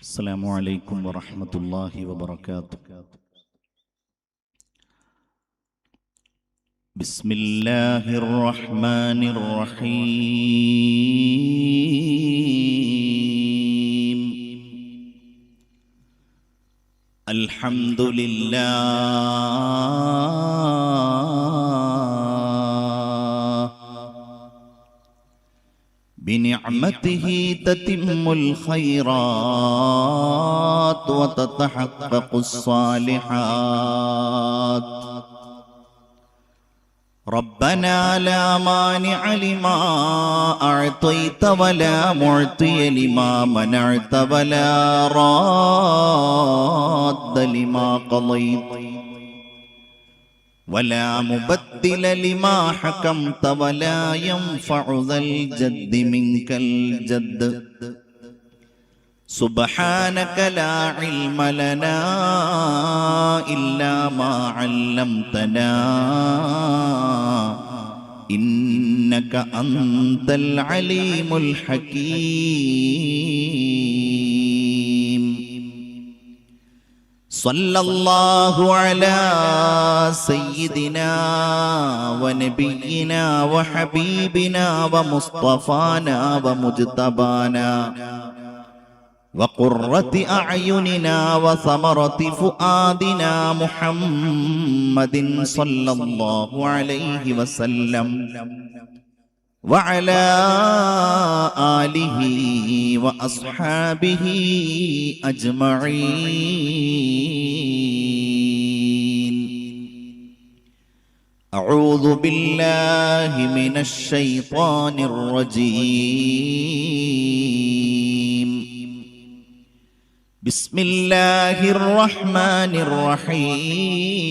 السلام عليكم ورحمة الله وبركاته. بسم الله الرحمن الرحيم. الحمد لله بنعمته تتم الخيرات وتتحقق الصالحات. ربنا لا مانع لما أعطيت ولا معطي لما منعت ولا راد لما قضيت ولا مبدل لما حكمت ولا ينفع ذا الجد منك الجد. سبحانك لا علم لنا إلا ما علمتنا إنك أنت العليم الحكيم. صلى الله على سيدنا ونبينا وحبيبنا ومصطفانا ومجتبانا وقرة أعيننا وثمرة فؤادنا محمد صلى الله عليه وسلم وعلى آله وأصحابه أجمعين. أعوذ بالله من الشيطان الرجيم. بسم الله الرحمن الرحيم.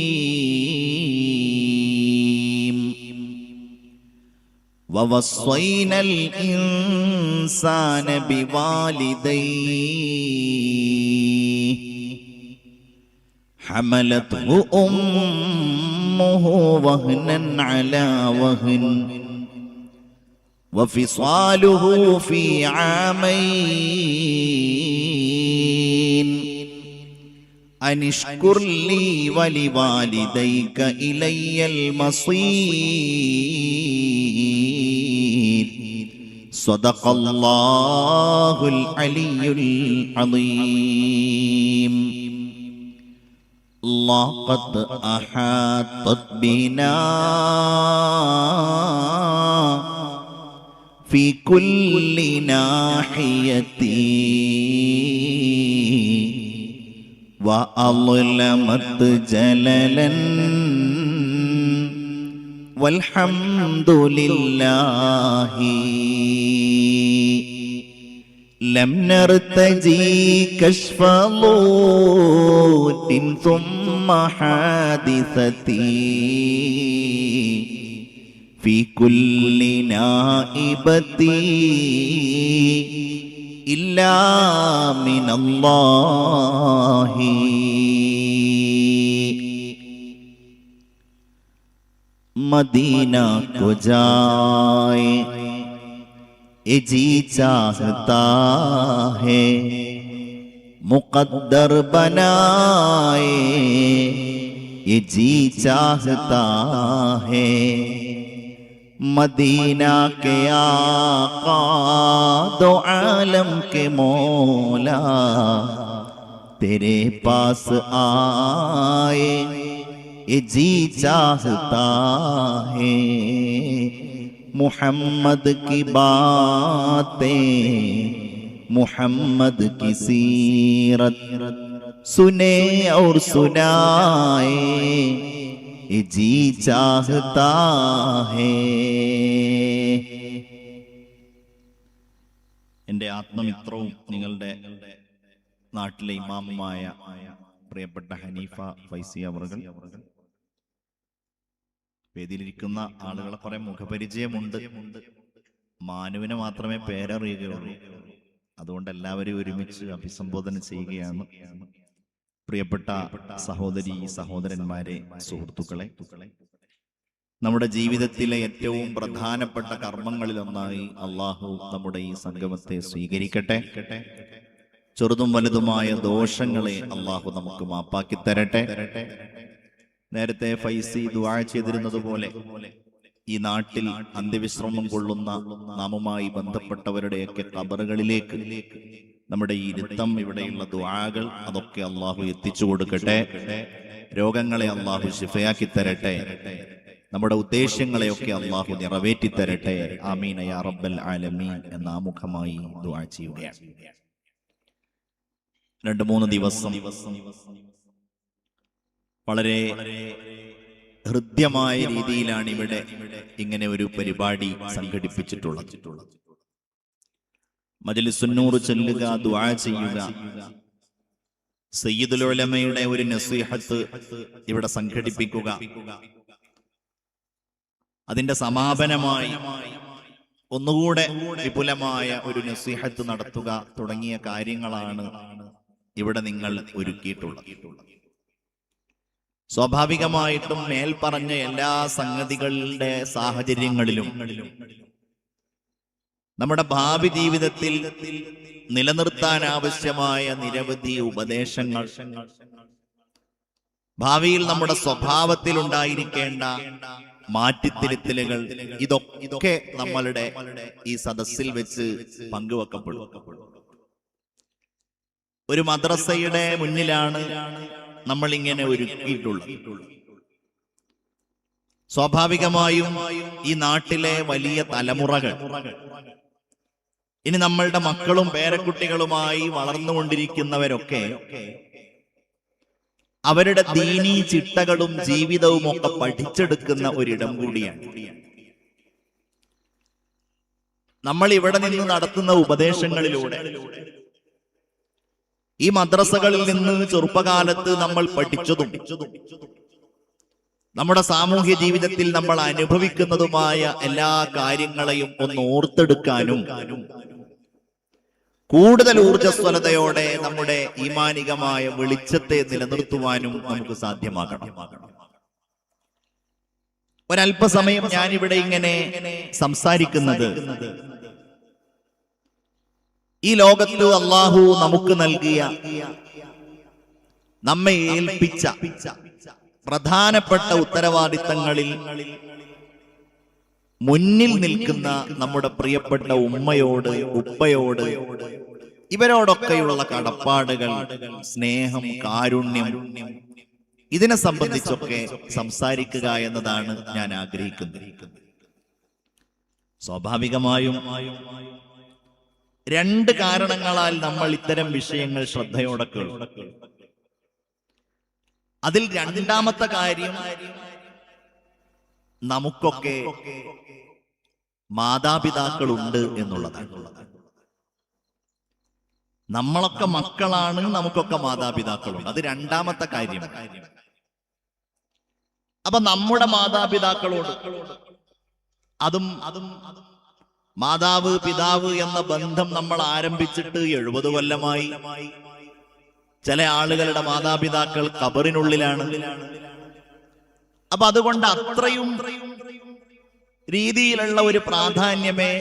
ووصينا الإنسان بوالديه حملته أمه وهنا على وهن وفصاله في عامين أن اشكر لي ولوالديك إلي المصير. صدق الله العلي العظيم. لقد أحاطت بنا في كل ناحية وأظلمت جللا والحمد لله. لم نرتجي كشف ضوء ثم حادثتي في كل نائبة إلا من الله. Medina को जाए ये जी चाहता है मुक़द्दर बनाए ये जी चाहता है. मदीना के आका दो आलम के मौला तेरे पास आए ये जी चाहता है. मुहम्मद की बातें मुहम्मद की सीरत सुने और सुनाए ये जी चाहता है. എൻ്റെ ആത്മമിത്രവും നിങ്ങളുടെ നാട്ടിലെ ഇമാമുമായ പ്രിയപ്പെട്ട ഹനീഫ ഫൈസി അവർകൾ, വേദിയിലിരിക്കുന്ന ആളുകളെ കുറെ മുഖപരിചയമുണ്ട്, മാനുവിനെ മാത്രമേ പേരറിയുകയുള്ളൂ. അതുകൊണ്ട് എല്ലാവരെയും ഒരുമിച്ച് അഭിസംബോധന ചെയ്യുകയാണ്. പ്രിയപ്പെട്ട സഹോദരി സഹോദരന്മാരെ, സുഹൃത്തുക്കളെ, നമ്മുടെ ജീവിതത്തിലെ ഏറ്റവും പ്രധാനപ്പെട്ട കർമ്മങ്ങളിലൊന്നായി അള്ളാഹു നമ്മുടെ ഈ സംഗമത്തെ സ്വീകരിക്കട്ടെ. ചെറുതും വലുതുമായ ദോഷങ്ങളെ അള്ളാഹു നമുക്ക് മാപ്പാക്കി തരട്ടെ. നേരത്തെ ഫൈസി ദുആ ചെയ്തിരുന്നത് പോലെ ഈ നാട്ടിൽ അന്ത്യവിശ്രമം കൊള്ളുന്ന നാമുമായി ബന്ധപ്പെട്ടവരുടെയൊക്കെ ഖബറുകളിലേക്ക് നമ്മുടെ ഈ ഇരുത്തം, ഇവിടെയുള്ള ദുആകൾ അതൊക്കെ അള്ളാഹു എത്തിച്ചു കൊടുക്കട്ടെ. രോഗങ്ങളെ അള്ളാഹു ശിഫയാക്കി തരട്ടെ. നമ്മുടെ ഉദ്ദേശ്യങ്ങളെയൊക്കെ അള്ളാഹു നിറവേറ്റി തരട്ടെ. ആമീൻ യാ റബ്ബൽ ആലമീൻ എന്ന ആമുഖമായി ദുആ ചെയ്യുകയാണ്. 2-3 ദിവസം വളരെ ഹൃദ്യമായ രീതിയിലാണ് ഇവിടെ ഇങ്ങനെ ഒരു പരിപാടി സംഘടിപ്പിച്ചിട്ടുള്ളത്. മജ്‌ലിസുന്നൂർ ചൊല്ലുക, ദുആ ചെയ്യുക, സയ്യിദുൽ ഉലമയുടെ ഒരു നസീഹത്ത് ഇവിടെ സംഘടിപ്പിക്കുക, അതിന്റെ സമാപനമായി ഒന്നുകൂടെ വിപുലമായ ഒരു നസീഹത്ത് നടത്തുക തുടങ്ങിയ കാര്യങ്ങളാണ് ഇവിടെ നിങ്ങൾ ഒരുക്കിയിട്ടുള്ളത്. സ്വാഭാവികമായിട്ടും മേൽപ്പറഞ്ഞ എല്ലാ സംഗതികളുടെ സാഹചര്യങ്ങളിലും നമ്മുടെ ഭാവി ജീവിതത്തിൽ നിലനിർത്താൻ ആവശ്യമായ നിരവധി ഉപദേശങ്ങൾ, ഭാവിയിൽ നമ്മുടെ സ്വഭാവത്തിൽ ഉണ്ടായിരിക്കേണ്ട മാറ്റിത്തിരുത്തലുകൾ, ഇതൊക്കെ നമ്മളുടെ ഈ സദസ്സിൽ വെച്ച് പങ്കുവെക്കപ്പെടും. ഒരു മദ്രസയുടെ മുന്നിലാണ് നമ്മൾ ഇങ്ങനെ ഒരുക്കിയിട്ടുള്ളത്. സ്വാഭാവികമായും ഈ നാട്ടിലെ വലിയ തലമുറകൾ, ഇനി നമ്മളുടെ മക്കളും പേരക്കുട്ടികളുമായി വളർന്നുകൊണ്ടിരിക്കുന്നവരൊക്കെ അവരുടെ ദീനീ ചിട്ടകളും ജീവിതവും ഒക്കെ പഠിച്ചെടുക്കുന്ന ഒരിടം കൂടിയാണ്. നമ്മൾ ഇവിടെ നിന്ന് നടത്തുന്ന ഉപദേശങ്ങളിലൂടെ, ഈ മദ്രസകളിൽ നിന്ന് ചെറുപ്പകാലത്ത് നമ്മൾ പഠിച്ചതും നമ്മുടെ സാമൂഹ്യ ജീവിതത്തിൽ നമ്മൾ അനുഭവിക്കുന്നതുമായ എല്ലാ കാര്യങ്ങളെയും ഒന്ന് ഓർത്തെടുക്കാനും കൂടുതൽ ഊർജ്ജസ്വലതയോടെ നമ്മുടെ ഈമാനികമായ വെളിച്ചത്തെ നിലനിർത്തുവാനും നമുക്ക് സാധ്യമാകണം. ഒരല്പസമയം ഞാനിവിടെ ഇങ്ങനെ സംസാരിക്കുന്നത്, ഈ ലോകത്ത് അള്ളാഹു നമുക്ക് നൽകിയ, നമ്മെ ഏൽപ്പിച്ച പ്രധാനപ്പെട്ട ഉത്തരവാദിത്തങ്ങളിൽ മുന്നിൽ നിൽക്കുന്ന നമ്മുടെ പ്രിയപ്പെട്ട ഉമ്മയോട്, ഉപ്പയോട്, ഇവരോടൊക്കെയുള്ള കടപ്പാടുകൾ, സ്നേഹം, കാരുണ്യം, ഇതിനെ സംബന്ധിച്ചൊക്കെ സംസാരിക്കുക എന്നതാണ് ഞാൻ ആഗ്രഹിക്കുന്നത്. സ്വാഭാവികമായും 2 കാരണങ്ങളാൽ നമ്മൾ ഇത്തരം വിഷയങ്ങൾ ശ്രദ്ധയോടെ കേൾക്കും. അതിൽ രണ്ടാമത്തെ കാര്യം, നമുക്കൊക്കെ മാതാപിതാക്കളുണ്ട് എന്നുള്ളതാണ്. നമ്മളൊക്കെ മക്കളാണ്, നമുക്കൊക്കെ മാതാപിതാക്കളുണ്ട്. അത് രണ്ടാമത്തെ കാര്യം. അപ്പൊ നമ്മുടെ മാതാപിതാക്കളോട്, അതും മാതാവ് പിതാവ് എന്ന ബന്ധം നമ്മൾ ആരംഭിച്ചിട്ട് 70 കൊല്ലമായി. ചില ആളുകളുടെ മാതാപിതാക്കൾ ഖബറിനുള്ളിലാണ്. അപ്പൊ അതുകൊണ്ട് അത്രയും രീതിയിലുള്ള ഒരു പ്രാധാന്യമേ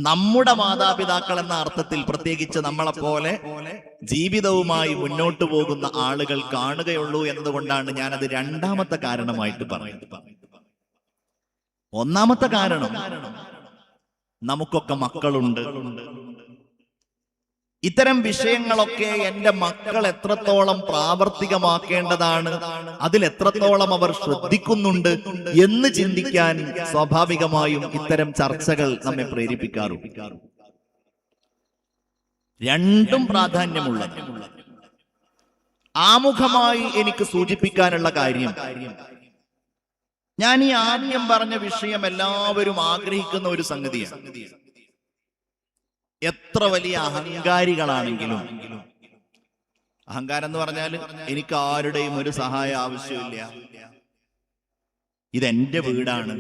നമ്മുടെ മാതാപിതാക്കൾ എന്ന അർത്ഥത്തിൽ, പ്രത്യേകിച്ച് നമ്മളെപ്പോലെ ജീവിതവുമായി മുന്നോട്ട് പോകുന്ന ആളുകൾ കാണുകയുള്ളൂ എന്നതുകൊണ്ടാണ് ഞാനത് രണ്ടാമത്തെ കാരണമായിട്ട് പറയുന്നത്. ഒന്നാമത്തെ കാരണം, നമുക്കൊക്കെ മക്കളുണ്ട്. ഇത്തരം വിഷയങ്ങളൊക്കെ എൻ്റെ മക്കൾ എത്രത്തോളം പ്രാവർത്തികമാക്കേണ്ടതാണ്, അതിൽ എത്രത്തോളം അവർ ശ്രദ്ധിക്കുന്നുണ്ട് എന്ന് ചിന്തിക്കാൻ സ്വാഭാവികമായും ഇത്തരം ചർച്ചകൾ നമ്മെ പ്രേരിപ്പിക്കാറുണ്ട്. രണ്ടും പ്രാധാന്യമുള്ളത്. ആമുഖമായി എനിക്ക് സൂചിപ്പിക്കാനുള്ള കാര്യം, ഞാൻ ഈ ആദ്യം പറഞ്ഞ വിഷയം എല്ലാവരും ആഗ്രഹിക്കുന്ന ഒരു സംഗതിയാണ്. എത്ര വലിയ അഹങ്കാരികളാണെങ്കിലും, അഹങ്കാരം എന്ന് പറഞ്ഞാൽ എനിക്ക് ആരുടെയും ഒരു സഹായം ആവശ്യമില്ല, ഇതെന്റെ വീടാണ്,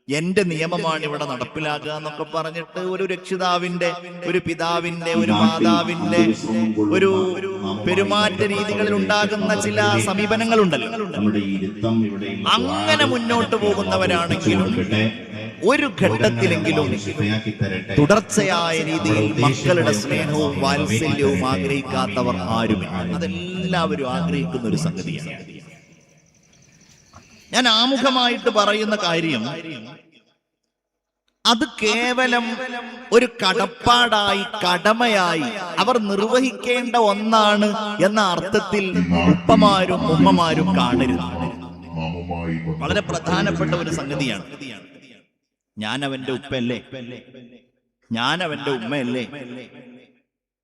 എന്റെ നിയമമാണ് ഇവിടെ നടപ്പിലാക്കുക എന്നൊക്കെ പറഞ്ഞിട്ട് ഒരു രക്ഷിതാവിന്റെ, ഒരു പിതാവിന്റെ, ഒരു മാതാവിന്റെ ഒരു പെരുമാറ്റ രീതികളിൽ ഉണ്ടാകുന്ന ചില സമീപനങ്ങളുണ്ടല്ലോ. അങ്ങനെ മുന്നോട്ട് പോകുന്നവരാണെങ്കിലും ഒരു ഘട്ടത്തിലെങ്കിലും തുടർച്ചയായ രീതിയിൽ മക്കളുടെ സ്നേഹവും വാത്സല്യവും ആഗ്രഹിക്കാത്തവർ ആരുമില്ല. അതെല്ലാവരും ആഗ്രഹിക്കുന്ന ഒരു സംഗതിയാണ്. ഞാൻ ആമുഖമായിട്ട് പറയുന്ന കാര്യം അത് കേവലം ഒരു കടപ്പാടായി, കടമയായി അവർ നിർവഹിക്കേണ്ട ഒന്നാണ് എന്ന അർത്ഥത്തിൽ ഉപ്പമാരും ഉമ്മമാരും കാണരുത്. വളരെ പ്രധാനപ്പെട്ട ഒരു സംഗതിയാണ്. ഞാൻ അവന്റെ ഉപ്പയല്ലേ, ഞാൻ അവന്റെ ഉമ്മയല്ലേ,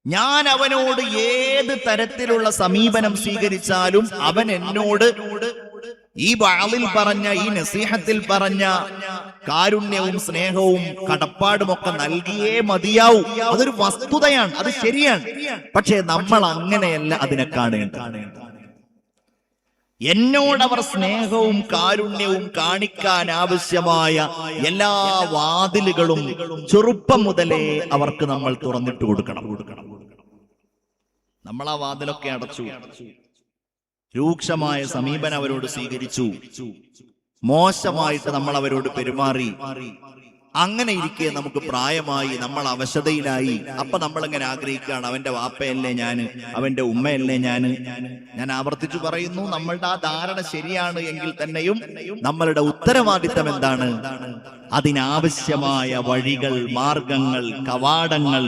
ഞാൻ അവനോട് ഏത് തരത്തിലുള്ള സമീപനം സ്വീകരിച്ചാലും അവൻ എന്നോട് ഈ വഅളിൽ പറഞ്ഞ, ഈ നസീഹത്തിൽ പറഞ്ഞ കാരുണ്യവും സ്നേഹവും കടപ്പാടുമൊക്കെ നൽകിയേ മതിയാവൂ. അതൊരു വസ്തുതയാണ്, അത് ശരിയാണ്. പക്ഷേ നമ്മൾ അങ്ങനെയല്ല അതിനെ കാണേണ്ടത്. എന്നോടവർ സ്നേഹവും കാരുണ്യവും കാണിക്കാൻ ആവശ്യമായ എല്ലാ വാതിലുകളും ചെറുപ്പം മുതലേ അവർക്ക് നമ്മൾ തുറന്നിട്ട് കൊടുക്കണം. നമ്മൾ ആ വാതിലൊക്കെ അടച്ചു, രൂക്ഷമായ സമീപനം അവരോട് സ്വീകരിച്ചു, മോശമായിട്ട് നമ്മൾ അവരോട് പെരുമാറി. അങ്ങനെ ഇരിക്കെ നമുക്ക് പ്രായമായി, നമ്മൾ അവശതയിലായി. അപ്പൊ നമ്മൾ എങ്ങനെ ആഗ്രഹിക്കുകയാണ്, അവന്റെ വാപ്പയല്ലേ ഞാന്, അവന്റെ ഉമ്മയല്ലേ ഞാന്. ഞാൻ ആവർത്തിച്ചു പറയുന്നു, നമ്മളുടെ ആ ധാരണ ശരിയാണ് എങ്കിൽ തന്നെയും നമ്മളുടെ ഉത്തരവാദിത്തം എന്താണ്? അതിനാവശ്യമായ വഴികൾ, മാർഗങ്ങൾ, കവാടങ്ങൾ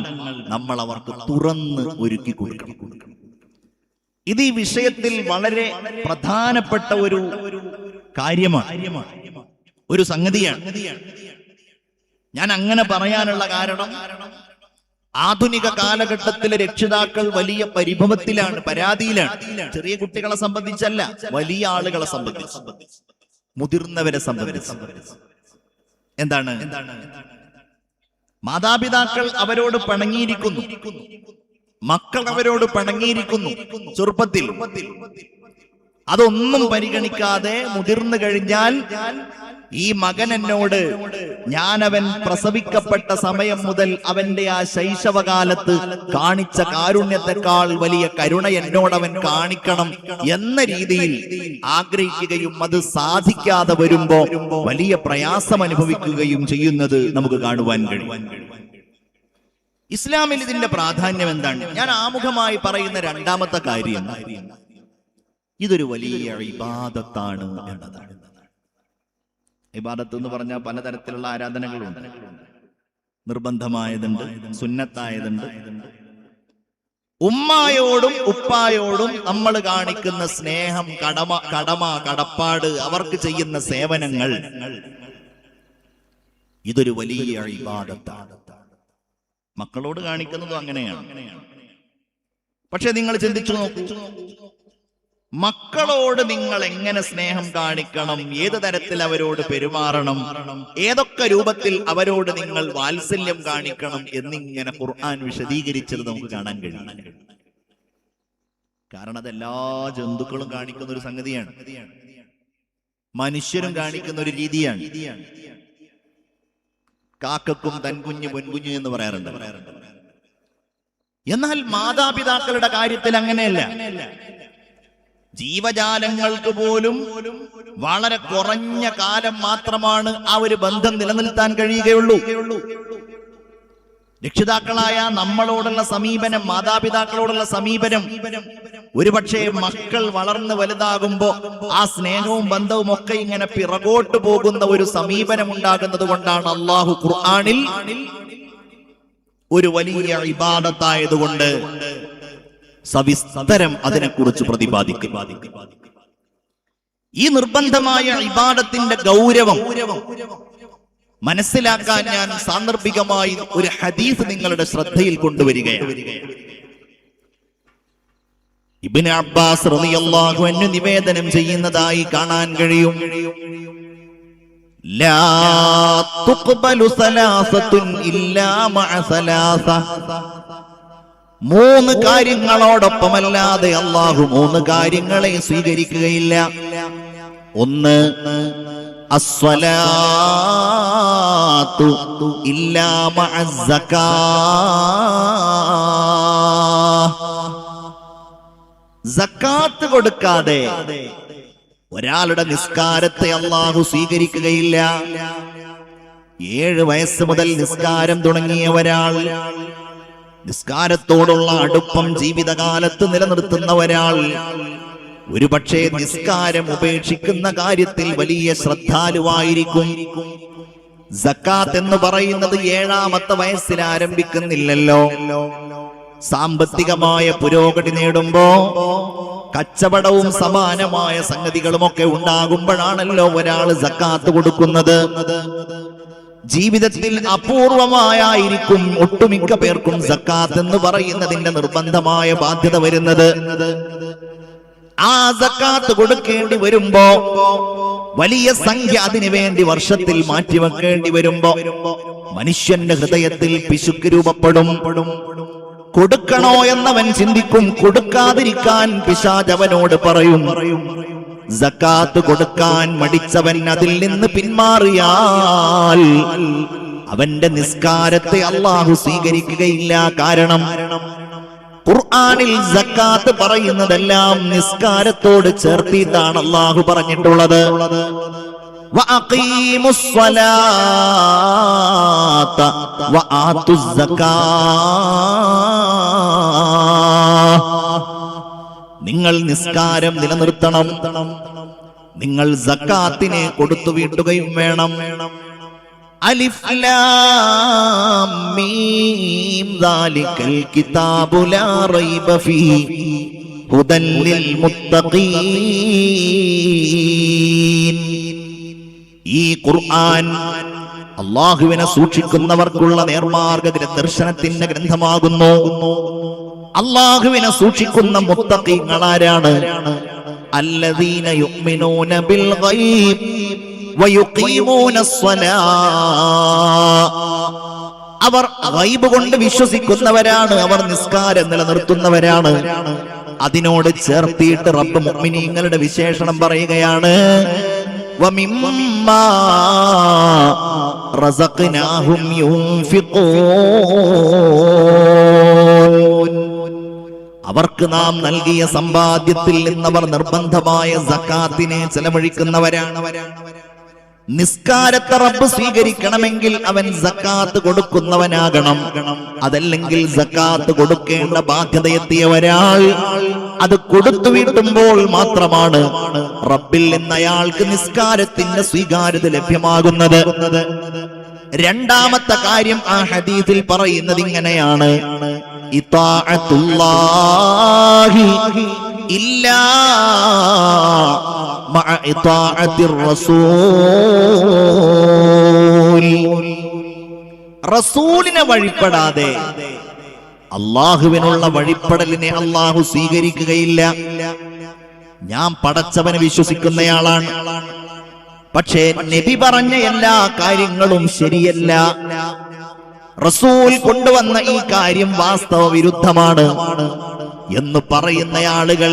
നമ്മൾ അവർക്ക് തുറന്ന് ഒരുക്കി കൊടുക്കണം. ഇത് ഈ വിഷയത്തിൽ വളരെ പ്രധാനപ്പെട്ട ഒരു കാര്യമാണ്, ഒരു സംഗതിയാണ്. ഞാൻ അങ്ങനെ പറയാനുള്ള കാരണം, ആധുനിക കാലഘട്ടത്തിലെ രക്ഷിതാക്കൾ വലിയ പരിഭവത്തിലാണ്, പരാതിയിലാണ്. ചെറിയ കുട്ടികളെ സംബന്ധിച്ചല്ല, വലിയ ആളുകളെ സംബന്ധിച്ച്, മുതിർന്നവരെ സംബന്ധിച്ച്. എന്താണ്? മാതാപിതാക്കൾ അവരോട് പിണങ്ങിയിരിക്കുന്നു, മക്കൾ അവരോട് പിണങ്ങിയിരിക്കുന്നു ചെറുപ്പത്തിൽ. അതൊന്നും പരിഗണിക്കാതെ മുതിർന്നു കഴിഞ്ഞാൽ ഈ മകൻ എന്നോട്, ഞാനവൻ പ്രസവിക്കപ്പെട്ട സമയം മുതൽ അവന്റെ ആ ശൈശവകാലത്ത് കാണിച്ച കാരുണ്യത്തെക്കാൾ വലിയ കരുണ എന്നോടവൻ കാണിക്കണം എന്ന രീതിയിൽ ആഗ്രഹിക്കുകയും അത് സാധിക്കാതെ വരുമ്പോ വലിയ പ്രയാസം അനുഭവിക്കുകയും ചെയ്യുന്നത് നമുക്ക് കാണുവാൻ കഴിയും. ഇസ്ലാമിൽ ഇതിന്റെ പ്രാധാന്യം എന്താണ്? ഞാൻ ആമുഖമായി പറയുന്ന രണ്ടാമത്തെ കാര്യം, ഇതൊരു വലിയ ഇബാദത്താണ് എന്നതാണ്. ഇബാദത്ത് എന്ന് പറഞ്ഞാൽ പലതരത്തിലുള്ള ആരാധനകളുണ്ട്. നിർബന്ധമായതുണ്ട്, സുന്നത്തായതുണ്ട്. ഉമ്മായോടും ഉപ്പായോടും നമ്മൾ കാണിക്കുന്ന സ്നേഹം, കടപ്പാട്, അവർക്ക് ചെയ്യുന്ന സേവനങ്ങൾ, ഇതൊരു വലിയ ഇബാദത്താണ്. മക്കളോട് കാണിക്കുന്നതും അങ്ങനെയാണ്. പക്ഷെ നിങ്ങൾ ചിന്തിച്ചു നോക്കൂ, മക്കളോട് നിങ്ങൾ എങ്ങനെ സ്നേഹം കാണിക്കണം, ഏത് തരത്തിൽ അവരോട് പെരുമാറണം, ഏതൊക്കെ രൂപത്തിൽ അവരോട് നിങ്ങൾ വാത്സല്യം കാണിക്കണം എന്നിങ്ങനെ ഖുർആൻ വിശദീകരിച്ചത് നമുക്ക് കാണാൻ കഴിയും. കാരണം അതെല്ലാ ജന്തുക്കളും കാണിക്കുന്ന ഒരു സംഗതിയാണ്, മനുഷ്യരും കാണിക്കുന്ന ഒരു രീതിയാണ്. കാക്കക്കും തൻകുഞ്ഞ് പൊൻകുഞ്ഞ് എന്ന് പറയാറുണ്ട്. എന്നാൽ മാതാപിതാക്കളുടെ കാര്യത്തിൽ അങ്ങനെയല്ല. ജീവജാലങ്ങൾക്ക് പോലും വളരെ കുറഞ്ഞ കാലം മാത്രമാണ് ആ ഒരു ബന്ധം നിലനിർത്താൻ കഴിയുകയുള്ളൂ. രക്ഷിതാക്കളായ നമ്മളോടുള്ള സമീപനം, മാതാപിതാക്കളോടുള്ള സമീപനം, ഒരുപക്ഷെ മക്കൾ വളർന്ന് വലുതാകുമ്പോ ആ സ്നേഹവും ബന്ധവും ഒക്കെ ഇങ്ങനെ പിറകോട്ട് പോകുന്ന ഒരു സമീപനം ഉണ്ടാകുന്നത് കൊണ്ടാണ് അള്ളാഹു ഖുർആനിൽ ഒരു വലിയ ഇബാദത്തായതുകൊണ്ട് സവിസ്തരം അതിനെക്കുറിച്ച് പ്രതിപാദിക്കും. ഈ നിർബന്ധമായ ഇബാദത്തിന്റെ ഗൗരവം മനസ്സിലാക്കാൻ ഞാൻ സാന്ദർഭികമായി ഒരു ഹദീസ് നിങ്ങളുടെ ശ്രദ്ധയിൽ കൊണ്ടുവരികയാണ്. ഇബ്നു അബ്ബാസ് റളിയല്ലാഹു അൻഹു നിവേദനം ചെയ്യുന്നതായി കാണാൻ കഴിയും. ലാ തുഖ്ബലു സലാസത്തുൻ ഇല്ലാ മഅ സലാസ. മൂന്ന് കാര്യങ്ങളോടൊപ്പമല്ലാതെ അല്ലാഹു മൂന്ന് കാര്യങ്ങളെ സ്വീകരിക്കുകയില്ല. ഒന്ന്, അസ്സലാത്തു ഇല്ലാ മഅസ് സകാത്ത്. സക്കാത്ത് കൊടുക്കാതെ ഒരാളുടെ നിസ്കാരത്തെ അല്ലാഹു സ്വീകരിക്കുകയില്ല. 7 വയസ്സ് മുതൽ നിസ്കാരം തുടങ്ങിയ ഒരാൾ, നിസ്കാരത്തോടുള്ള അടുപ്പം ജീവിതകാലത്ത് നിലനിർത്തുന്ന ഒരാൾ ഒരുപക്ഷെ നിസ്കാരം ഉപേക്ഷിക്കുന്ന കാര്യത്തിൽ വലിയ ശ്രദ്ധാലുവായിരിക്കും. സക്കാത്ത് എന്ന് പറയുന്നത് 7ാമത്തെ വയസ്സിൽ ആരംഭിക്കുന്നില്ലല്ലോ. സാമ്പത്തികമായ പുരോഗതി നേടുമ്പോ കച്ചവടവും സമാനമായ സംഗതികളുമൊക്കെ ഉണ്ടാകുമ്പോഴാണല്ലോ ഒരാൾ സക്കാത്ത് കൊടുക്കുന്നത്. ജീവിതത്തിൽ അപൂർവമായിരിക്കും ഒട്ടുമിക്ക പേർക്കും സക്കാത്ത് എന്ന് പറയുന്നതിന്റെ നിർബന്ധമായ ബാധ്യത വരുന്നത്. ആ സക്കാത്ത് കൊടുക്കേണ്ടി വരുമ്പോ വലിയ സംഖ്യ അതിനു വേണ്ടി വർഷത്തിൽ മാറ്റിവെക്കേണ്ടി വരുമ്പോ മനുഷ്യന്റെ ഹൃദയത്തിൽ പിശുക്ക് രൂപപ്പെടും. കൊടുക്കണോ എന്നവൻ ചിന്തിക്കും, കൊടുക്കാതിരിക്കാൻ പിശാച് അവനോട് പറയും. സക്കാത്ത് കൊടുക്കാൻ മടിച്ചവൻ അതിൽ നിന്ന് പിന്മാറിയാൽ അവന്റെ നിസ്കാരത്തെ അല്ലാഹു സ്വീകരിക്കുകയില്ല. കാരണം ഖുർആനിൽ സക്കാത്ത് പറയുന്നതെല്ലാം നിസ്കാരത്തോട് ചേർത്തിട്ടാണ് അല്ലാഹു പറഞ്ഞിട്ടുള്ളത്. വഅഖീമുസ് സ്വലാത്ത വആതുസ് സക്കാത്ത്. നിങ്ങൾ നിസ്കാരം നിലനിർത്തണം, നിങ്ങൾ സക്കാത്തിനെ കൊടുത്തു വീട്ടുകയും വേണം. അലിഫ് ലാം മീം ദാലികൽ കിതാബു ലാ റൈബ ഫീഹി ഹുദൽ ലിൽ മുത്തഖീൻ. ഈ ഖുർആൻ അല്ലാഹുവിനെ സൂക്ഷിക്കുന്നവർക്കുള്ള നേർമാർഗ ദർശനത്തിന്റെ ഗ്രന്ഥമാകുന്നു. അല്ലാഹുവിനെ സൂക്ഷിക്കുന്ന മുത്തഖീങ്ങൾ ആരാണ്? അല്ലദീന യുഅ്മിനൂന ബിൽ ഗൈബ് വയുഖീമൂനസ് സ്വലാത്ത്. അവർ ഗൈബ് കൊണ്ട് വിശ്വസിക്കുന്നവരാണ്, അവർ നിസ്കാരം നിലനിർത്തുന്നവരാണ്. അതിനോട് ചേർത്തിയിട്ട് റബ്ബ് മുഅ്മിനീങ്ങളുടെ വിശേഷണം പറയുകയാണ്. വമിമ്മാ റസഖ്നാഹും യുൻഫിഖൂൻ. അവർക്ക് നാം നൽകിയ സമ്പാദ്യത്തിൽ നിന്നവർ നിർബന്ധമായ സക്കാത്തിനെ ചെലവഴിക്കുന്നവരാണ്. നിസ്കാരത്തെ റബ്ബ് സ്വീകരിക്കണമെങ്കിൽ അവൻ സക്കാത്ത് കൊടുക്കുന്നവനാകണം. അതല്ലെങ്കിൽ സക്കാത്ത് കൊടുക്കേണ്ട ബാധ്യതയെത്തിയ ഒരാൾ അത് കൊടുത്തു വീട്ടുമ്പോൾ മാത്രമാണ് റബ്ബിൽ നിന്ന് അയാൾക്ക് നിസ്കാരത്തിന്റെ സ്വീകാര്യത ലഭ്യമാകുന്നത്. രണ്ടാമത്തെ കാര്യം ആ ഹദീസിൽ പറയുന്നത് ഇങ്ങനെയാണ്: ഇതാഅത്തുല്ലാഹി ഇല്ലാ മഅ ഇതാഅത്തിർ റസൂൽ. റസൂലിനെ വഴിപ്പെടാതെ അല്ലാഹുവിനുള്ള വഴിപ്പെടലിനെ അല്ലാഹു സ്വീകരിക്കുകയില്ല. ഞാൻ പടച്ചവനെ വിശ്വസിക്കുന്നയാളാണ്, പക്ഷേ നബി പറഞ്ഞ എല്ലാ കാര്യങ്ങളും ശരിയല്ല, റസൂൽ കൊണ്ടുവന്ന ഈ കാര്യം വാസ്തവ വിരുദ്ധമാണ് എന്ന് പറയുന്ന ആളുകൾ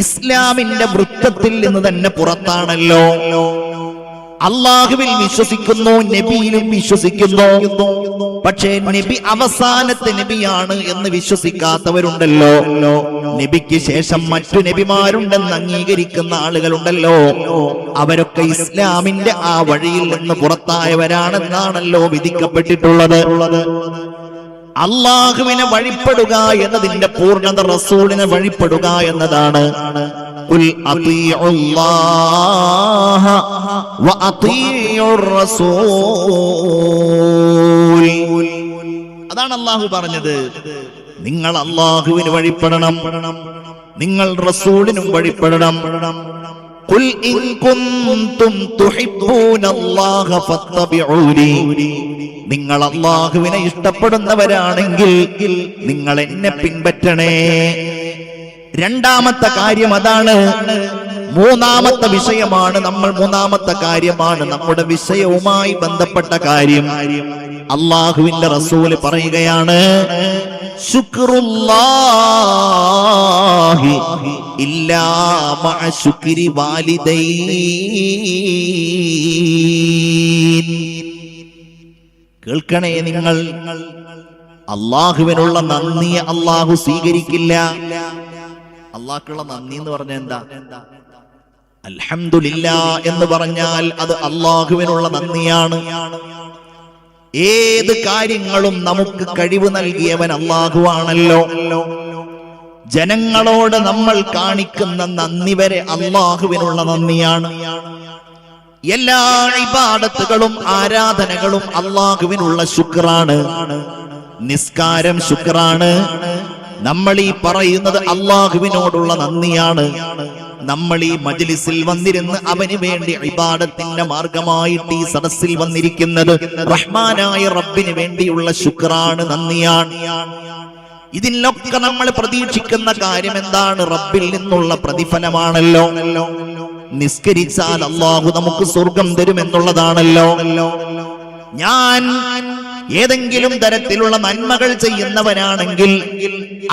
ഇസ്ലാമിന്റെ വൃത്തത്തിൽ നിന്ന് തന്നെ പുറത്താണല്ലോ. അല്ലാഹുവിൽ വിശ്വസിക്കുന്നു, നബിയിലും വിശ്വസിക്കുന്നു, പക്ഷേ നബി അവസാനത്തെ നബിയാണ് എന്ന് വിശ്വസിക്കാത്തവരുണ്ടല്ലോ. നബിക്ക് ശേഷം മറ്റു നബിമാരുണ്ടെന്ന് അംഗീകരിക്കുന്ന ആളുകളുണ്ടല്ലോ. അവരൊക്കെ ഇസ്ലാമിന്റെ ആ വഴിയിൽ നിന്ന് പുറത്തായവരാണെന്നാണല്ലോ വിധിക്കപ്പെട്ടിട്ടുള്ളത്. അല്ലാഹുവിനെ വഴിപ്പെടുക എന്നതിന്റെ പൂർണ്ണത റസൂലിനെ വഴിപ്പെടുക എന്നതാണ്. ഖുൽ അത്തീഉല്ലാഹ വഅത്തീഉർ റസൂൽ. അതാണ് അല്ലാഹു പറഞ്ഞത്. നിങ്ങൾ അല്ലാഹുവിന് വഴിപ്പെടണം, നിങ്ങൾ റസൂലിനും വഴിപ്പെടണം. ഖുൽ ഇൻ കുൻതും തുഹിബ്ബൂനല്ലാഹ ഫത്തബിഊനി. നിങ്ങൾ അല്ലാഹുവിനെ ഇഷ്ടപ്പെടുന്നവരാണെങ്കിൽ നിങ്ങൾ എന്നെ പിൻപറ്റണേ. രണ്ടാമത്തെ കാര്യം അതാണ്. മൂന്നാമത്തെ കാര്യമാണ് നമ്മുടെ വിഷയവുമായി ബന്ധപ്പെട്ട കാര്യം. അല്ലാഹുവിന്റെ റസൂല് പറയുകയാണ്: ശുക്റുല്ലാഹി ഇല്ലാ മഅ ശുക്രി വാലിദൈൻ. കേൾക്കണേ നിങ്ങൾ, അല്ലാഹുവിനുള്ള നന്ദിയെ അല്ലാഹു സ്വീകരിക്കില്ല. അല്ലാഹുള്ള നന്ദി എന്ന് പറഞ്ഞാൽ എന്താ? അൽഹംദുലില്ലാ എന്ന് പറഞ്ഞാൽ അത് അല്ലാഹുവിനുള്ള നന്ദിയാണ്. ഏത് കാര്യങ്ങളും നമുക്ക് കഴിവ് നൽകിയവൻ അല്ലാഹുവാണല്ലോ. ജനങ്ങളോട് നമ്മൾ കാണിക്കുന്ന നന്ദി വരെ അല്ലാഹുവിനുള്ള നന്ദിയാണ്. എല്ലാ ഇബാദത്തുകളും ആരാധനകളും അല്ലാഹുവിനുള്ള ശുക്റാണ്. നിസ്കാരം ശുക്റാണ്. നമ്മൾ ഈ പറയുന്നത് അല്ലാഹുവിനോടുള്ള നന്ദിയാണ്. നമ്മൾ ഈ മജ്ലിസിൽ വന്നിരുന്ന് അവന് വേണ്ടി ഇബാദത്തിന്റെ മാർഗമായിട്ട് ഈ സദസ്സിൽ വന്നിരിക്കുന്നത് റഹ്മാനായ റബ്ബിന് വേണ്ടിയുള്ള ശുക്റാണ്, നന്ദിയാണ്. ഇതിലൊക്കെ നമ്മൾ പ്രതീക്ഷിക്കുന്ന കാര്യം എന്താണ്? റബ്ബിൽ നിന്നുള്ള പ്രതിഫലമാണല്ലോ. നിസ്കരിച്ചാൽ അല്ലാഹു നമുക്ക് സ്വർഗം തരുമെന്നുള്ളതാണല്ലോ. ഞാൻ ഏതെങ്കിലും തരത്തിലുള്ള നന്മകൾ ചെയ്യുന്നവനാണെങ്കിൽ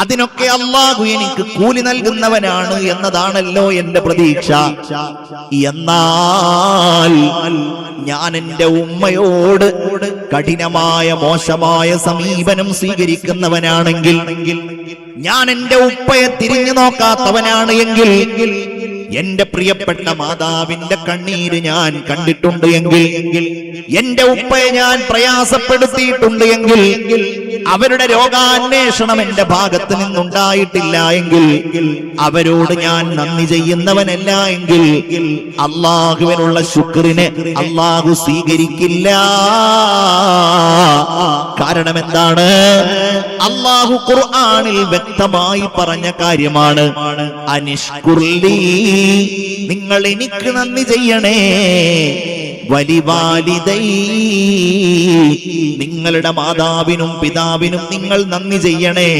അതിനൊക്കെ അല്ലാഹു എനിക്ക് കൂലി നൽകുന്നവനാണ് എന്നതാണല്ലോ എന്റെ പ്രതീക്ഷ. എന്നാൽ ഞാൻ എന്റെ ഉമ്മയോട് കഠിനമായ മോശമായ സമീപനം സ്വീകരിക്കുന്നവനാണെങ്കിൽ, ഞാൻ എന്റെ ഉപ്പയെ തിരിഞ്ഞു നോക്കാത്തവനാണ് എങ്കിൽ, എന്റെ പ്രിയപ്പെട്ട മാതാവിന്റെ കണ്ണീര് ഞാൻ കണ്ടിട്ടുണ്ട് എങ്കിൽ, എന്റെ ഉപ്പയെ ഞാൻ പ്രയാസപ്പെടുത്തിയിട്ടുണ്ട് എങ്കിൽ, അവരുടെ രോഗാന്വേഷണം എന്റെ ഭാഗത്ത് നിന്നുണ്ടായിട്ടില്ല എങ്കിൽ, അവരോട് ഞാൻ നന്ദി ചെയ്യുന്നവനല്ല എങ്കിൽ അല്ലാഹുവിനുള്ള ശുക്രിനെ അല്ലാഹു സ്വീകരിക്കില്ല. കാരണം എന്താണ്? അല്ലാഹു ഖുർആനിൽ വ്യക്തമായി പറഞ്ഞ കാര്യമാണ്. അനിഷ്കുർലി, നിങ്ങൾ എനിക്ക് നന്ദി ചെയ്യണേ. വലിവാലിദൈ, നിങ്ങളുടെ മാതാവിനും പിതാവിനും നിങ്ങൾ നന്ദി ചെയ്യണേ.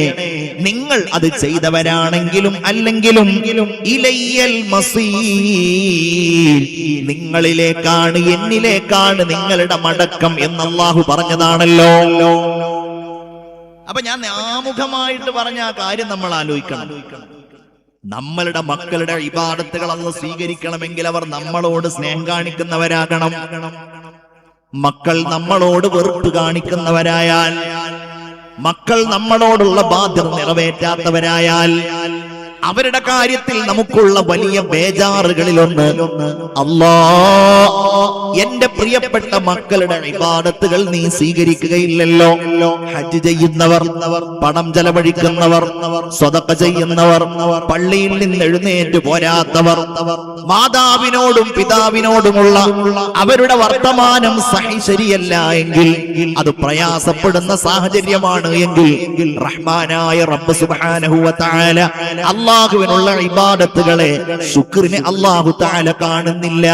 നിങ്ങൾ അത് ചെയ്തവരാണെങ്കിലും അല്ലെങ്കിലും ഇലയ്യൽ മസീർ, നിങ്ങളിലേക്കാണ്, എന്നിലേക്കാണ് നിങ്ങളുടെ മടക്കം എന്ന് അല്ലാഹു പറഞ്ഞതാണല്ലോ. അപ്പൊ ഞാൻ ആമുഖമായിട്ട് പറഞ്ഞ ആ കാര്യം നമ്മൾ ആലോചിക്കണം. നമ്മളുടെ മക്കളുടെ ഇബാദത്തുകൾ അല്ലാഹു സ്വീകരിക്കണമെങ്കിൽ അവർ നമ്മളോട് സ്നേഹം കാണിക്കുന്നവരാകണം. മക്കൾ നമ്മളോട് വെറുപ്പ് കാണിക്കുന്നവരായാൽ, മക്കൾ നമ്മളോടുള്ള ബാധ്യത നിറവേറ്റാത്തവരായാൽ, അവരുടെ കാര്യത്തിൽ നമുക്കുള്ള വലിയ ബേജാറുകളിലൊന്ന്, അല്ലാഹ് എന്റെ പ്രിയപ്പെട്ട മക്കളുടെ ഇബാദത്തുകൾ നീ സ്വീകരിക്കുകയില്ലല്ലോ. ഹജ്ജ് ചെയ്യുന്നവർ, പണം ചെലവഴിക്കുന്നവർ, സ്വതക്ക ചെയ്യുന്നവർ, പള്ളിയിൽ നിന്ന് എഴുന്നേറ്റ് പോരാത്തവർ, മാതാവിനോടും പിതാവിനോടുമുള്ള അവരുടെ വർത്തമാനം ശരിയല്ല എങ്കിൽ, അത് പ്രയാസപ്പെടുന്ന സാഹചര്യമാണ് എങ്കിൽ, റഹ്മാനായ റബ്ബ് സുബ്ഹാനഹു വ തആല അല്ലാഹുവിനുള്ള ഇബാദത്തുകളെ, ശുക്രിനെ അല്ലാഹു തആല കാണുന്നില്ല.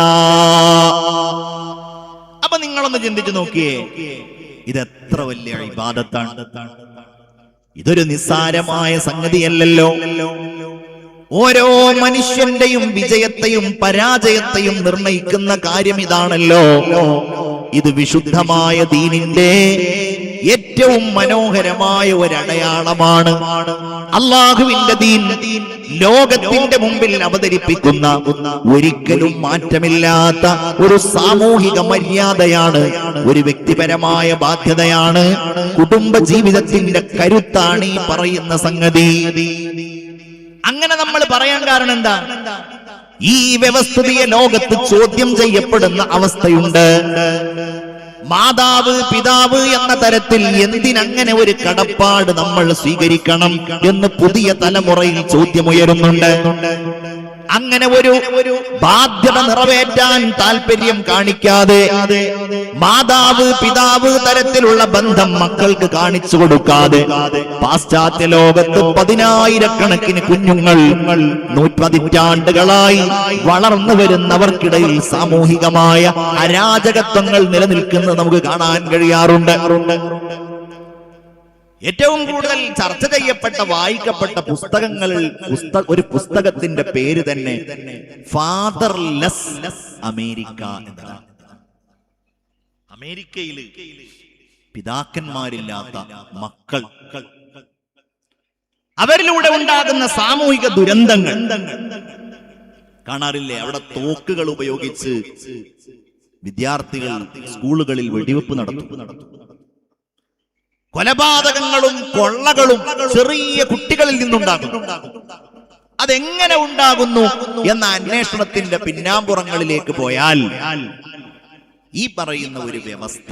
അപ്പൊ നിങ്ങളൊന്ന് ചിന്തിച്ചു നോക്കിയേ, ഇതെത്ര വലിയ ഇബാദത്താണ്. ഇതൊരു നിസ്സാരമായ സംഗതിയല്ലല്ലോ. ഓരോ മനുഷ്യന്റെയും വിജയത്തെയും പരാജയത്തെയും നിർണയിക്കുന്ന കാര്യം ഇതാണല്ലോ. ഇത് വിശുദ്ധമായ ദീനിന്റെ ഏറ്റവും മനോഹരമായ ഒരടയാളമാണ്. അല്ലാഹുവിന്റെ ദീൻ ലോകത്തിന്റെ മുമ്പിൽ അവതരിപ്പിക്കുന്ന ഒരിക്കലും മാറ്റമില്ലാത്ത ഒരു സാമൂഹിക മര്യാദയാണ്, ഒരു വ്യക്തിപരമായ ബാധ്യതയാണ്, കുടുംബ ജീവിതത്തിന്റെ കരുത്താണ് ഈ പറയുന്ന സംഗതി. അങ്ങനെ നമ്മൾ പറയാൻ കാരണം എന്താ? ഈ വ്യവസ്ഥിതിയെ ലോകത്ത് ചോദ്യം ചെയ്യപ്പെടുന്ന അവസ്ഥയുണ്ട്. മാതാവ് പിതാവ് എന്ന തരത്തിൽ എന്തിനങ്ങനെ ഒരു കടപ്പാട് നമ്മൾ സ്വീകരിക്കണം എന്ന് പുതിയ തലമുറയിൽ ചോദ്യമുയരുന്നുണ്ട്. അങ്ങനെ ഒരു ബാധ്യത നിറവേറ്റാൻ താല്പര്യം കാണിക്കാതെ മാതാവ് പിതാവ് തരത്തിലുള്ള ബന്ധം മക്കൾക്ക് കാണിച്ചു കൊടുക്കാതെ പാശ്ചാത്യ ലോകത്ത് 10,000-കണക്കിന് കുഞ്ഞുങ്ങൾ നൂറ്റാണ്ടുകളായി വളർന്നു വരുന്നവർക്കിടയിൽ സാമൂഹികമായ അരാജകത്വങ്ങൾ നിലനിൽക്കുന്നത് നമുക്ക് കാണാൻ കഴിയാറുണ്ട്. ഏറ്റവും കൂടുതൽ ചർച്ച ചെയ്യപ്പെട്ട വായിക്കപ്പെട്ട പുസ്തകങ്ങളിൽ ഒരു പുസ്തകത്തിന്റെ പേര് തന്നെ ഫാദർലെസ് അമേരിക്ക എന്നതാണ്. അമേരിക്കയിൽ പിതാക്കന്മാരില്ലാത്ത മക്കൾ, അവരിലൂടെ ഉണ്ടാകുന്ന സാമൂഹിക ദുരന്തങ്ങൾ കാണാറില്ലേ? അവിടെ തോക്കുകൾ ഉപയോഗിച്ച് വിദ്യാർത്ഥികൾ സ്കൂളുകളിൽ വെടിവെപ്പ് നടത്തും. കൊലപാതകങ്ങളും കൊള്ളകളും ചെറിയ കുട്ടികളിൽ നിന്നുണ്ടാകും. അതെങ്ങനെ ഉണ്ടാകുന്നു എന്ന അന്വേഷണത്തിന്റെ പിന്നാമ്പുറങ്ങളിലേക്ക് പോയാൽ ഈ പറയുന്ന ഒരു വ്യവസ്ഥ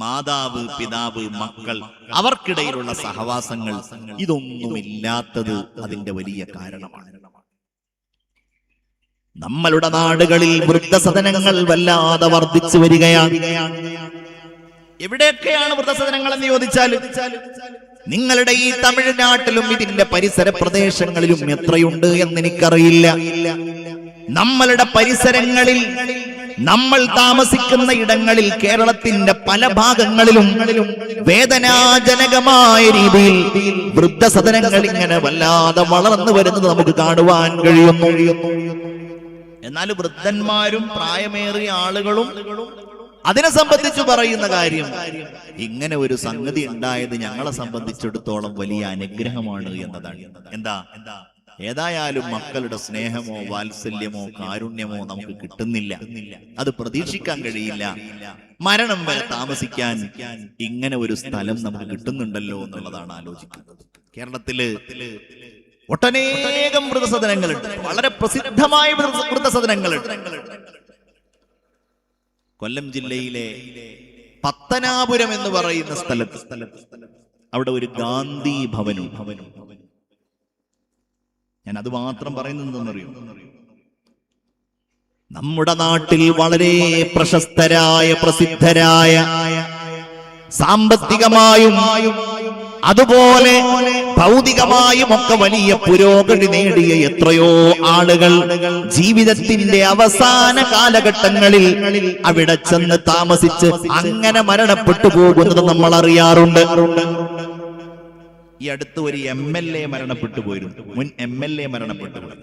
മാതാവ്, പിതാവ്, മക്കൾ, അവർക്കിടയിലുള്ള സഹവാസങ്ങൾ, ഇതൊന്നുമില്ലാത്തത് അതിന്റെ വലിയ കാരണമാണ്. നമ്മളുടെ നാടുകളിൽ വൃദ്ധസദനങ്ങൾ വല്ലാതെ വർദ്ധിച്ചു വരികയാണ്. എവിടെയൊക്കെയാണ് വൃദ്ധസദനങ്ങൾ എന്ന് ചോദിച്ചാൽ, നിങ്ങളുടെ ഈ തമിഴ്നാട്ടിലും ഇതിന്റെ പരിസര പ്രദേശങ്ങളിലും എത്രയുണ്ട് എന്ന് എനിക്കറിയില്ല. നമ്മളുടെ പരിസരങ്ങളിൽ, നമ്മൾ താമസിക്കുന്ന ഇടങ്ങളിൽ, കേരളത്തിന്റെ പല ഭാഗങ്ങളിലും വേദനാജനകമായ രീതിയിൽ വൃദ്ധസദനങ്ങൾ ഇങ്ങനെ വല്ലാതെ വളർന്നു വരുന്നത് നമുക്ക് കാണുവാൻ കഴിയുന്നു. എന്നാൽ വൃദ്ധന്മാരും പ്രായമേറിയ ആളുകളും അതിനെ സംബന്ധിച്ച് പറയുന്ന കാര്യം, ഇങ്ങനെ ഒരു സംഗതി ഉണ്ടായത് ഞങ്ങളെ സംബന്ധിച്ചിടത്തോളം വലിയ അനുഗ്രഹമാണ് എന്നതാണ്. എന്താ? ഏതായാലും മക്കളുടെ സ്നേഹമോ വാത്സല്യമോ കാരുണ്യമോ നമുക്ക് കിട്ടുന്നില്ല, അത് പ്രതീക്ഷിക്കാൻ കഴിയില്ല. മരണം വരെ താമസിക്കാൻ ഇങ്ങനെ ഒരു സ്ഥലം നമുക്ക് കിട്ടുന്നുണ്ടല്ലോ എന്നുള്ളതാണ് ആലോചിക്കുന്നത്. കേരളത്തില് ഒട്ടനേകം വൃദ്ധസദനങ്ങളുണ്ട്, വളരെ പ്രസിദ്ധമായ വൃദ്ധസദനങ്ങളുണ്ട്. കൊല്ലം ജില്ലയിലെ പത്തനാപുരം എന്ന് പറയുന്ന സ്ഥലത്ത് അവിടെ ഒരു ഗാന്ധി ഭവനും. ഞാൻ അത് മാത്രം പറയുന്നതെന്നറിയോ, നമ്മുടെ നാട്ടിൽ വളരെ പ്രശസ്തരായ, പ്രസിദ്ധരായ, സാമ്പത്തികമായും അതുപോലെ ഭൗതികമായും ഒക്കെ വലിയ പുരോഗതി നേടിയ എത്രയോ ആളുകൾ ജീവിതത്തിന്റെ അവസാന കാലഘട്ടങ്ങളിൽ അവിടെ ചെന്ന് താമസിച്ച് അങ്ങനെ മരണപ്പെട്ടു പോകുന്നത് നമ്മൾ അറിയാറുണ്ട്. ഈ അടുത്ത് ഒരു MLA മരണപ്പെട്ടു പോയിരുന്നു, മുൻ MLA മരണപ്പെട്ടു പോയി.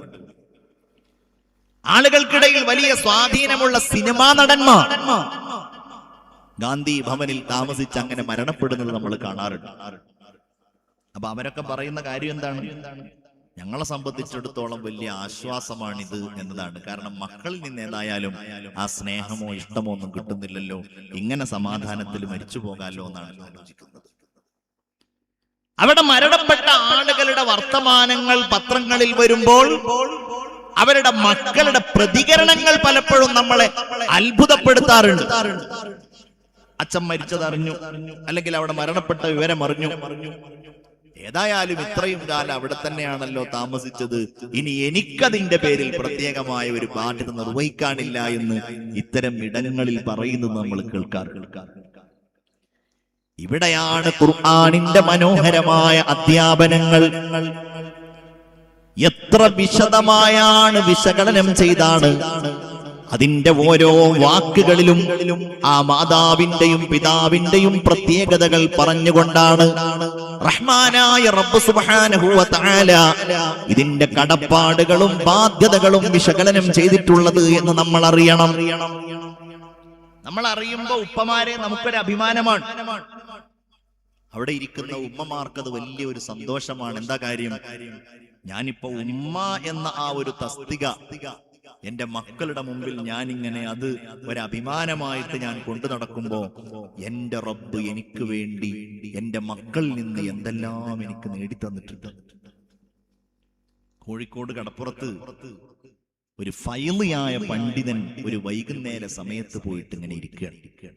ആളുകൾക്കിടയിൽ വലിയ സ്വാധീനമുള്ള സിനിമാ നടന്മാർ ഗാന്ധി ഭവനിൽ താമസിച്ച് അങ്ങനെ മരണപ്പെടുന്നത് നമ്മൾ കാണാറുണ്ട്. അപ്പൊ അവരൊക്കെ പറയുന്ന കാര്യം എന്താണ്? ഞങ്ങളെ സംബന്ധിച്ചിടത്തോളം വലിയ ആശ്വാസമാണിത് എന്നതാണ്. കാരണം മക്കളിൽ നിന്ന് ഏതായാലും ആ സ്നേഹമോ ഇഷ്ടമോ ഒന്നും കിട്ടുന്നില്ലല്ലോ, ഇങ്ങനെ സമാധാനത്തിൽ മരിച്ചു പോകാമല്ലോ എന്നാണ് ആലോചിക്കുന്നത്. അവിടെ മരണപ്പെട്ട ആളുകളുടെ വർത്തമാനങ്ങൾ പത്രങ്ങളിൽ വരുമ്പോൾ അവരുടെ മക്കളുടെ പ്രതികരണങ്ങൾ പലപ്പോഴും നമ്മളെ അത്ഭുതപ്പെടുത്താറുണ്ട്. അച്ഛൻ മരിച്ചതറിഞ്ഞു, അല്ലെങ്കിൽ അവിടെ മരണപ്പെട്ട വിവരം അറിഞ്ഞു, ഏതായാലും ഇത്രയും കാലം അവിടെ തന്നെയാണല്ലോ താമസിച്ചത്, ഇനി എനിക്കതിന്റെ പേരിൽ പ്രത്യേകമായ ഒരു ബാധ്യത നിർവഹിക്കാനില്ല എന്ന് ഇത്തരം ഇടങ്ങളിൽ പറയുന്നത് നമ്മൾ കേൾക്കാറുണ്ട്. ഇവിടെയാണ് ഖുർആനിന്റെ മനോഹരമായ അധ്യാപനങ്ങൾ എത്ര വിശദമായാണ് വിശകലനം ചെയ്താണ് അതിന്റെ ഓരോ വാക്കുകളിലും ആ മാതാവിന്റെയും പിതാവിന്റെയും പ്രത്യേകതകൾ പറഞ്ഞുകൊണ്ടാണ് റഹ്മാനായ റബ്ബ് സുബ്ഹാനഹു വ തആല ഇതിന്റെ കടപ്പാടുകളും ബാധ്യതകളും വിശകലനം ചെയ്തിട്ടുള്ളത് എന്ന് നമ്മൾ അറിയണം. നമ്മൾ അറിയുമ്പോൾ ഉപ്പമാരെ നമുക്കൊരു അഭിമാനമാണ്. അവിടെ ഇരിക്കുന്ന ഉമ്മമാർക്കത് വലിയൊരു സന്തോഷമാണ്. എന്താ കാര്യം? ഞാനിപ്പോ ഉമ്മ എന്ന ആ ഒരു തസ്തിക എന്റെ മക്കളുടെ മുമ്പിൽ ഞാനിങ്ങനെ അത് ഒരു അഭിമാനമായിട്ട് ഞാൻ കൊണ്ടു നടക്കുമ്പോ എന്റെ റബ്ബ് എനിക്ക് വേണ്ടി എന്റെ മക്കളിൽ നിന്ന് എന്തെല്ലാം എനിക്ക് നേടിത്തന്നിട്ടുണ്ട്. കോഴിക്കോട് കടപ്പുറത്ത് ഒരു ഫൈലിയായ പണ്ഡിതൻ ഒരു വൈകുന്നേര സമയത്ത് പോയിട്ട് ഇങ്ങനെ ഇരിക്കുകയാണ്.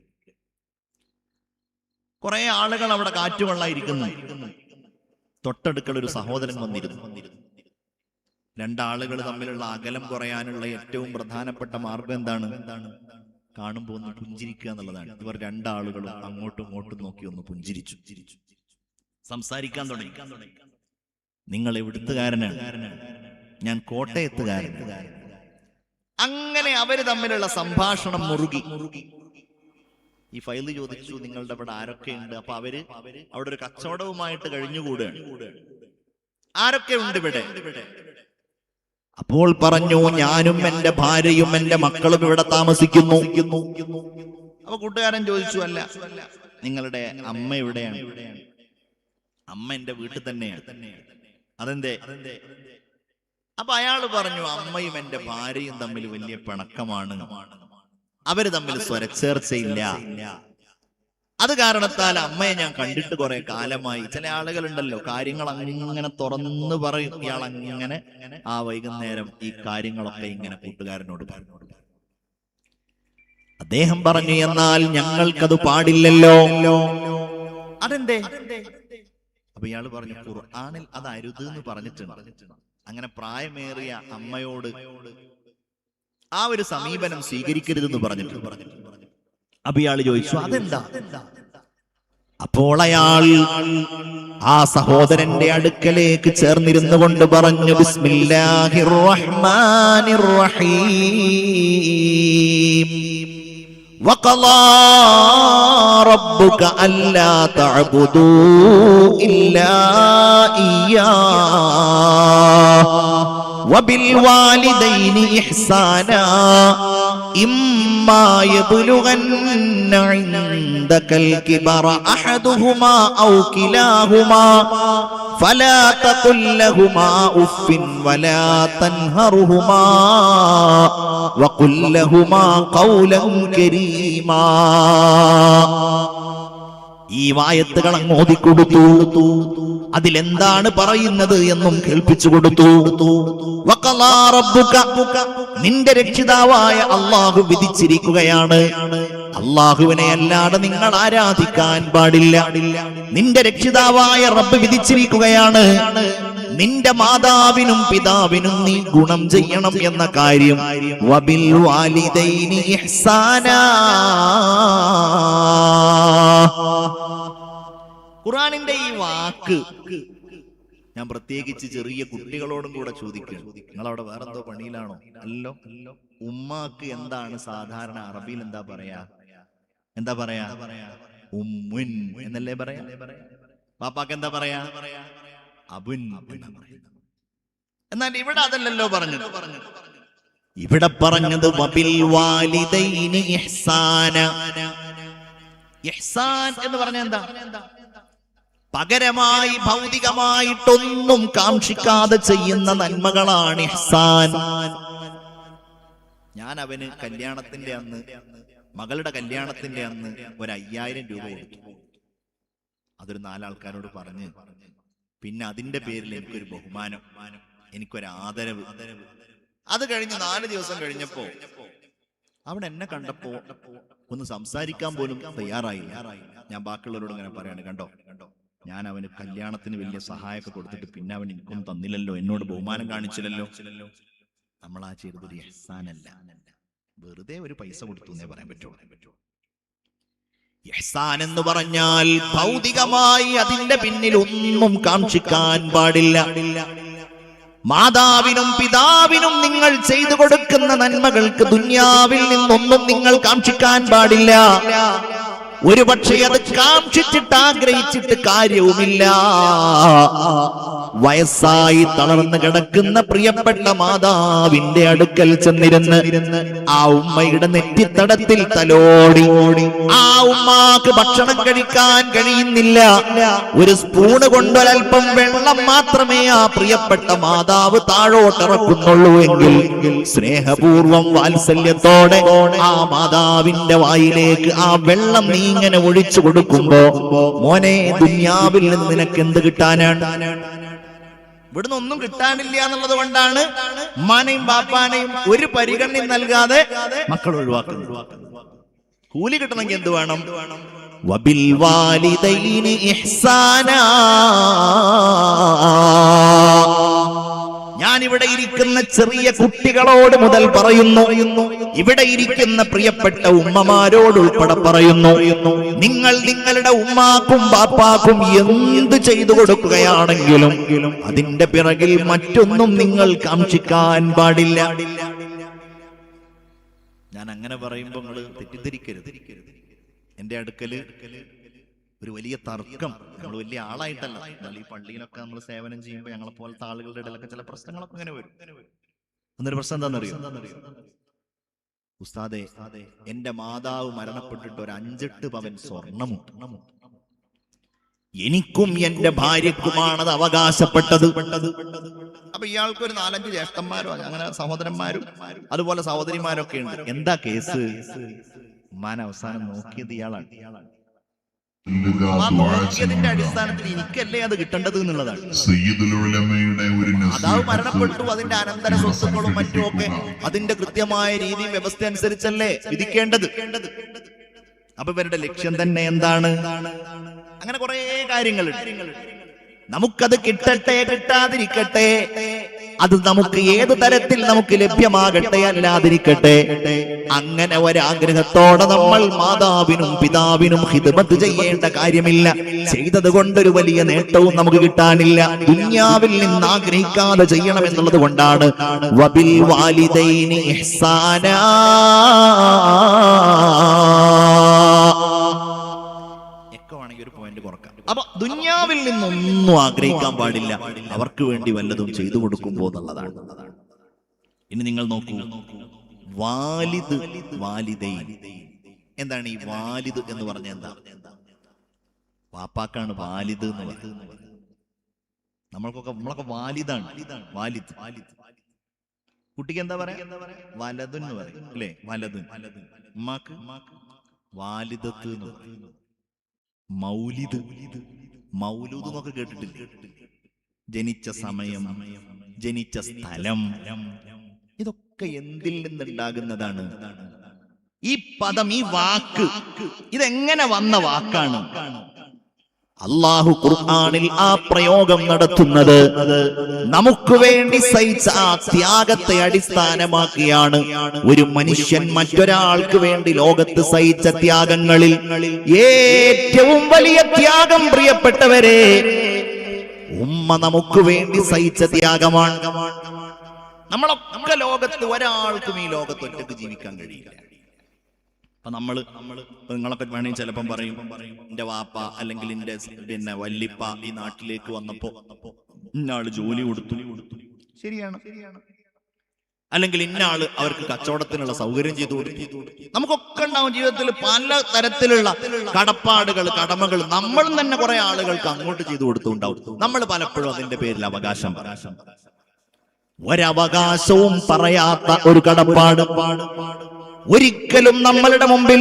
കുറെ ആളുകൾ അവിടെ കാറ്റുവെള്ളായിരിക്കുന്നു. തൊട്ടടുക്കൾ ഒരു സഹോദരൻ വന്നിരുന്നു. രണ്ടാളുകൾ തമ്മിലുള്ള അകലം കുറയാനുള്ള ഏറ്റവും പ്രധാനപ്പെട്ട മാർഗം എന്താണ്? കാണുമ്പോൾ ഒന്ന് പുഞ്ചിരിക്കുക എന്നുള്ളതാണ്. ഇവർ രണ്ടാളുകളും അങ്ങോട്ടും ഇങ്ങോട്ടും നോക്കി ഒന്ന് പുഞ്ചിരിച്ചു, സംസാരിക്കാൻ തുടങ്ങി. നിങ്ങൾ എവിടുത്തുകാരനാണ്? ഞാൻ കോട്ടയത്തുകാരനാണ്. അങ്ങനെ അവര് തമ്മിലുള്ള സംഭാഷണം മുറുകി. ഈ ഫയല് ചോദിച്ചു, നിങ്ങളുടെ ഇവിടെ ആരൊക്കെയുണ്ട്? അപ്പൊ അവര് അവിടെ ഒരു കച്ചവടവുമായിട്ട് കഴിഞ്ഞുകൂടുകയാണ്. ആരൊക്കെ ഉണ്ട് ഇവിടെ? അപ്പോൾ പറഞ്ഞു, ഞാനും എന്റെ ഭാര്യയും എന്റെ മക്കളും ഇവിടെ താമസിക്കുന്നു. അപ്പൊ കൂട്ടുകാരൻ ചോദിച്ചു, അല്ല നിങ്ങളുടെ അമ്മ എവിടെയാണ്? അമ്മ എന്റെ വീട്ടിൽ തന്നെയാണ്. അതെന്തേ? അപ്പൊ അയാള് പറഞ്ഞു, അമ്മയും എന്റെ ഭാര്യയും തമ്മിൽ വലിയ പിണക്കമാണ്, അവര് തമ്മിൽ സ്വരച്ചേർച്ചയില്ല. അത് കാരണത്താൽ അമ്മയെ ഞാൻ കണ്ടിട്ട് കുറെ കാലമായി. ചില ആളുകളുണ്ടല്ലോ, കാര്യങ്ങൾ അങ്ങനെ തുറന്നു പറയും. ഇയാൾ അങ്ങനെ ആ വൈകുന്നേരം ഈ കാര്യങ്ങളൊക്കെ ഇങ്ങനെ കൂട്ടുകാരനോട് പറഞ്ഞു. അദ്ദേഹം പറഞ്ഞു, എന്നാൽ ഞങ്ങൾക്കത് പാടില്ലല്ലോ. അതെന്തേ? അപ്പൊ ഇയാള് പറഞ്ഞു, ഖുർആനിൽ അത് അരുത് എന്ന് പറഞ്ഞിട്ടുണ്ട്. അങ്ങനെ പ്രായമേറിയ അമ്മയോട് ആ ഒരു സമീപനം സ്വീകരിക്കരുതെന്ന് പറഞ്ഞിട്ടുണ്ട്. അപ്പൊ ഇയാള് ചോദിച്ചു, അതെന്താ? അപ്പോൾ അയാൾ ആ സഹോദരന്റെ അടുക്കലേക്ക് ചേർന്നിരുന്നു കൊണ്ട് പറഞ്ഞു, ബിസ്മില്ലാഹിർ റഹ്മാനിർ റഹീം വഖളാ റബ്ബുക അല്ലാ തഅബുദൂ ഇല്ലാ ഇയ്യാഹു വബിൽവാലിദൈനി ഇഹ്സാനാ ഇമ്മാ യബ്ലുഗന്ന ഇൻദകൽ കിബറ അഹദുഹുമാ ഔ കിലാഹുമാ ഫലാ തഖുൽ ലഹുമാ ഉഫ്ഫിൻ വലാ തൻഹറുഹുമാ വഖുൽ ലഹുമാ ഖൗലൻ കരീമാ. ഈ വായത്തുകൾ അങ്ങ് ഓതിക്കൊടുത്തു. അതിലെന്താണ് പറയുന്നത് എന്നും കേൾപ്പിച്ചു കൊടുത്തു. വഖളാ റബ്ബുക, നിന്റെ രക്ഷിതാവായ അല്ലാഹു വിധിച്ചിരിക്കുകയാണ്, അല്ലാഹുവിനെ അല്ലാതെ നിങ്ങൾ ആരാധിക്കാൻ പാടില്ല. നിന്റെ രക്ഷിതാവായ റബ്ബ് വിധിച്ചിരിക്കുകയാണ്, നിന്റെ മാതാവിനും പിതാവിനും നീ ഗുണം ചെയ്യണം എന്ന കാര്യം. വബിൽ വാലിദൈനി ഇഹ്സാനാ. ഖുർആനിന്റെ ഈ വാക്ക് ഞാൻ പ്രത്യേകിച്ച് ചെറിയ കുട്ടികളോടും കൂടെ ചോദിക്കുക, നിങ്ങളവിടെ വേറെന്തോ പണിയിലാണോ? അല്ലോ. ഉമ്മാക്ക് എന്താണ് സാധാരണ അറബിയിൽ എന്താ പറയാ? ഉമ്മുൻ എന്നല്ലേ പറയാ? പാപ്പാക്ക് എന്താ പറയാ? അബുൻ. എന്നാൽ ഇവിടെ അതല്ലല്ലോ പറഞ്ഞത്. ഇവിടെ പറഞ്ഞത് വബിൽ വാലിദൈനി ഇഹ്സാന. ഇഹ്സാൻ എന്ന് പറഞ്ഞ എന്താ? പകരമായി ഭൗതികമായിട്ടൊന്നും കാക്ഷിക്കാതെ ചെയ്യുന്ന നന്മകളാണ് ഇഹ്സാൻ. ഞാൻ അവന് കല്യാണത്തിന്റെ അന്ന്, മകളുടെ കല്യാണത്തിന്റെ അന്ന് 5000 രൂപ കൊടുത്തു. അതൊരു 4 ആൾക്കാരോട് പറഞ്ഞ്, പിന്നെ അതിന്റെ പേരിൽ എനിക്കൊരു ബഹുമാനം, എനിക്കൊരു ആദരവ്. അത് കഴിഞ്ഞ് 4 ദിവസം കഴിഞ്ഞപ്പോ അവിടെ എന്നെ കണ്ടപ്പോ ഒന്ന് സംസാരിക്കാൻ പോലും തയ്യാറായില്ല. ഞാൻ ബാക്കിയുള്ളവരോട് ഇങ്ങനെ പറയാണ്, കണ്ടോ ഞാൻ അവന് കല്യാണത്തിന് വലിയ സഹായമൊക്കെ കൊടുത്തിട്ട് പിന്നെ അവൻ എനിക്കൊന്നും തന്നില്ലല്ലോ, എന്നോട് ബഹുമാനം കാണിച്ചില്ലല്ലോ. നമ്മൾ ആ ചെയ്തതൊരു ഇഹ്സാനല്ല, വെറുതെ ഒരു പൈസ കൊടുത്തു എന്നേ പറയാൻ പറ്റുമോ? ഇഹ്സാൻ എന്ന് പറഞ്ഞാൽ ഭൗതികമായി അതിന്റെ പിന്നിൽ ഒന്നും കാക്ഷിക്കാൻ പാടില്ല. മാതാവിനും പിതാവിനും നിങ്ങൾ ചെയ്തു കൊടുക്കുന്ന നന്മകൾക്ക് ദുനിയാവിൽ നിന്നൊന്നും നിങ്ങൾ കാക്ഷിക്കാൻ പാടില്ല. ഒരു പക്ഷേ അത് കാക്ഷിച്ചിട്ട് ആഗ്രഹിച്ചിട്ട് കാര്യവുമില്ല. വയസ്സായി തളർന്നു കിടക്കുന്ന പ്രിയപ്പെട്ട മാതാവിന്റെ അടുക്കൽ ചെന്നിരുന്ന് ആ ഉമ്മയുടെ നെറ്റിത്തടത്തിൽ തലോടി. ആ ഉമ്മാക്ക് ഭക്ഷണം കഴിക്കാൻ കഴിയുന്നില്ല, ഒരു സ്പൂണ് കൊണ്ടൊരൽപ്പം വെള്ളം മാത്രമേ ആ പ്രിയപ്പെട്ട മാതാവ് താഴോട്ടിറക്കുന്നുള്ളൂ എങ്കിൽ സ്നേഹപൂർവം വാത്സല്യത്തോടെ ആ മാതാവിന്റെ വായിലേക്ക് ആ വെള്ളം നീ ഇങ്ങനെ ഒഴിച്ചു കൊടുക്കുമ്പോ, മോനെ ദുനിയാവിൽ നിന്ന് നിനക്ക് എന്ത് കിട്ടാനാണ്? ഇവിടുന്ന് ഒന്നും കിട്ടാനില്ല എന്നുള്ളത് കൊണ്ടാണ് ഉമ്മാനെയും ബാപ്പാനെയും ഒരു പരിഗണന നൽകാതെ മക്കൾ ഒഴിവാക്കുന്നത്. കൂലി കിട്ടണമെങ്കിൽ എന്ത് വേണം? വബിൽ വാലിദൈനി ഇഹ്സാനാ. ഞാൻ ഇവിടെ ഇരിക്കുന്ന ചെറിയ കുട്ടികളോട് മുതൽ പറയുന്നു, ഇവിടെ ഇരിക്കുന്ന പ്രിയപ്പെട്ട ഉമ്മമാരോട് ഉൾപ്പെടെ പറയുന്നു, നിങ്ങൾ നിങ്ങളുടെ ഉമ്മാക്കും ബാപ്പാക്കും എന്ത് ചെയ്തു കൊടുക്കുകയാണെങ്കിലും അതിന്റെ പിറകിൽ മറ്റൊന്നും നിങ്ങൾ കാക്ഷിക്കാൻ പാടില്ല. ഞാൻ അങ്ങനെ പറയുമ്പോൾ നിങ്ങൾ തെറ്റിദ്ധരിക്കരുത്. എന്റെ അടുക്കല് ഒരു വലിയ തർക്കം, നമ്മൾ വലിയ ആളായിട്ടല്ല, എന്നാൽ ഈ പള്ളിയിലൊക്കെ നമ്മൾ സേവനം ചെയ്യുമ്പോൾ ഞങ്ങളെ പോലത്തെ ആളുകളുടെ ഇടയിലൊക്കെ ചില പ്രശ്നങ്ങളൊക്കെ ഇങ്ങനെ വരും. എന്നൊരു പ്രശ്നം എന്താണെന്നറിയോ? ഉസ്താദേ, എന്റെ മാതാവ് മരണപ്പെട്ടിട്ട് ഒരു 5-8 പവൻ സ്വർണ്ണമുണ്ട്. എനിക്കും എന്റെ ഭാര്യക്കുമാണത് അവകാശപ്പെട്ടത്. അപ്പൊ ഇയാൾക്ക് ഒരു 4-5 ജ്യേഷ്ഠന്മാരോ അങ്ങനെ സഹോദരന്മാരും അതുപോലെ സഹോദരിമാരൊക്കെ ഉണ്ട്. എന്താ കേസ്? ഉമ്മാൻ അവസാനം നോക്കിയത് ഇയാളാണ്. നോക്കിയതിന്റെ അടിസ്ഥാനത്തിൽ എനിക്കല്ലേ അത് കിട്ടേണ്ടത് എന്നുള്ളതാണ്. സയ്യിദുൽ ഉലമയുടെ ഒരു മാതാവ് മരണപ്പെട്ടു, അതിന്റെ അനന്തര സ്വത്തുക്കളും മറ്റുമൊക്കെ അതിന്റെ കൃത്യമായ രീതിയും വ്യവസ്ഥ അനുസരിച്ചല്ലേ വിധിക്കേണ്ടത്. അപ്പൊ ഇവരുടെ ലക്ഷ്യം തന്നെ എന്താണ്? അങ്ങനെ കുറെ കാര്യങ്ങൾ. നമുക്കത് കിട്ടട്ടെ കിട്ടാതിരിക്കട്ടെ, അത് നമുക്ക് ഏത് തരത്തിൽ നമുക്ക് ലഭ്യമാകട്ടെ അല്ലാതിരിക്കട്ടെ, അങ്ങനെ ഒരാഗ്രഹത്തോടെ നമ്മൾ മാതാവിനും പിതാവിനും ഖിദ്മത്ത് ചെയ്യേണ്ട കാര്യമില്ല. ചെയ്തത് കൊണ്ടൊരു വലിയ നേട്ടവും നമുക്ക് കിട്ടാനില്ല. ദുനിയാവിൽ നിന്ന് ആഗ്രഹിക്കാതെ ചെയ്യണം എന്നുള്ളത് കൊണ്ടാണ് വബിൽ വാലിദൈനി ഇഹ്സാനാ. ഒരു പോയിന്റ് കുറക്കാം. അപ്പൊ ദുനിയാവിൽ നിന്നൊന്നും ആഗ്രഹിക്കാൻ പാടില്ല, അവർക്ക് വേണ്ടി വല്ലതും ചെയ്തു കൊടുക്കുമ്പോ എന്നുള്ളതാണ്. ഇനി നിങ്ങൾ നോക്കൂ, വാലിദ് വാലിദൈൻ എന്താണ്? ഈ വാലിദ് എന്ന് പറഞ്ഞ എന്താ? വാപ്പാക്കാണ് വാലിദ് എന്ന് പറയുന്നത്. നമ്മളൊക്കെ വാലിദാണ്. വാലിദ്. കുട്ടിക്ക് എന്താ പറയാ? വലതുൻ എന്ന് പറയും അല്ലേ? വലതുൻ. ഉമ്മാക്ക് വാലിദത്ത് എന്ന് പറയും. മൗലിദ്, മൗലൂദ് എന്നൊക്കെ കേട്ടിട്ടില്ലേ? ജനിച്ച സമയം, ജനിച്ച സ്ഥലം, ഇതൊക്കെ എന്തിൽ നിന്നുണ്ടാകുന്നതാണ്? ഈ പദം, ഈ വാക്ക്, ഇതെങ്ങനെ വന്ന വാക്കാണ്? അല്ലാഹു ഖുർആനിൽ ആ പ്രയോഗം നടത്തുന്നത് നമുക്ക് വേണ്ടി സഹിച്ച ആ ത്യാഗത്തെ അടിസ്ഥാനമാക്കിയാണ്. ഒരു മനുഷ്യൻ മറ്റൊരാൾക്ക് വേണ്ടി ലോകത്ത് സഹിച്ച ത്യാഗങ്ങളിൽ ഏറ്റവും വലിയ ത്യാഗം, പ്രിയപ്പെട്ടവരെ, ഉമ്മ നമുക്ക് വേണ്ടി സഹിച്ച ത്യാഗമാണ്. നമ്മളൊക്കെ ലോകത്ത് ഒരാൾക്കും ഈ ലോകത്ത് ഒറ്റക്ക് ജീവിക്കാൻ കഴിയില്ല. അപ്പൊ നിങ്ങളൊക്കെ വേണമെങ്കിൽ ചിലപ്പം പറയും, എന്റെ വാപ്പ അല്ലെങ്കിൽ എന്റെ വല്ലിപ്പ ഈ നാട്ടിലേക്ക് വന്നപ്പോ ഇന്നാള് ജോലി കൊടുത്തു. ശരിയാണ്. അല്ലെങ്കിൽ ഇന്നാള് അവർക്ക് കച്ചവടത്തിനുള്ള സൗകര്യം ചെയ്തു കൊടുത്തു. നമുക്കൊക്കെ ഉണ്ടാവും ജീവിതത്തിൽ പല തരത്തിലുള്ള കടപ്പാടുകൾ, കടമകൾ നമ്മൾ തന്നെ കുറെ ആളുകൾക്ക് അങ്ങോട്ട് ചെയ്തു കൊടുത്തുണ്ടാവും. നമ്മൾ പലപ്പോഴും അതിന്റെ പേരിൽ അവകാശം, ഒരവകാശവും പറയാത്ത ഒരു കടപ്പാട്, ഒരിക്കലും നമ്മളുടെ മുമ്പിൽ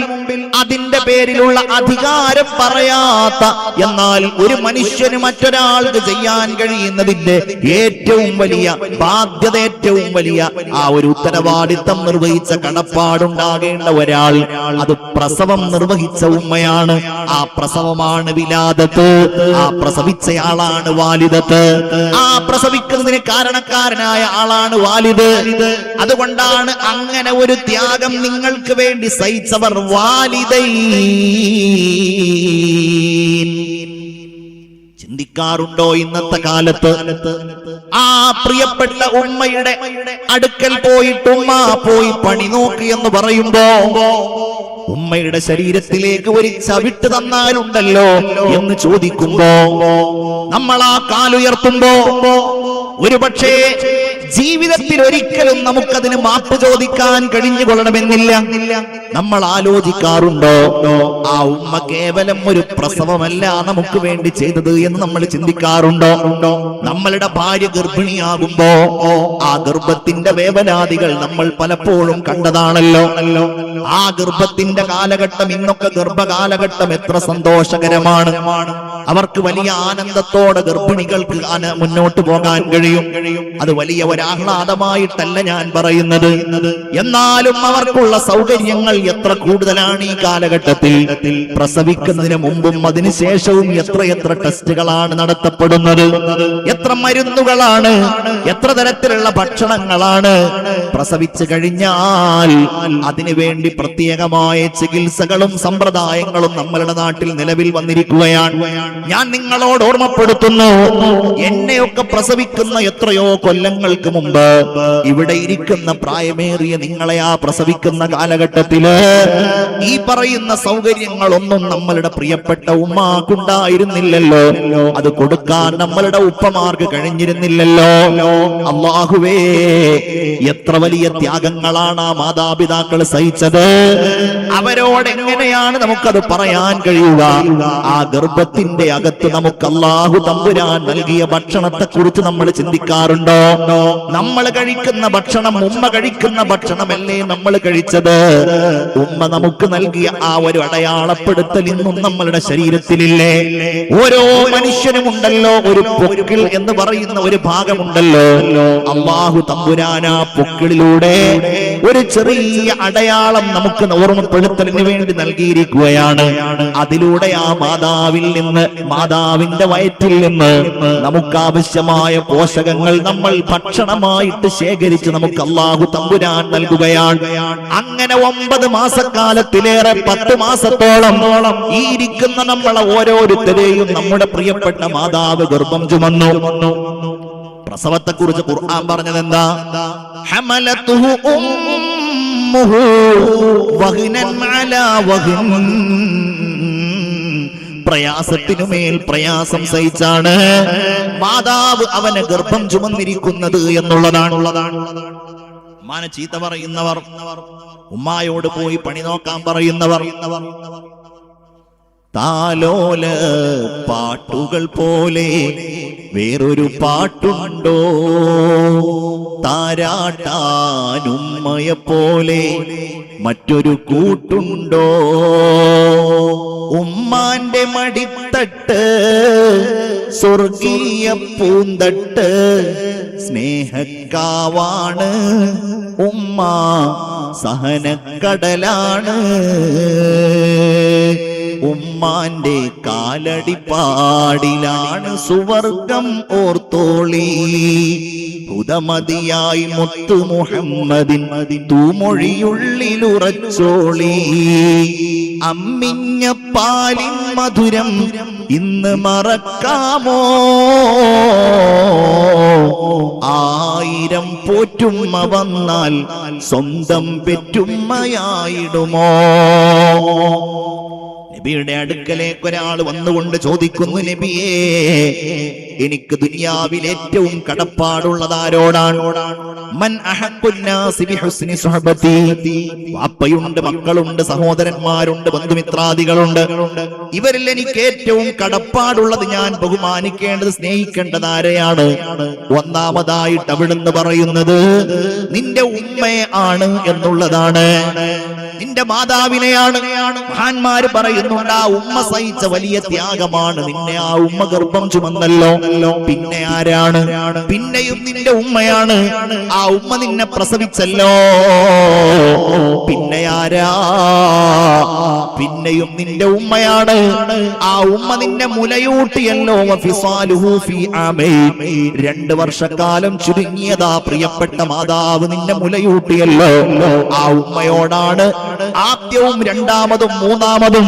അതിന്റെ പേരിലുള്ള അധികാരം പറയാത്ത, എന്നാൽ ഒരു മനുഷ്യന് മറ്റൊരാൾക്ക് ചെയ്യാൻ കഴിയുന്നതിന്റെ ഏറ്റവും വലിയ ബാധ്യത, ഏറ്റവും വലിയ ആ ഒരു ഉത്തരവാദിത്തം നിർവഹിച്ച കടപ്പാടുണ്ടാകേണ്ട ഒരാൾ, അത് പ്രസവം നിർവഹിച്ച ഉമ്മയാണ്. ആ പ്രസവമാണ് വിലാദത്ത്. ആ പ്രസവിച്ചയാളാണ് വാലിദത്ത്. ആ പ്രസവിക്കുന്നതിന് കാരണക്കാരനായ ആളാണ് വാലിദ്. അതുകൊണ്ടാണ് അങ്ങനെ ഒരു ത്യാഗം നിങ്ങൾക്ക് വേണ്ടി സഹിച്ചവർ വാലിദൈൻ. ചിന്തിക്കാറുണ്ടോ ഇന്നത്തെ കാലത്ത് ആ പ്രിയപ്പെട്ട ഉമ്മയുടെ അടുക്കൽ പോയിട്ട് ഉമ്മ പോയി പണി നോക്കി എന്ന് പറയുമ്പോ ഉമ്മയുടെ ശരീരത്തിലേക്ക് ഒരു ചവിട്ട് തന്നാലുണ്ടല്ലോ എന്ന് ചോദിക്കുമ്പോ, നമ്മൾ ആ കാലുയർത്തുമ്പോ ഒരുപക്ഷേ ജീവിതത്തിൽ ഒരിക്കലും നമുക്കതിന് മാപ്പ് ചോദിക്കാൻ കഴിഞ്ഞുകൊള്ളണമെന്നില്ല. നമ്മൾ ആലോചിക്കാറുണ്ടോ ആ ഉമ്മ കേവലം ഒരു പ്രസവമല്ല നമുക്ക് വേണ്ടി ചെയ്തത് എന്ന് നമ്മൾ ചിന്തിക്കാറുണ്ടോ? നമ്മളുടെ ഭാര്യ ഗർഭിണിയാകുമ്പോ ആ ഗർഭത്തിന്റെ വേവനാദികൾ നമ്മൾ പലപ്പോഴും കണ്ടതാണല്ലോ. ആ ഗർഭത്തിന്റെ കാലഘട്ടം, ഇന്നൊക്കെ ഗർഭകാലഘട്ടം എത്ര സന്തോഷകരമാണ്. അവർക്ക് വലിയ ആനന്ദത്തോടെ ഗർഭിണികൾക്ക് മുന്നോട്ട് പോകാൻ കഴിയും. അത് വലിയ ഒരാഹ്ലാദമായിട്ടല്ല ഞാൻ പറയുന്നത്. എന്നാലും അവർക്കുള്ള സൗകര്യങ്ങൾ എത്ര കൂടുതലാണ് ഈ കാലഘട്ടത്തിൽ. പ്രസവിക്കുന്നതിന് മുമ്പും അതിനുശേഷവും എത്രയെത്ര ടെസ്റ്റുകളാണ് നടത്തപ്പെടുന്നത്, എത്ര മരുന്നുകളാണ്, എത്ര തരത്തിലുള്ള ഭക്ഷണങ്ങളാണ്. പ്രസവിച്ചു കഴിഞ്ഞാൽ അതിനുവേണ്ടി പ്രത്യേകമായ ചികിത്സകളും സമ്പ്രദായങ്ങളും നമ്മളുടെ നാട്ടിൽ നിലവിൽ വന്നിരിക്കുകയാണ്. ഞാൻ നിങ്ങളോട് ഓർമ്മപ്പെടുത്തുന്നു, എന്നെയൊക്കെ പ്രസവിക്കുന്ന എത്രയോ കൊല്ലങ്ങൾക്ക് മുമ്പ് ഇവിടെ ഇരിക്കുന്ന പ്രായമേറിയ നിങ്ങളെ ആ പ്രസവിക്കുന്ന കാലഘട്ടത്തില് ഈ പറയുന്ന സൗകര്യങ്ങളൊന്നും നമ്മളുടെ പ്രിയപ്പെട്ട ഉമ്മാക്കുണ്ടായിരുന്നില്ലല്ലോ. അത് കൊടുക്കാൻ നമ്മളുടെ ഉപ്പമാർക്ക് കഴിഞ്ഞിരുന്നില്ലല്ലോ. അല്ലാഹുവേ, എത്ര വലിയ ത്യാഗങ്ങളാണ് ആ മാതാപിതാക്കൾ സഹിച്ചത്. അവരോട് എങ്ങനെയാണ് നമുക്കത് പറയാൻ കഴിയുക? ആ ഗർഭത്തിന്റെ അകത്ത് നമുക്ക് അല്ലാഹു തമ്പുരാൻ നൽകിയ ഭക്ഷണത്തെ കുറിച്ച് നമ്മൾ ചിന്തിക്കാറുണ്ടോ? നമ്മൾ കഴിക്കുന്ന ഭക്ഷണം ഉമ്മ കഴിക്കുന്ന ഭക്ഷണമല്ലേ നമ്മൾ കഴിച്ചത്? ഉമ്മ നമുക്ക് നൽകിയ ആ ഒരു അടയാളപ്പെടുത്തൽ ഇന്നും നമ്മളുടെ ശരീരത്തിലില്ലേ? ഓരോ മനുഷ്യനുമുണ്ടല്ലോ ഒരു പൊക്കിൾ എന്ന് പറയുന്ന ഒരു ഭാഗമുണ്ടല്ലോ. അല്ലാഹു തമ്പുരാൻ ആ പൊക്കിളിലൂടെ ഒരു ചെറിയ അടയാളം നമുക്ക് ഓർമ്മപ്പെടുത്തലിന് വേണ്ടി നൽകിയിരിക്കുകയാണ്. അതിലൂടെ ആ മാതാവിൽ നിന്ന്, മാതാവിന്റെ വയറ്റിൽ നിന്ന് നമുക്ക് ആവശ്യമായ പോഷകങ്ങൾ നമ്മൾ ഭക്ഷണമായിട്ട് ശേഖരിച്ച് നമുക്ക് അല്ലാഹു തമ്പുരാൻ നൽകുകയാണ്. അങ്ങനെ 9 മാസക്കാലത്തിലേറെ 10 മാസത്തോളം ഈ ഇരിക്കുന്ന നമ്മളെ ഓരോരുത്തരെയും നമ്മുടെ പ്രിയപ്പെട്ട മാതാവ് ഗർഭം ചുമന്നു. പ്രസവത്തെ കുറിച്ച് ഖുർആൻ പറഞ്ഞത് എന്താ? ഹമലതുഹു ഉമ്മുഹു വഹ്നൻ അലാ വഹ്ൻ. പ്രയാസത്തിനുമേൽ പ്രയാസം സഹിച്ചാണ് മാതാവ് അവനെ ഗർഭം ചുമന്നിരിക്കുന്നത് എന്നുള്ളതാണ്. ഉമ്മാനെ ചീത്ത പറയുന്നവർ, ഉമ്മായോട് പോയി പണി നോക്കാൻ പറയുന്നവർ, താലോല പാട്ടുകൾ പോലെ വേറൊരു പാട്ടുണ്ടോ? താരാട്ടാനുമ്മയെ പോലെ മറ്റൊരു കൂട്ടുണ്ടോ? ഉമ്മാന്റെ മടിത്തട്ട് സ്വർഗീയ പൂന്തട്ട്, സ്നേഹക്കാവാണ് ഉമ്മ, സഹനക്കടലാണ്. ഉമ്മാന്റെ കാലടിപ്പാടിലാണ് സുവർഗം ഓർത്തോളി. ഹുദമതിയായി മുത്തു മുഹമ്മദിൻ തൂമൊഴിയുള്ളിലുറച്ചോളി. അമ്മിഞ്ഞ പാലിൻ മധുരം ഇന്ന് മറക്കാമോ? 1000 പോറ്റുമ്മ വന്നാൽ സ്വന്തം പെറ്റുമ്മയായിടുമോ? നബിയുടെ അടുക്കലേക്ക് ഒരാൾ വന്നുകൊണ്ട് ചോദിക്കുന്നു, നബിയേ, എനിക്ക് ദുനിയാവിൽ ഏറ്റവും കടപ്പാടുള്ളത് ആരോടാണ്? മൻ അഹഖുന്നാസി ബിഹുസ്നി സുഹബതി. വാപ്പയുണ്ട്, മക്കളുണ്ട്, സഹോദരന്മാരുണ്ട്, ബന്ധുമിത്രാദികളുണ്ട്. ഇവരിൽ എനിക്ക് ഏറ്റവും കടപ്പാടുള്ളത്, ഞാൻ ബഹുമാനിക്കേണ്ടത്, സ്നേഹിക്കേണ്ടത് ആരെയാണ്? ഒന്നാമതായിട്ട് അവിടുന്ന് പറയുന്നത് നിന്റെ ഉമ്മയെ ആണ് എന്നുള്ളതാണ്. നിന്റെ മാതാവിനെയാണ്. മഹാന്മാര് പറയുന്നുണ്ട്, ആ ഉമ്മ സഹിച്ച വലിയ ത്യാഗമാണ്. നിന്നെ ആ ഉമ്മ ഗർഭം ചുമന്നല്ലോ. പിന്നെ ആരാണ്? പിന്നെയും നിന്റെ ഉമ്മയാണ്. ആ ഉമ്മ നിന്നെ പ്രസവിച്ചല്ലോ. പിന്നെ ആരാ? പിന്നെയും നിന്റെ ഉമ്മയാണ്. ആ ഉമ്മ നിന്നെ മുലയൂട്ടിയല്ലോ. 2 വർഷക്കാലം ചുരുങ്ങിയതാ പ്രിയപ്പെട്ട മാതാവ് നിന്നെ മുലയൂട്ടിയല്ലോ. ആ ഉമ്മയോടാണ് ആദ്യവും രണ്ടാമതും മൂന്നാമതും.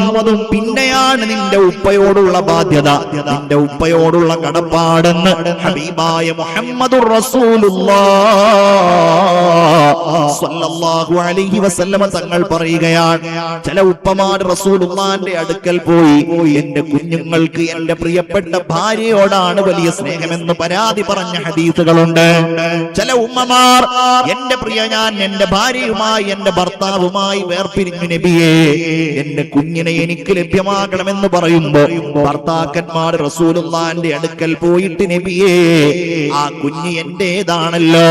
പിന്നെയാണ് നിന്റെ ഉപ്പയോടുള്ള ബാധ്യത, നിന്റെ ഉപ്പയോടുള്ള കടപ്പാടെന്ന് ഹബീബായ മുഹമ്മദുർ റസൂലുള്ളാഹ് സ്വല്ലല്ലാഹു അലൈഹി വസല്ലമ തങ്ങൾ പറയുകയാണ്. ചില ഉപ്പമാർ റസൂലുള്ളാഹിന്റെ അടുക്കൽ പോയി, എന്റെ കുഞ്ഞുങ്ങൾക്ക് എന്റെ പ്രിയപ്പെട്ട ഭാര്യയോടാണ് വലിയ സ്നേഹമെന്ന് പരാതി പറഞ്ഞ ഹദീസുകളുണ്ട്. ചില ഉമ്മമാർ, എന്റെ പ്രിയ, ഞാൻ എന്റെ ഭാര്യയുമായി, എന്റെ ഭർത്താവുമായി വേർപിരിഞ്ഞു നബിയേ, എന്റെ കുഞ്ഞിനെ എനിക്ക് ലഭ്യമാകണമെന്ന് പറയുമ്പോ ഭർത്താക്കന്മാർ റസൂലുള്ളാഹിന്റെ അടുക്കൽ പോയിട്ട്, നബിയേ, ആ കുഞ്ഞ് എന്റേതാണല്ലോ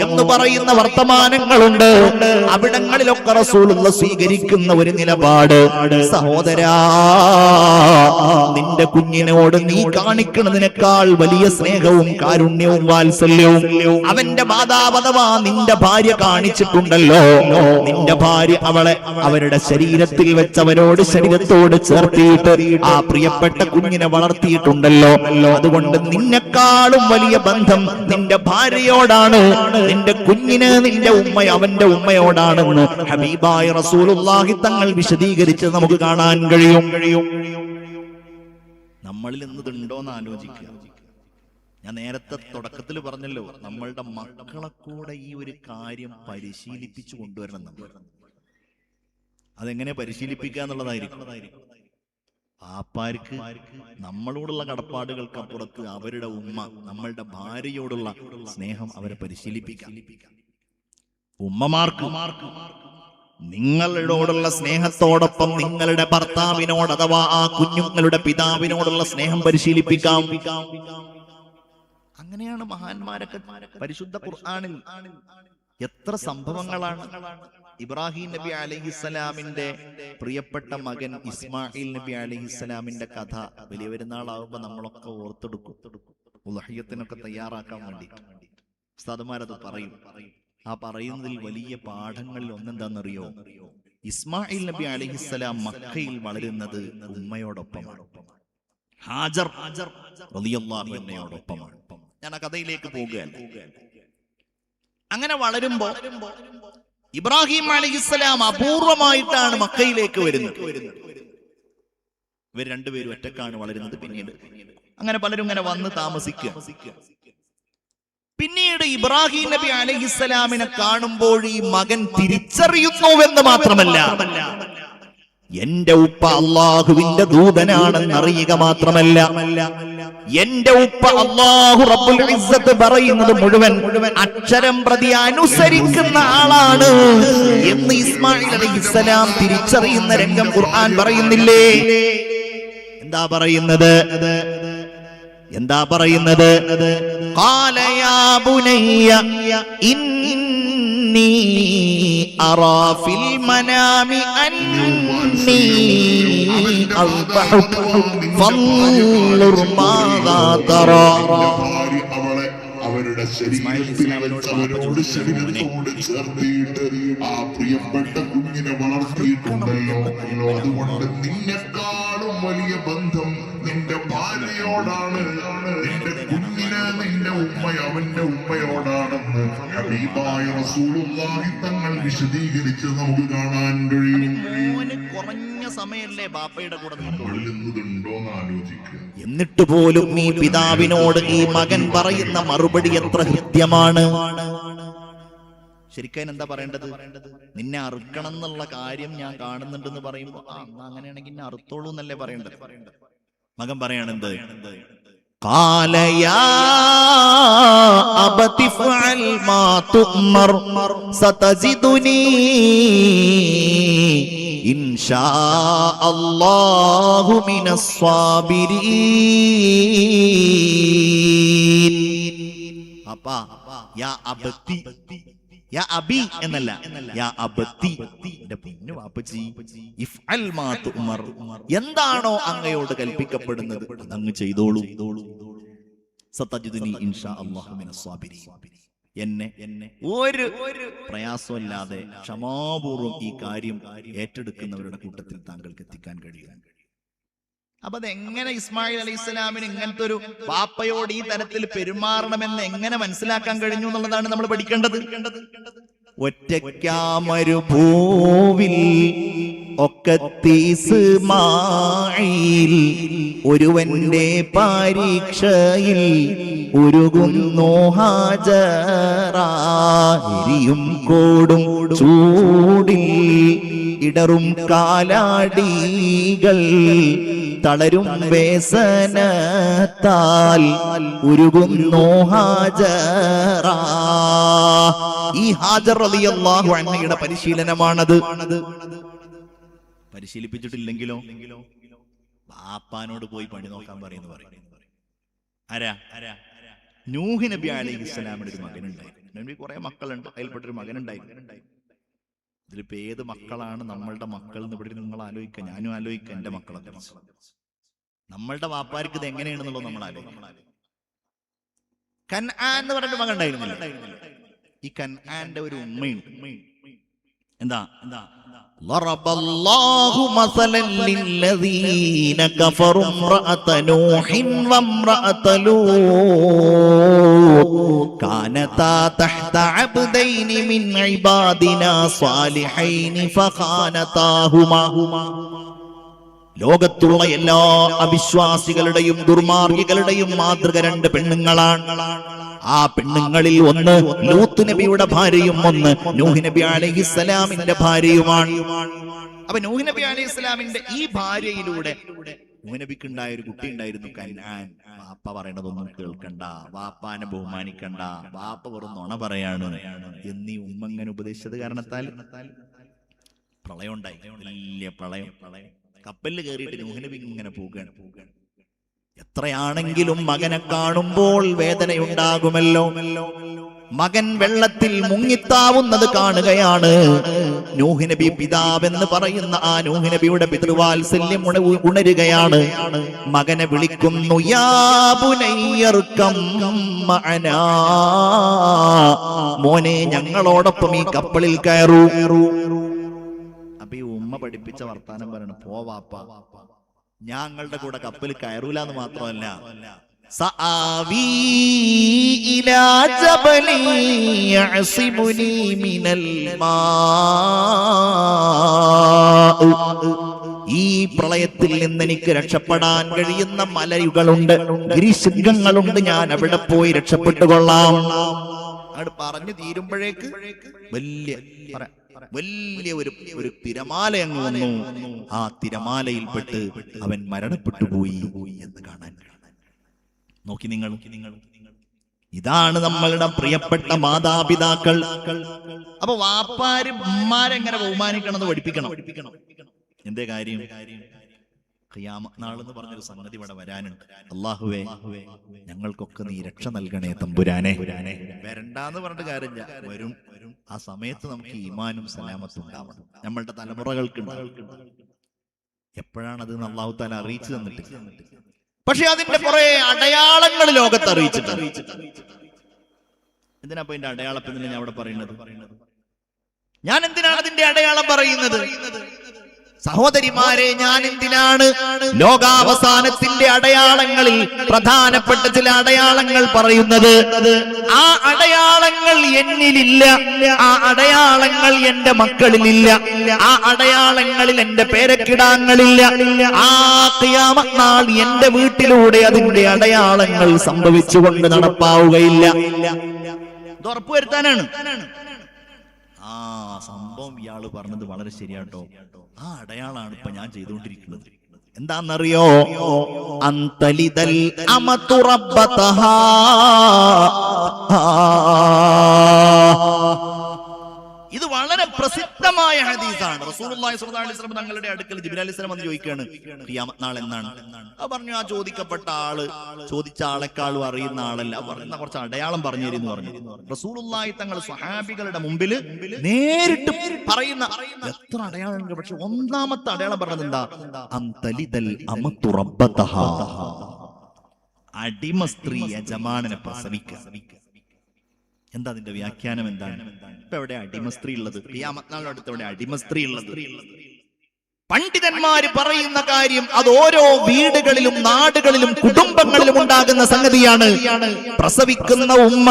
എന്ന് പറയുന്ന വർത്തമാനങ്ങളുണ്ട്. അവിടങ്ങളിലൊക്കെ റസൂലുള്ള സ്വീകരിക്കുന്ന ഒരു നിലപാട്, സഹോദരാ, നിന്റെ കുഞ്ഞിനോട് നീ കാണിക്കുന്നതിനേക്കാൾ വലിയ സ്നേഹവും കാരുണ്യവും വാത്സല്യവും അവന്റെ മാതാവ് അഥവാ നിന്റെ ഭാര്യ കാണിച്ചിട്ടുണ്ടല്ലോ. നിന്റെ ഭാര്യ അവളെ അവരുടെ ശരീരത്തിൽ വെച്ച് അവരോട് ശരീരത്തോട് ചേർത്തിയിട്ട് ആ പ്രിയപ്പെട്ട കുഞ്ഞിനെ വളർത്തിയിട്ടുണ്ടല്ലോ. അതുകൊണ്ട് നിന്നെക്കാളും വലിയ ബന്ധം നിന്റെ ഭാര്യയോടാണ്. നിന്റെ കുഞ്ഞിന് നിന്റെ ഉമ്മ അവന്റെ ഉമ്മയോടാണെന്ന് ഹബീബായ റസൂലുള്ളാഹി തങ്ങൾ വിശദീകരിച്ച് നമുക്ക് കാണാൻ കഴിയും. നമ്മളിൽ എന്നതുണ്ടോന്ന് ആലോചിക്കുക. ഞാൻ നേരത്തെ തുടക്കത്തിൽ പറഞ്ഞല്ലോ, നമ്മളുടെ മക്കളെ കൂടെ ഈ ഒരു കാര്യം പരിശീലിപ്പിച്ചു കൊണ്ടുവരണം. നമ്മൾ അതെങ്ങനെ പരിശീലിപ്പിക്കുക എന്നുള്ളതായിരിക്കും. ആപ്പാർക്ക് നമ്മളോടുള്ള കടപ്പാടുകൾക്ക് അപ്പുറത്ത് അവരുടെ ഉമ്മ, നമ്മളുടെ ഭാര്യയോടുള്ള സ്നേഹം അവരെ പരിശീലിപ്പിക്കാം. ഉമ്മമാർക്ക് നിങ്ങളോടുള്ള സ്നേഹത്തോടൊപ്പം നിങ്ങളുടെ ഭർത്താവിനോട് അഥവാ ആ കുഞ്ഞുങ്ങളുടെ പിതാവിനോടുള്ള സ്നേഹം പരിശീലിപ്പിക്കാം. അങ്ങനെയാണ് മഹാന്മാരൊക്കെ. പരിശുദ്ധ ഖുർആനിൽ എത്ര സംഭവങ്ങളാണ്. ഇബ്രാഹിം നബി അലൈഹിസ്സലാമിന്റെ പ്രിയപ്പെട്ട മകൻ ഇസ്മായിൽ നബി അലൈഹിസ്സലാമിന്റെ കഥ വലിയ പെരുന്നാളാവുമ്പോ നമ്മളൊക്കെ ഓർത്തെടുക്കും, ഉളഹിയത്തിനൊക്കെ തയ്യാറാക്കാൻ വേണ്ടി ഉസ്താദുമാരത് പറയും. ആ പറയുന്നതിൽ വലിയ പാഠങ്ങളിൽ ഒന്നെന്താണെന്നറിയോ? ഇസ്മായിൽ നബി അലൈഹിസ്സലാം മക്കയിൽ വളരുന്നത് ഉമ്മയോടൊപ്പമാണ്, ഹാജർ റളിയല്ലാഹു അൻഹയോടൊപ്പമാണ്. ഞാൻ ആ കഥയിലേക്ക് പോകുകയല്ല. അങ്ങനെ വളരുമ്പോ ഇബ്രാഹിം അലൈഹിസ്സലാം അപൂർവമായിട്ടാണ് മക്കയിലേക്ക് വരുന്നത്. ഇവർ രണ്ടുപേരും ഒറ്റക്കാണ് വളരുന്നത്. പിന്നീട് അങ്ങനെ പലരും ഇങ്ങനെ വന്ന് താമസിക്കുക. പിന്നീട് ഇബ്രാഹിം നബി അലൈഹിസ്സലാമിനെ കാണുമ്പോൾ ഈ മകൻ തിരിച്ചറിയുന്നുവെന്ന് മാത്രമല്ല, എന്റെ ഉപ്പ അള്ളാഹുവിന്റെ ദൂതനാണെന്ന് അറിയുക മാത്രമല്ല, എന്റെ ഉപ്പ അല്ലാഹു റബ്ബുൽ ഇസ്സത്ത് പറയുന്നത് മുഴുവൻ അക്ഷരം പ്രതി അനുസരിക്കുന്ന ആളാണ് എന്ന് ഇസ്മായിൽ അലൈഹിസ്സലാം തിരിച്ചറിയുന്ന രംഗം ഖുർആൻ പറയുന്നില്ലേ? എന്താ പറയുന്നത്? ഖാല യാ ബുനയ്യ ഇന്നി അറാ ഫിൽ മനാമി അന്നി അസ്ബഹുക ഫൻളുർ മാദാ തറാ. അവരുടെ ശരീരത്തോട് ശരീരത്തോട് ചേർത്തിട്ട് ആ പ്രിയപ്പെട്ട കുഞ്ഞിനെ വളർത്തിയിട്ടുണ്ടല്ലോ. അതുകൊണ്ട് നിന്നെക്കാളും വലിയ ബന്ധം നിന്റെ ഭാര്യയോടാണ്, നിന്റെ കുഞ്ഞിന് നിന്റെ ഉമ്മ അവന്റെ ഉമ്മയോടാണെന്ന് ഹബീബായ റസൂലുള്ളാഹി തങ്ങൾ വിശദീകരിച്ച് നമുക്ക് കാണാൻ കഴിയും. കുറഞ്ഞ സമയല്ലേ ബാപ്പയുടെ കൂടെ നിന്നുണ്ടോന്ന് ആലോചിക്കുക. എന്നിട്ട് പോലും ഈ പിതാവിനോട് ഈ മകൻ പറയുന്ന മറുപടി എത്ര ഹൃദ്യമാണ്. ശരിക്കും എന്താ പറയേണ്ടത്? നിന്നെ അറുക്കണം എന്നുള്ള കാര്യം ഞാൻ കാണുന്നുണ്ടെന്ന് പറയുമ്പോ അങ്ങനെയാണെങ്കിൽ എന്നെ അറുത്തോളൂ എന്നല്ലേ പറയേണ്ടത്. മകൻ പറയാണെന്ത്? ഖാല യാ അബതി ഫഅൽ മാ തുഅ്മർ സതജിദുനി ഇൻഷാ അല്ലാഹു മിനസ് സ്വാബിരീൻ. അപ്പാ യാ അബതി, യാ അബി എന്നല്ല, യാ അബതി, എന്റെ പൊന്നു വാപ്പച്ചി, ഇഫ്അൽ മാ തുഅ്മർ, എന്താണോ അങ്ങയോട് കൽപ്പിക്കപ്പെടുന്നത് അങ്ങ് ചെയ്തോളൂ. സതജിദുനി ഇൻഷാ അല്ലാഹു മിനസ് സ്വാബിരീൻ. എന്നെ ഒരു പ്രയാസമില്ലാതെ ക്ഷമാപൂർവം ഈ കാര്യം ഏറ്റെടുക്കുന്നവരുടെ കൂട്ടത്തിൽ താങ്കൾക്ക് എത്തിക്കാൻ കഴിയും. അപ്പൊ അതെങ്ങനെ ഇസ്മായിൽ അലൈഹിസ്സലാമിന് ഇങ്ങനത്തെ ഒരു ബാപ്പയോട് ഈ തരത്തിൽ പെരുമാറണമെന്ന് എങ്ങനെ മനസ്സിലാക്കാൻ കഴിഞ്ഞു എന്നുള്ളതാണ് നമ്മൾ പഠിക്കേണ്ടത്. ഒറ്റയ്ക്കാമരുഭൂവിൽ ഒക്കത്തീസ്മായിൽ ഒരുവന്റെ പരീക്ഷയിൽ ഉരുകുന്നു ഹാജറാരിയും കോടും ചൂടിൽ ഇടറും കാലാടികൾ തളരും വേസനത്താൽ ഉരുകുന്നു ഹാജറ. ഈ ഹാജർ റളിയല്ലാഹു അൻഹയുടെ പരിശീലനമാണത്. പരിശീലിപ്പിച്ചിട്ടില്ലെങ്കിലോ ബാപ്പാനോട് പോയി പണി നോക്കാൻ പറയുന്നു. ആരാ? നൂഹ് നബി അലൈഹിസ്സലാമിന്റെ ഒരു മകനുണ്ടായിരുന്നു. നബി കുറെ മക്കളുണ്ട്, അതിൽപ്പെട്ടൊരു മകനുണ്ടായിരുന്നു. ഇതിലിപ്പോ ഏത് മക്കളാണ് നമ്മളുടെ മക്കൾ എന്ന് ഇവിടെ നിങ്ങൾ ആലോചിക്കുക, ഞാനും ആലോചിക്കുക എന്റെ മക്കളെ കുറിച്ച്. നമ്മളുടെ വാപ്പാർക്ക് ഇത് എങ്ങനെയാണെന്നുള്ളത് നമ്മൾ ആലോചിക്കണം. കൻആൻ എന്ന് പറഞ്ഞൊരു മകൻ ഉണ്ടായിരുന്നില്ല. ഈ കൻആന്റെ ഒരു ഉമ്മയുണ്ട്. എന്താ? ضرب الله مثلا للذين كفروا امرأة نوح وامرأة لوط كانتا تحت عبدين من عبادنا صالحين فخانتاهما. ലോകത്തുള്ള എല്ലാ അവിശ്വാസികളുടെയും ദുർമാർഗികളുടെയും മാതൃക രണ്ട് പെണ്ണുങ്ങളാണ്. ആ പെണ്ണുങ്ങളിൽ ഒന്ന് ലൂത്ത് നബിയുടെ ഭാര്യയും ഒന്ന് നൂഹ് നബി അലൈഹിസ്സലാമിന്റെ ഭാര്യയുമാണ്. അപ്പൊ നൂഹ് നബി അലൈഹിസ്സലാമിന്റെ ഈ ഭാര്യയിലൂടെ നൂഹ് നബിക്ക് ഉണ്ടായ ഒരു കുട്ടി ഉണ്ടായിരുന്നു, കൻആൻ. വാപ്പ പറയണതൊന്നും കേൾക്കണ്ട, വാപ്പാനെ ബഹുമാനിക്കണ്ട, വാപ്പ വെറും നുണ പറയാണ് എന്നീ ഉമ്മങ്ങനെ ഉപദേശിച്ചത് കാരണത്താൽ പ്രളയം ഉണ്ടായി, വലിയ പ്രളയം. കപ്പലിൽ കയറിയിട്ട് നൂഹ് നബി ഇങ്ങനെ പോവുകയാണ്. എത്രയാണെങ്കിലും മകനെ കാണുമ്പോൾ വേദനയുണ്ടാകുമല്ലോ. മകൻ വെള്ളത്തിൽ മുങ്ങിത്താവുന്നത് കാണുകയാണ്. നൂഹ് നബി പിതാവെന്ന് പറയുന്ന ആ നൂഹ് നബിയുടെ പിതൃവാത്സല്യം ഉണരുകയാണ്. മകനെ വിളിക്കുന്നു, യാ ബുനയ്യർകം മഅനാ, മോനെ ഞങ്ങളോടൊപ്പം ഈ കപ്പലിൽ കയറൂ. അപ്പൊ ഈ ഉമ്മ പഠിപ്പിച്ച വർത്താനം പറയണം, പോവാപ്പ ഞങ്ങളുടെ കൂടെ കപ്പലിൽ കയറൂലെന്ന് മാത്രമല്ല, സആവീ ഇലാ ജബലി യഅസിമുനി മിനൽ മാ, ഈ പ്രളയത്തിൽ നിന്ന് എനിക്ക് രക്ഷപ്പെടാൻ കഴിയുന്ന മലയുകളുണ്ട്, ഗിരിശൃംഗങ്ങളുണ്ട്, ഞാൻ അവിടെ പോയി രക്ഷപ്പെട്ടുകൊള്ളാം. അത് പറഞ്ഞു തീരുമ്പോഴേക്ക് വലിയ ഒരു തിരമാല അങ്ങ് വന്നു. ആ തിരമാലയിൽപ്പെട്ട് അവൻ മരണപ്പെട്ടു പോയി എന്ന് കാണാൻ. നോക്കി നിങ്ങൾ, ഇതാണ് നമ്മളുടെ പ്രിയപ്പെട്ട മാതാപിതാക്കൾ. അപ്പൊ വാപ്പാരും ഉമ്മാരെങ്ങനെ ബഹുമാനിക്കണമെന്ന് പഠിപ്പിക്കണം. എന്തേ കാര്യം? ഖിയാമത്ത് നാൾ എന്ന് പറഞ്ഞൊരു സംഗതി ഇവിടെ വരാനുണ്ട്. അല്ലാഹുവേ, ഞങ്ങൾക്കൊക്കെ നീ രക്ഷ നൽകണേ തമ്പുരാനെ. വരണ്ടാന്ന് പറഞ്ഞിട്ട് കാര്യമില്ല, വരും. ആ സമയത്ത് നമുക്ക് ഈമാനും സലാമത്തും ഉണ്ടാവണം, നമ്മളുടെ തലമുറകൾക്ക് ഉണ്ടാവണം. എപ്പോഴാണത് അല്ലാഹു തആല അറിയിച്ചു തന്നിട്ടില്ല. പക്ഷെ അതിന്റെ കുറെ അടയാളങ്ങൾ ലോകത്ത് അറിയിച്ചിട്ടുണ്ട്. എന്തിനാ അതിന്റെ അടയാളത്തിൽ ഞാൻ അവിടെ പറയുന്നത്? ഞാൻ എന്തിനാണ് അതിന്റെ അടയാളം പറയുന്നത്? സഹോദരിമാരെ, ഞാൻ എന്തിനാണ് ലോകാവസാനത്തിന്റെ അടയാളങ്ങളിൽ പ്രധാനപ്പെട്ട ചില അടയാളങ്ങൾ പറയുന്നത്? ആ അടയാളങ്ങൾ എന്നിലില്ല, ആ അടയാളങ്ങൾ എന്റെ മക്കളിലില്ല, ആ അടയാളങ്ങളിൽ എന്റെ പേരക്കിടാങ്ങളില്ല. ആ ഖിയാമത്ത് നാൾ എന്റെ വീട്ടിലൂടെ അതിന്റെ അടയാളങ്ങൾ സംഭവിച്ചുകൊണ്ട് നടപ്പാവുകയില്ല. ഇത് ഉറപ്പുവരുത്താനാണ്. ആ സംഭവം ഇയാള് പറഞ്ഞത് വളരെ ശരിയാട്ടോ. ആ അടയാളാണ് ഇപ്പൊ ഞാൻ ചെയ്തുകൊണ്ടിരിക്കുന്നത്. എന്താന്നറിയോ? അന്തലിദൽ അമതു റബ്ബതഹാ, ഇത് വളരെ പ്രസിദ്ധമായ ഹദീസാണ്. റസൂലുള്ളാഹി സ്വല്ലല്ലാഹു അലൈഹി വസല്ലം തങ്ങളുടെ അടുക്കൽ ജിബ്രീൽ അലൈഹിസ്സലാം വന്ന് ചോദിക്കുകയാണ്, ഖിയാമത്ത് നാൾ എന്നാണ്? അത് പറഞ്ഞു, ആ ചോദിക്കപ്പെട്ട ആള് ചോദിച്ച ആളെക്കാളും അറിയുന്ന ആളല്ല, പറയുന്ന കുറച്ച് അടയാളം പറഞ്ഞു തരുന്നു പറഞ്ഞു. റസൂലുള്ളാഹി തങ്ങൾ സ്വഹാബികളുടെ മുമ്പിൽ നേരിട്ട് പറയുന്ന എത്ര അടയാളമുണ്ട്. പക്ഷെ ഒന്നാമത്തെ അടയാളം പറഞ്ഞത് എന്താ? അന്തലിദൽ അമതു റബ്ബതഹാ, അടിമ സ്ത്രീ യജമാനനെ പ്രസവിക്കുക. എന്താ അതിന്റെ വ്യാഖ്യാനം? എന്താണ്? ഇപ്പൊ എവിടെ അടിമ സ്ത്രീ ഉള്ളത്? ഖിയാമത്ത് നാളിന്റെ അടുത്ത് എവിടെ അടിമ സ്ത്രീ ഉള്ളത്? പണ്ഡിതന്മാര് പറയുന്ന കാര്യം അത് ഓരോ വീടുകളിലും നാടുകളിലും കുടുംബങ്ങളിലും ഉണ്ടാകുന്ന സംഗതിയാണ്. പ്രസവിക്കുന്ന ഉമ്മ,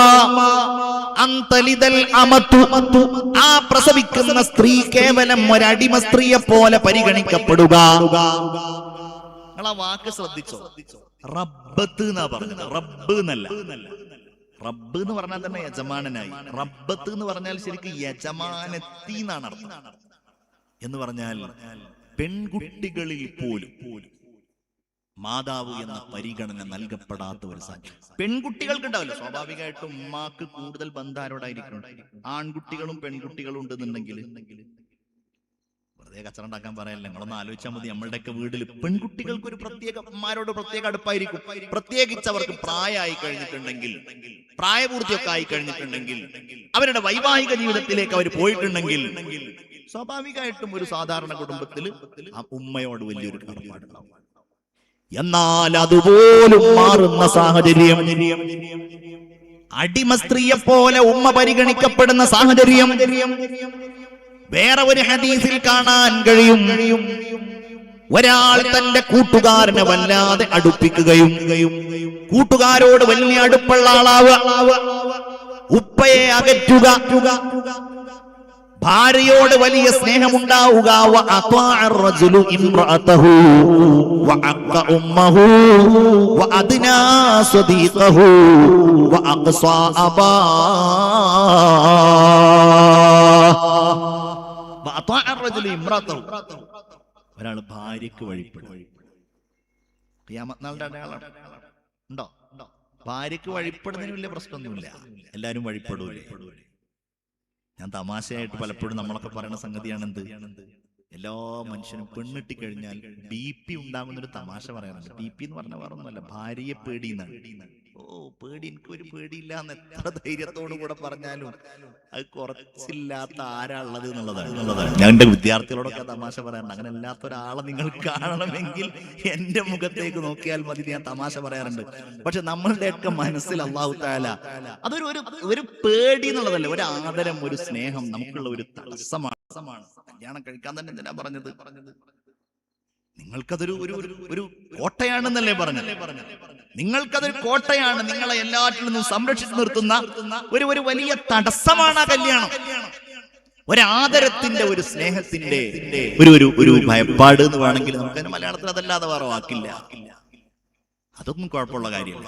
അന്തലിദൽ അമതു, ആ പ്രസവിക്കുന്ന സ്ത്രീ കേവലം ഒരടിമ സ്ത്രീയെ പോലെ പരിഗണിക്കപ്പെടുക. നിങ്ങൾ ആ വാക്ക് ശ്രദ്ധിച്ചോ? റബ്ബത്ത് എന്നാ പറഞ്ഞത്, റബ്ബ് എന്നല്ല. റബ്ബ് എന്ന് പറഞ്ഞാൽ തന്നെ യജമാനനായി. റബ്ബത്ത് എന്ന് പറഞ്ഞാൽ ശരിക്കും യജമാനത്തി എന്നാണ് അർത്ഥം. എന്ന് പറഞ്ഞാൽ പെൺകുട്ടികളിൽ പോലും മാതാവ് എന്ന പരിഗണന നൽകപ്പെടാത്ത ഒരു സാഹചര്യം പെൺകുട്ടികൾക്ക് ഉണ്ടാവില്ല. സ്വാഭാവികമായിട്ടും ഉമ്മാക്ക് കൂടുതൽ ബന്ധാരോടായിരിക്കും. ആൺകുട്ടികളും പെൺകുട്ടികളും ഉണ്ടെന്നുണ്ടെങ്കിൽ വെറുതെ കച്ചറ ഉണ്ടാക്കാൻ പറയല്ല. നിങ്ങളൊന്ന് ആലോചിച്ചാൽ മതി. നമ്മളുടെയൊക്കെ വീട്ടിൽ പെൺകുട്ടികൾക്ക് ഒരു പ്രത്യേക ഉമ്മാരോട് പ്രത്യേക അടുപ്പായിരിക്കും. പ്രത്യേകിച്ച് അവർക്ക് പ്രായമായി കഴിഞ്ഞിട്ടുണ്ടെങ്കിൽ, പ്രായപൂർത്തിയൊക്കെ ആയി കഴിഞ്ഞിട്ടുണ്ടെങ്കിൽ, അവരുടെ വൈവാഹിക ജീവിതത്തിലേക്ക് അവർ പോയിട്ടുണ്ടെങ്കിൽ സ്വാഭാവികമായിട്ടും ഒരു സാധാരണ കുടുംബത്തിൽ ആ ഉമ്മയോട് വലിയൊരു കടപ്പാടുണ്ടാവും. എന്നാൽ അതുപോലും മാറുന്ന സാഹചര്യം, അടിമ സ്ത്രീയെ പോലെ ഉമ്മ പരിഗണിക്കപ്പെടുന്ന സാഹചര്യം വേറെ ഒരു ഹദീസിൽ കാണാൻ കഴിയും. ഒരാൾ തന്റെ കൂട്ടുകാരനെ വല്ലാതെ അടുപ്പിക്കുകയും കൂട്ടുകാരോട് വലിയ അടുപ്പുള്ള ആളാവുക, ഉപ്പയെ അകറ്റുക, ഭാര്യയോട് വലിയ സ്നേഹമുണ്ടാവുക. ഒരാൾ ഭാര്യക്ക് വഴിപ്പെടും. ഖിയാമത്ത് നാളിന്റെ അടയാളം ഉണ്ടോ? ഭാര്യക്ക് വഴിപ്പെടുന്നതിന് വലിയ പ്രശ്നമൊന്നുമില്ല, എല്ലാരും വഴിപ്പെടൂലേ. ഞാൻ തമാശയായിട്ട് പലപ്പോഴും നമ്മളൊക്കെ പറയുന്ന സംഗതിയാണ് എന്ത്, എല്ലാ മനുഷ്യനും പെണ്ണിട്ടി കഴിഞ്ഞാൽ BP ഉണ്ടാകുന്നൊരു തമാശ പറയാറുണ്ട്. BP എന്ന് പറഞ്ഞാൽ വേറെ ഒന്നുമല്ല, ഭാര്യയെ പേടിയെന്നാണ്. ഓ പേടി, എനിക്ക് ഒരു പേടിയില്ല എന്ന് എത്ര ധൈര്യത്തോടു കൂടെ പറഞ്ഞാലും അത് കുറച്ചില്ലാത്ത ആരാ ഉള്ളത് എന്നുള്ളതാണ്. ഞാൻ എന്റെ വിദ്യാർത്ഥികളോടൊക്കെ തമാശ പറയാറുണ്ട്, അങ്ങനെ അല്ലാത്ത ഒരാളെ നിങ്ങൾ കാണണമെങ്കിൽ എന്റെ മുഖത്തേക്ക് നോക്കിയാൽ മതി, ഞാൻ തമാശ പറയാറുണ്ട്. പക്ഷെ നമ്മളുടെയൊക്കെ മനസ്സിൽ അല്ലാഹു തആല അതൊരു ഒരു പേടി എന്നുള്ളതല്ല, ഒരു ആദരം, ഒരു സ്നേഹം നമുക്കുള്ള ഒരു തടസ്സമാണ്. കല്യാണം കഴിക്കാൻ തന്നെ എന്തിനാ പറഞ്ഞത്? നിങ്ങൾക്കതൊരു ഒരു കോട്ടയാണെന്നല്ലേ പറഞ്ഞത്? നിങ്ങൾക്കതൊരു കോട്ടയാണ്, നിങ്ങളെ എല്ലാറ്റിൽ നിന്നും സംരക്ഷിച്ചു നിർത്തുന്ന ഒരു വലിയ തടസ്സമാണ് ആ കല്യാണം. ഒരാദരത്തിന്റെ, ഒരു സ്നേഹത്തിന്റെ, ഒരു ഭയപ്പാട് എന്ന് വേണമെങ്കിൽ നമുക്ക് മലയാളത്തിൽ അതല്ലാതെ വേറെ വാക്കില്ല. അതൊന്നും കുഴപ്പമുള്ള കാര്യമല്ല.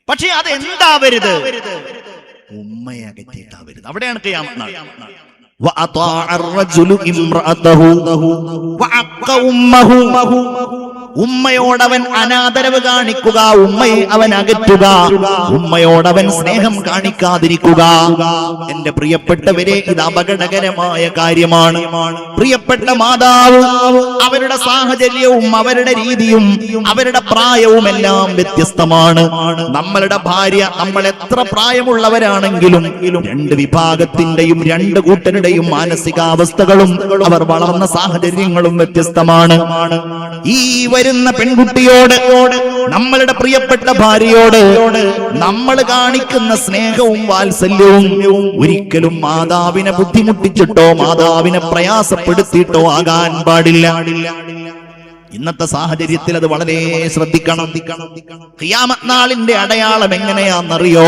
പക്ഷെ അത് എന്താവരുത്? ഉമ്മയെ അകറ്റിയിട്ടാവരുത്. അവിടെയാണ് ഖിയാമത്ത് നാൾ. وأطاع الرجل امرأته وعق أمه. ഉമ്മയോടവൻ അനാദരവ് കാണിക്കുക, ഉമ്മയെ അവൻ അകറ്റുക, ഉമ്മയോടവൻ സ്നേഹം കാണിക്കാതിരിക്കുക. എന്റെ പ്രിയപ്പെട്ടവരെ, ഇത് അപകടകരമായ കാര്യമാണ്. പ്രിയപ്പെട്ട മാതാവ് അവരുടെ സാഹചര്യവും അവരുടെ രീതിയും അവരുടെ പ്രായവും എല്ലാം വ്യത്യസ്തമാണ്. നമ്മളുടെ ഭാര്യ, നമ്മൾ എത്ര പ്രായമുള്ളവരാണെങ്കിലും രണ്ട് വിഭാഗത്തിന്റെയും രണ്ട് കൂട്ടരുടെയും മാനസികാവസ്ഥകളും അവർ വളർന്ന സാഹചര്യങ്ങളും വ്യത്യസ്തമാണ്. ഈ വരുന്ന പെൺകുട്ടിയോട്, നമ്മളുടെ പ്രിയപ്പെട്ട ഭാര്യയോട് നമ്മൾ കാണിക്കുന്ന സ്നേഹവും വാത്സല്യവും ഒരിക്കലും മാതാവിനെ ബുദ്ധിമുട്ടിച്ചിട്ടോ മാതാവിനെ പ്രയാസപ്പെടുത്തിയിട്ടോ ആകാൻ പാടില്ല. ഇന്നത്തെ സാഹചര്യത്തിൽ അത് വളരെ ശ്രദ്ധിക്കണം. ഖിയാമത്ത് നാളിന്റെ അടയാളം എങ്ങനെയാണെന്നറിയോ?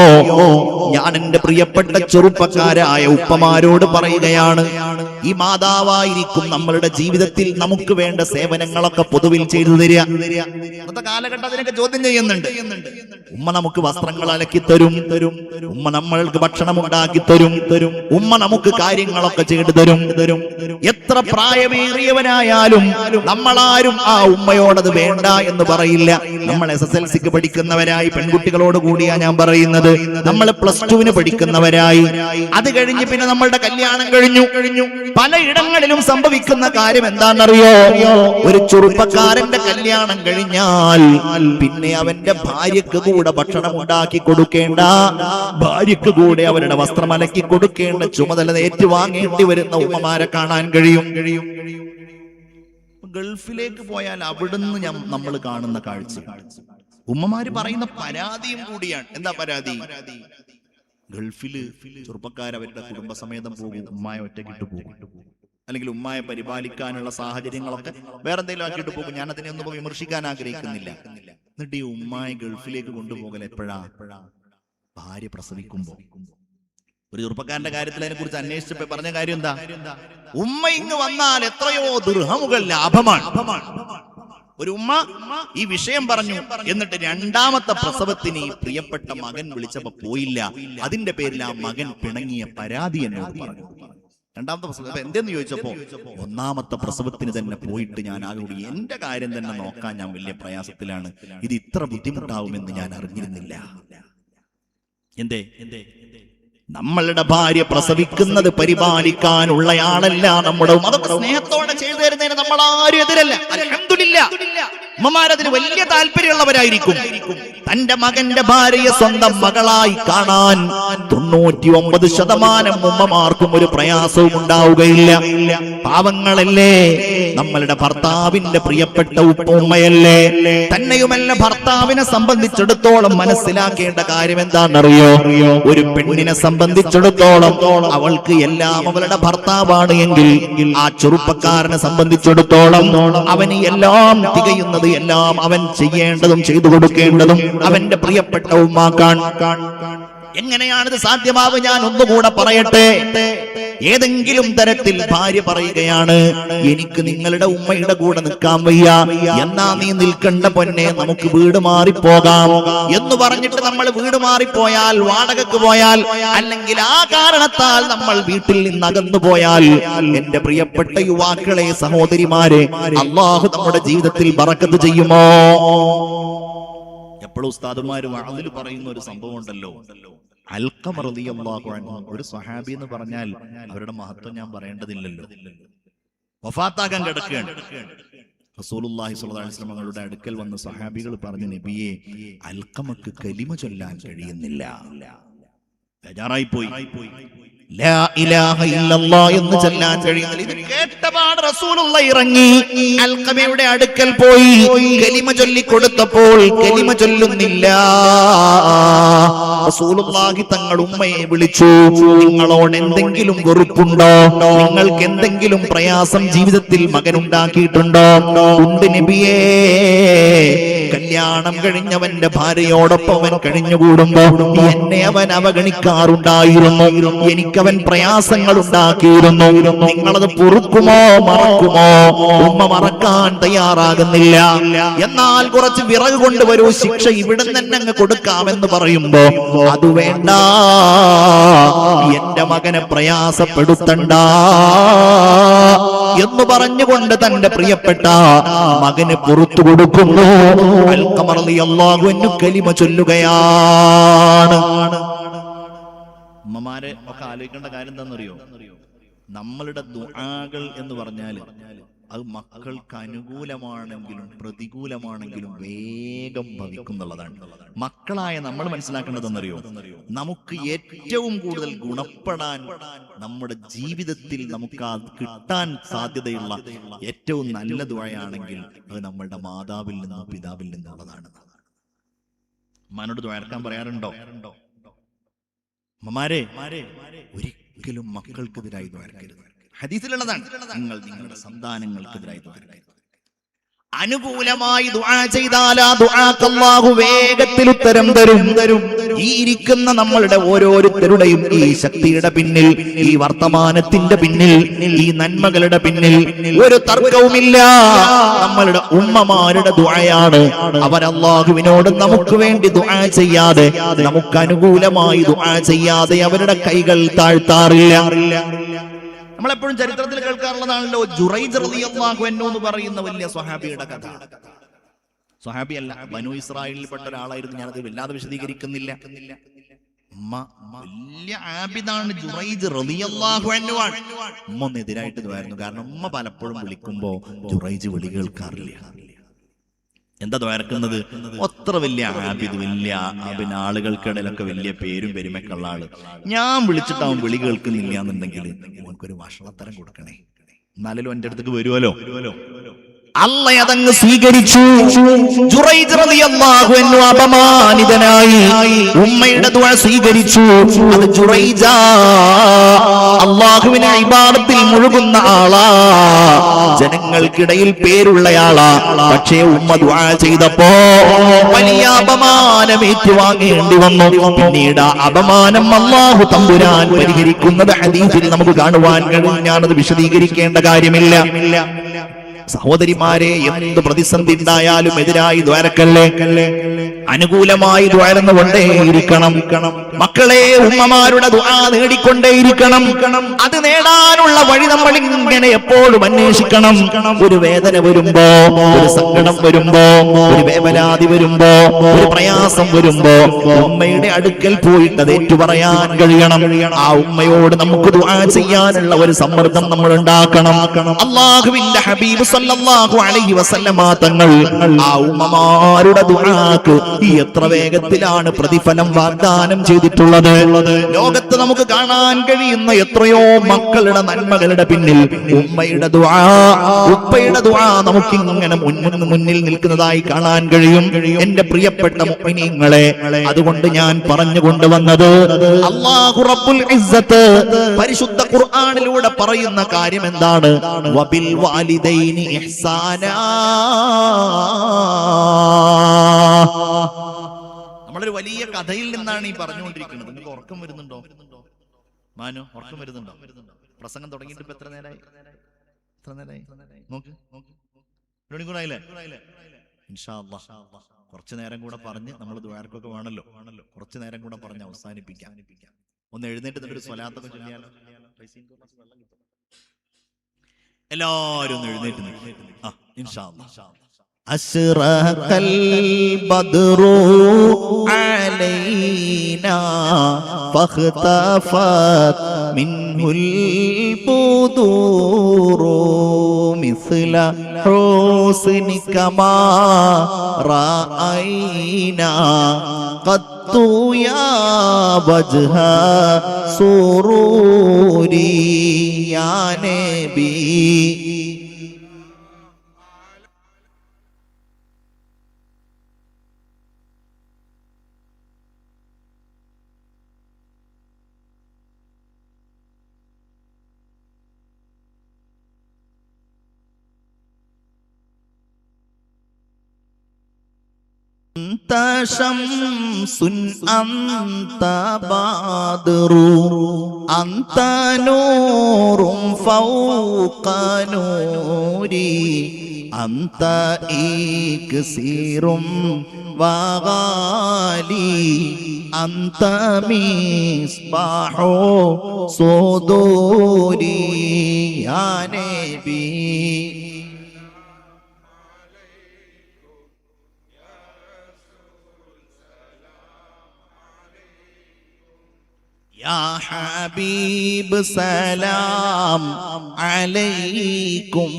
ഞാൻ എന്റെ പ്രിയപ്പെട്ട ചെറുപ്പക്കാരായ ഉപ്പമാരോട് പറയുകയാണ്, ഈ മാതാവായിരിക്കും നമ്മളുടെ ജീവിതത്തിൽ നമുക്ക് വേണ്ട സേവനങ്ങളൊക്കെ പൊതുവിൽ ചെയ്തു തരിക. ഇന്നത്തെ കാലഘട്ടം അതിനൊക്കെ ചോദ്യം ചെയ്യുന്നുണ്ട്. ഉമ്മ നമുക്ക് വസ്ത്രങ്ങൾ അലക്കി തരും, ഉമ്മ നമ്മൾക്ക് ഭക്ഷണം ഉണ്ടാക്കി തരും, ഉമ്മ നമുക്ക് കാര്യങ്ങളൊക്കെ ചെയ്തു തരും. എത്ര പ്രായമേറിയവനായാലും നമ്മളാരും ആ ഉമ്മയോടത് വേണ്ട എന്ന് പറയില്ല. നമ്മൾ SSLCക്ക് പഠിക്കുന്നവരായി പെൺകുട്ടികളോട് കൂടിയാ ഞാൻ പറയുന്നത്. നമ്മൾ +2 പഠിക്കുന്നവരായി, അത് കഴിഞ്ഞ് പിന്നെ നമ്മളുടെ കല്യാണം കഴിഞ്ഞു. പലയിടങ്ങളിലും സംഭവിക്കുന്ന കാര്യം എന്താണെന്നറിയോ? ഒരു ചെറുപ്പക്കാരന്റെ കല്യാണം കഴിഞ്ഞാൽ പിന്നെ അവന്റെ ഭാര്യക്ക് കൂടെ ഭക്ഷണം ഉണ്ടാക്കി കൊടുക്കേണ്ട, ഭാര്യക്ക് കൂടെ അവരുടെ വസ്ത്രം അലക്കി കൊടുക്കേണ്ട ചുമതല ഏറ്റുവാങ്ങേണ്ടി വരുന്ന ഉമ്മമാരെ കാണാൻ കഴിയും. ഗൾഫിലേക്ക് പോയാൽ അവിടുന്ന് നമ്മൾ കാണുന്ന കാഴ്ച, ഉമ്മമാര് പറയുന്ന പരാതിയും കൂടിയാണ്. എന്താ പരാതി? ഗൾഫില് ചെറുപ്പക്കാർ അവരുടെ കുടുംബസമേതം പോകും, ഉമ്മായ ഒറ്റക്കിട്ട് പോകും, അല്ലെങ്കിൽ ഉമ്മായ പരിപാലിക്കാനുള്ള സാഹചര്യങ്ങളൊക്കെ വേറെ എന്തെങ്കിലും ആക്കിയിട്ട് പോകും. ഞാൻ അതിനെ ഒന്നും വിമർശിക്കാൻ ആഗ്രഹിക്കുന്നില്ല. എന്നിട്ട് ഈ ഉമ്മായ ഗൾഫിലേക്ക് കൊണ്ടുപോകൽ എപ്പോഴാ? ഭാര്യ പ്രസവിക്കുമ്പോ. ഒരു ചെറുപ്പക്കാരന്റെ കാര്യത്തിൽ അതിനെ കുറിച്ച് അന്വേഷിച്ചപ്പോ പറഞ്ഞ കാര്യം എന്താ? ഉമ്മ ഇങ്ങ് വന്നാൽ എത്രയോ ദിർഹമുകൾ ലാഭമാണ്. ഒരു ഉമ്മ ഈ വിഷയം പറഞ്ഞു. എന്നിട്ട് രണ്ടാമത്തെ പ്രസവത്തിന് ഈ പ്രിയപ്പെട്ട മകൻ വിളിച്ചപ്പോ പോയില്ല. അതിന്റെ പേരിൽ ആ മകൻ പിണങ്ങിയ പരാതി എന്നോട് പറഞ്ഞു. രണ്ടാമത്തെ പ്രസവം എന്തെന്ന് ചോദിച്ചപ്പോ, ഒന്നാമത്തെ പ്രസവത്തിന് തന്നെ പോയിട്ട് ഞാൻ ആകെ എന്റെ കാര്യം തന്നെ നോക്കാൻ ഞാൻ വലിയ പ്രയാസത്തിലാണ്, ഇത് ഇത്ര ബുദ്ധിമുട്ടാവുമെന്ന് ഞാൻ അറിഞ്ഞിരുന്നില്ല. എന്തേ? നമ്മളുടെ ഭാര്യ പ്രസവിക്കുന്നത് പരിപാലിക്കാനുള്ളയാളല്ല നമ്മുടെ ഉമ്മ. അതൊക്കെ സ്നേഹത്തോടെ ചെയ്തു തരുന്നതിന് നമ്മൾ ആരും എതിരല്ല. അൽഹംദുലില്ലാഹ്, ഉമ്മമാരതിന് വലിയ താല്പര്യമുള്ളവരായിരിക്കും. തന്റെ മകന്റെ ഭാര്യയെ സ്വന്തം മകളായി കാണാൻ 99% ഉമ്മമാർക്കും ഒരു പ്രയാസവും ഉണ്ടാവുകയില്ല. പാവങ്ങളല്ലേ, നമ്മളുടെ ഭർത്താവിന്റെ പ്രിയപ്പെട്ട ഉമ്മയല്ലേ. തന്നെയുമല്ല, ഭർത്താവിനെ സംബന്ധിച്ചിടത്തോളം മനസ്സിലാക്കേണ്ട കാര്യം എന്താണെന്നറിയോ? ഒരു പെണ്ണിനെ സംബന്ധിച്ചിടത്തോളം അവൾക്ക് എല്ലാം അവളുടെ ഭർത്താവാണ് എങ്കിൽ, ആ ചെറുപ്പക്കാരനെ സംബന്ധിച്ചിടത്തോളം അവന് എല്ലാം തികയുന്നത്, എല്ലാം അവൻ ചെയ്യേണ്ടതും ചെയ്തു കൊടുക്കേണ്ടതും അവന്റെ പ്രിയപ്പെട്ട ഉമ്മാക്കാൻ. എങ്ങനെയാണിത് സാധ്യമാവുക? ഞാൻ ഒന്നുകൂടെ പറയട്ടെ. ഏതെങ്കിലും തരത്തിൽ ഭാര്യ പറയുകയാണ്, എനിക്ക് നിങ്ങളുടെ ഉമ്മയുടെ കൂടെ നിൽക്കാൻ വയ്യ, എന്നാ നീ നിൽക്കണ്ട പൊന്നെ, നമുക്ക് വീട് മാറിപ്പോകാം എന്ന് പറഞ്ഞിട്ട് നമ്മൾ വീട് മാറിപ്പോയാൽ, വാടകക്ക് പോയാൽ, അല്ലെങ്കിൽ ആ കാരണത്താൽ നമ്മൾ വീട്ടിൽ നിന്ന് അകന്നു പോയാൽ, എന്റെ പ്രിയപ്പെട്ട യുവാക്കളെ, സഹോദരിമാരെ, അല്ലാഹു നമ്മുടെ ജീവിതത്തിൽ ബറക്കത്ത് ചെയ്യുമോ? എപ്പോഴും ഉസ്താദുമാര് വഅദിൽ പറയുന്ന ഒരു സംഭവം ഉണ്ടല്ലോ, അൽഖമ റളിയല്ലാഹു അൻഹു. ഒരു സ്വഹാബി എന്ന് പറഞ്ഞാൽ അവരുടെ മഹത്വം ഞാൻ പറയേണ്ടതില്ലല്ലോ. വഫാത്താകാൻ കിടക്കുകയാണ്. റസൂലുള്ളാഹി സ്വല്ലല്ലാഹു അലൈഹി വസല്ലം തങ്ങളുടെ അടുക്കൽ വന്ന സഹാബികൾ പറഞ്ഞു, നബിയെ, അൽഖമക്ക് കലിമ ചൊല്ലാൻ കഴിയുന്നില്ല. ബേജാറായി പോയി. ലാ ഇലാഹ ഇല്ലല്ലാഹ് എന്ന് ചൊല്ലാൻ കഴിയുന്നില്ല. ഇത് കേട്ടപാട് റസൂലുള്ളാഹി ഇറങ്ങി അൽഖമയുടെ അടുക്കൽ പോയി കലിമ ചൊല്ലി കൊടുത്തപ്പോൾ കലിമ ചൊല്ലുന്നില്ല. റസൂലുള്ളാഹി തങ്ങൾ ഉമ്മയെ വിളിച്ചു, നിങ്ങളോട് എന്തെങ്കിലും വെറുപ്പുണ്ടോ? നിങ്ങൾക്ക് എന്തെങ്കിലും പ്രയാസം ജീവിതത്തിൽ മകനുണ്ടാക്കിയിട്ടുണ്ടോ? ഉണ്ട് നബിയേ. കല്യാണം കഴിഞ്ഞവന്റെ ഭാര്യയോടൊപ്പം അവൻ കഴിഞ്ഞുകൂടുമ്പോ എന്നെ അവൻ അവഗണിക്കാറുണ്ടായിരുന്നു. എനിക്കവൻ പ്രയാസങ്ങൾ ഉണ്ടാക്കിയിരുന്നു. നിങ്ങളത് പൊറുക്കുമോ മറക്കുമോ? ഉമ്മ മറക്കാൻ തയ്യാറാകുന്നില്ല. എന്നാൽ കുറച്ച് വിറക് കൊണ്ടുവരൂ, ശിക്ഷ ഇവിടെ തന്നെ അങ്ങ് കൊടുക്കാമെന്ന് പറയുമ്പോ അത് വേണ്ട, എന്റെ മകനെ പ്രയാസപ്പെടുത്തണ്ട എന്ന് പറഞ്ഞുകൊണ്ട് തന്റെ പ്രിയപ്പെട്ട മകന് പുറത്തു കൊടുക്കുന്നു. അൽഖമ റളിയല്ലാഹു അൻഹു കലിമ ചൊല്ലുകയാണ്. അമ്മമാരെ ഒക്കെ ആലോചിക്കേണ്ട കാര്യം എന്താണെന്നറിയോ? നമ്മളുടെ ദുആകൾ എന്ന് പറഞ്ഞാൽ അത് മക്കൾക്ക് അനുകൂലമാണെങ്കിലും പ്രതികൂലമാണെങ്കിലും വേഗം ഭവിക്കുന്നുള്ളതാണ്. മക്കളായ നമ്മൾ മനസ്സിലാക്കേണ്ടതെന്നറിയോ? നമുക്ക് ഏറ്റവും കൂടുതൽ ഗുണപ്പെടാൻ നമ്മുടെ ജീവിതത്തിൽ നമുക്ക് കിട്ടാൻ സാധ്യതയുള്ള ഏറ്റവും നല്ല ദുആയാണെങ്കിൽ അത് നമ്മളുടെ മാതാവിൽ നിന്നോ പിതാവിൽ നിന്നുള്ളതാണ്. ഉമ്മാനോട് ദുആ ഇറക്കാൻ പറയാറുണ്ടോ? അമ്മമാരെ, ഒരിക്കലും മക്കൾക്കെതിരായി ദുആ ഇറക്കരുത്. ഹദീസിലുള്ളതാണ്, നിങ്ങൾ നിങ്ങളുടെ സന്താനങ്ങൾക്കെതിരായി ദുആ ഇറക്കരുത്. അനുകൂലമായി ദുആ ചെയ്താൽ ആ ദുആക്ക് അല്ലാഹു വേഗത്തിൽ ഉത്തരം തരും. ഈ ഇരിക്കുന്ന നമ്മളുടെ ഓരോരുത്തരുടെയും ഈ ശക്തിയുടെ പിന്നിൽ, ഈ വർത്തമാനത്തിന്റെ പിന്നിൽ, ഈ നന്മകളുടെ പിന്നിൽ ഒരു തർക്കവുമില്ല. നമ്മളുടെ ഉമ്മമാരുടെ ദുആയാണ്. അവർ അല്ലാഹുവിനോട് നമുക്ക് വേണ്ടി ദുആ ചെയ്യാതെ, നമുക്ക് അനുകൂലമായി ദുആ ചെയ്യാതെ അവരുടെ കൈകൾ താഴ്ത്താറില്ല. നമ്മളെപ്പോഴും ചരിത്രത്തിൽ കേൾക്കാറുള്ളതാണല്ലോ ജുറൈജ് റളിയല്ലാഹു അൻഹു എന്ന് പറയുന്ന വലിയ സ്വഹാബിയുടെ കഥ. സ്വഹാബിയല്ല, ബനു ഇസ്രായേലിൽപ്പെട്ട ഒരാളായിരുന്നു. ഞാനത് വല്ലാതെ വിശദീകരിക്കുന്നില്ല. വലിയ ആബിദാണ് ജുറൈജ് റളിയല്ലാഹു അൻഹു. ഉമ്മ ഒന്നെതിരായിട്ട് ഇതായിരുന്നു. കാരണം ഉമ്മ പലപ്പോഴും വിളിക്കുമ്പോ ജുറൈജ് വിളി കേൾക്കാറില്ല. എന്താ ദ്വാരക്കുന്നത്? അത്ര വലിയ ആബിദ്, വലിയ ആളുകൾക്കിടയിലൊക്കെ വലിയ പേരും പെരുമക്കുള്ള ആള്. ഞാൻ വിളിച്ചിട്ട് അവൻ വിളി കേൾക്കുന്നില്ല എന്നുണ്ടെങ്കിൽ ഓനക്കൊരു ഭക്ഷണത്തരം കൊടുക്കണേ, എന്നാലും എന്റെ അടുത്തേക്ക് വരുമല്ലോ. അല്ലാഹ് അതങ്ങ് സ്വീകരിച്ചു. ജുറൈജ് റളിയല്ലാഹു അൻഹു അപമാനിതനായി ഉമ്മയുടെ ദുആ സ്വീകരിച്ചു. അത് ജുറൈജ അല്ലാഹുവിനെ ഇബാദത്തിൽ മുഴുകുന്ന ആളാ, ജനങ്ങൾക്കിടയിൽ പേരുള്ളയാളാ. പക്ഷേ ഉമ്മ ദുആ ചെയ്തപ്പോ വലിയ അപമാനം ഏറ്റുവാങ്ങേണ്ടി വന്നു. പിന്നീട് അപമാനം അല്ലാഹു തമ്പുരാൻ പരിഹരിക്കുന്നത് ഹദീസിൽ നമുക്ക് കാണുവാൻ കഴിയും. ഞാനത് വിശദീകരിക്കേണ്ട കാര്യമില്ല. സഹോദരിമാരെ, എന്ത് പ്രതിസന്ധി ഉണ്ടായാലും എതിരായി ദ്വാരക്കല്ലേ, അനുകൂലമായി ദ്വാരന്നുകൊണ്ടേയിരിക്കണം. മക്കളെ, ഉമ്മമാരുടെ ദുആ നേടിക്കൊണ്ടേയിരിക്കണം. അത് നേടാനുള്ള വഴി നമ്മൾ ഇങ്ങനെ എപ്പോഴും അന്വേഷിക്കണം. ഒരു വേദന വരുമ്പോ, ഒരു സങ്കടം വരുമ്പോ, ഒരു വേവലാതി വരുമ്പോ, ഒരു പ്രയാസം വരുമ്പോ ഉമ്മയുടെ അടുക്കൽ പോയിട്ട് അത് ഏറ്റുപറയാൻ കഴിയണം. ആ ഉമ്മയോട് നമുക്ക് ദുആ ചെയ്യാനുള്ള ഒരു സമ്മർദ്ദം നമ്മൾ ഉണ്ടാക്കണം. അല്ലാഹുവിന്റെ ഹബീബ് സല്ലല്ലാഹു അലൈഹി വസല്ലമ തങ്ങൾ ആ ഉമ്മമാരുടെ ദുആക്ക് എത്ര വേഗത്തിലാണ് പ്രതിഫലം വാഗ്ദാനം ചെയ്തിട്ടുള്ളത്. ലോകത്ത് നമുക്ക് കാണാൻ കഴിയുന്ന എത്രയോ മക്കളുടെ നന്മകളുടെ പിന്നിൽ ഉമ്മയുടെ ദുആ, ഉപ്പയുടെ ദുആ നമുക്കിങ്ങനെ മുന്നിൽ നിൽക്കുന്നതായി കാണാൻ കഴിയും. എന്റെ പ്രിയപ്പെട്ട മുഅ്മിനീങ്ങളെ, അതുകൊണ്ട് ഞാൻ പറഞ്ഞു കൊണ്ടുവന്നത് അല്ലാഹു റബ്ബുൽ ഇസ്സത്ത് പരിശുദ്ധ ഖുർആനിലൂടെ പറയുന്ന കാര്യം എന്താണ്? വബിൽ വാലിദൈനി ഇഹ്സാനാ. നമ്മളൊരു വലിയ കഥയിൽ നിന്നാണ് ഈ പറഞ്ഞുകൊണ്ടിരിക്കുന്നത്. നിങ്ങൾക്ക് ഉറക്കം വരുന്നുണ്ടോ? മാനു, ഉറക്കം വരുന്നുണ്ടോ? പ്രസംഗം തുടങ്ങിയിട്ട് ഇപ്പൊ എത്ര നേരമായി? നോക്ക്, 1 മണിക്കൂറായില്ലേ? ഇൻഷാ അല്ലാഹ് കുറച്ചു നേരം കൂടെ പറഞ്ഞ് നമ്മൾ ദുആർക്കൊക്കെ വേണല്ലോ, കുറച്ചു നേരം കൂടെ പറഞ്ഞ് അവസാനിപ്പിക്കാം. ഒന്ന് എഴുന്നേറ്റ് ഒരു സ്വലാത്തൊക്കെ ചൊല്ലിയാലോ? എല്ലാവരും ഒന്ന് എഴുന്നേറ്റ് ഇൻഷാ അല്ലാഹ്. അശ്റഖൽ ബദ്റു അലൈനാ ഫഖ്തഫത് മിൻഹുൽ ബുദൂറു മിസ്ല ഹുസ്നിക മാ റഅയ്നാ ഖത്തു യാ വജ്ഹ സുറൂരി യാ നബി. أنت شمس أنت بدر أنت نور فوق نوري أنت إكسير وغالي أنت مصباح صدوري يا نبي. يا حبيب سلام عليكم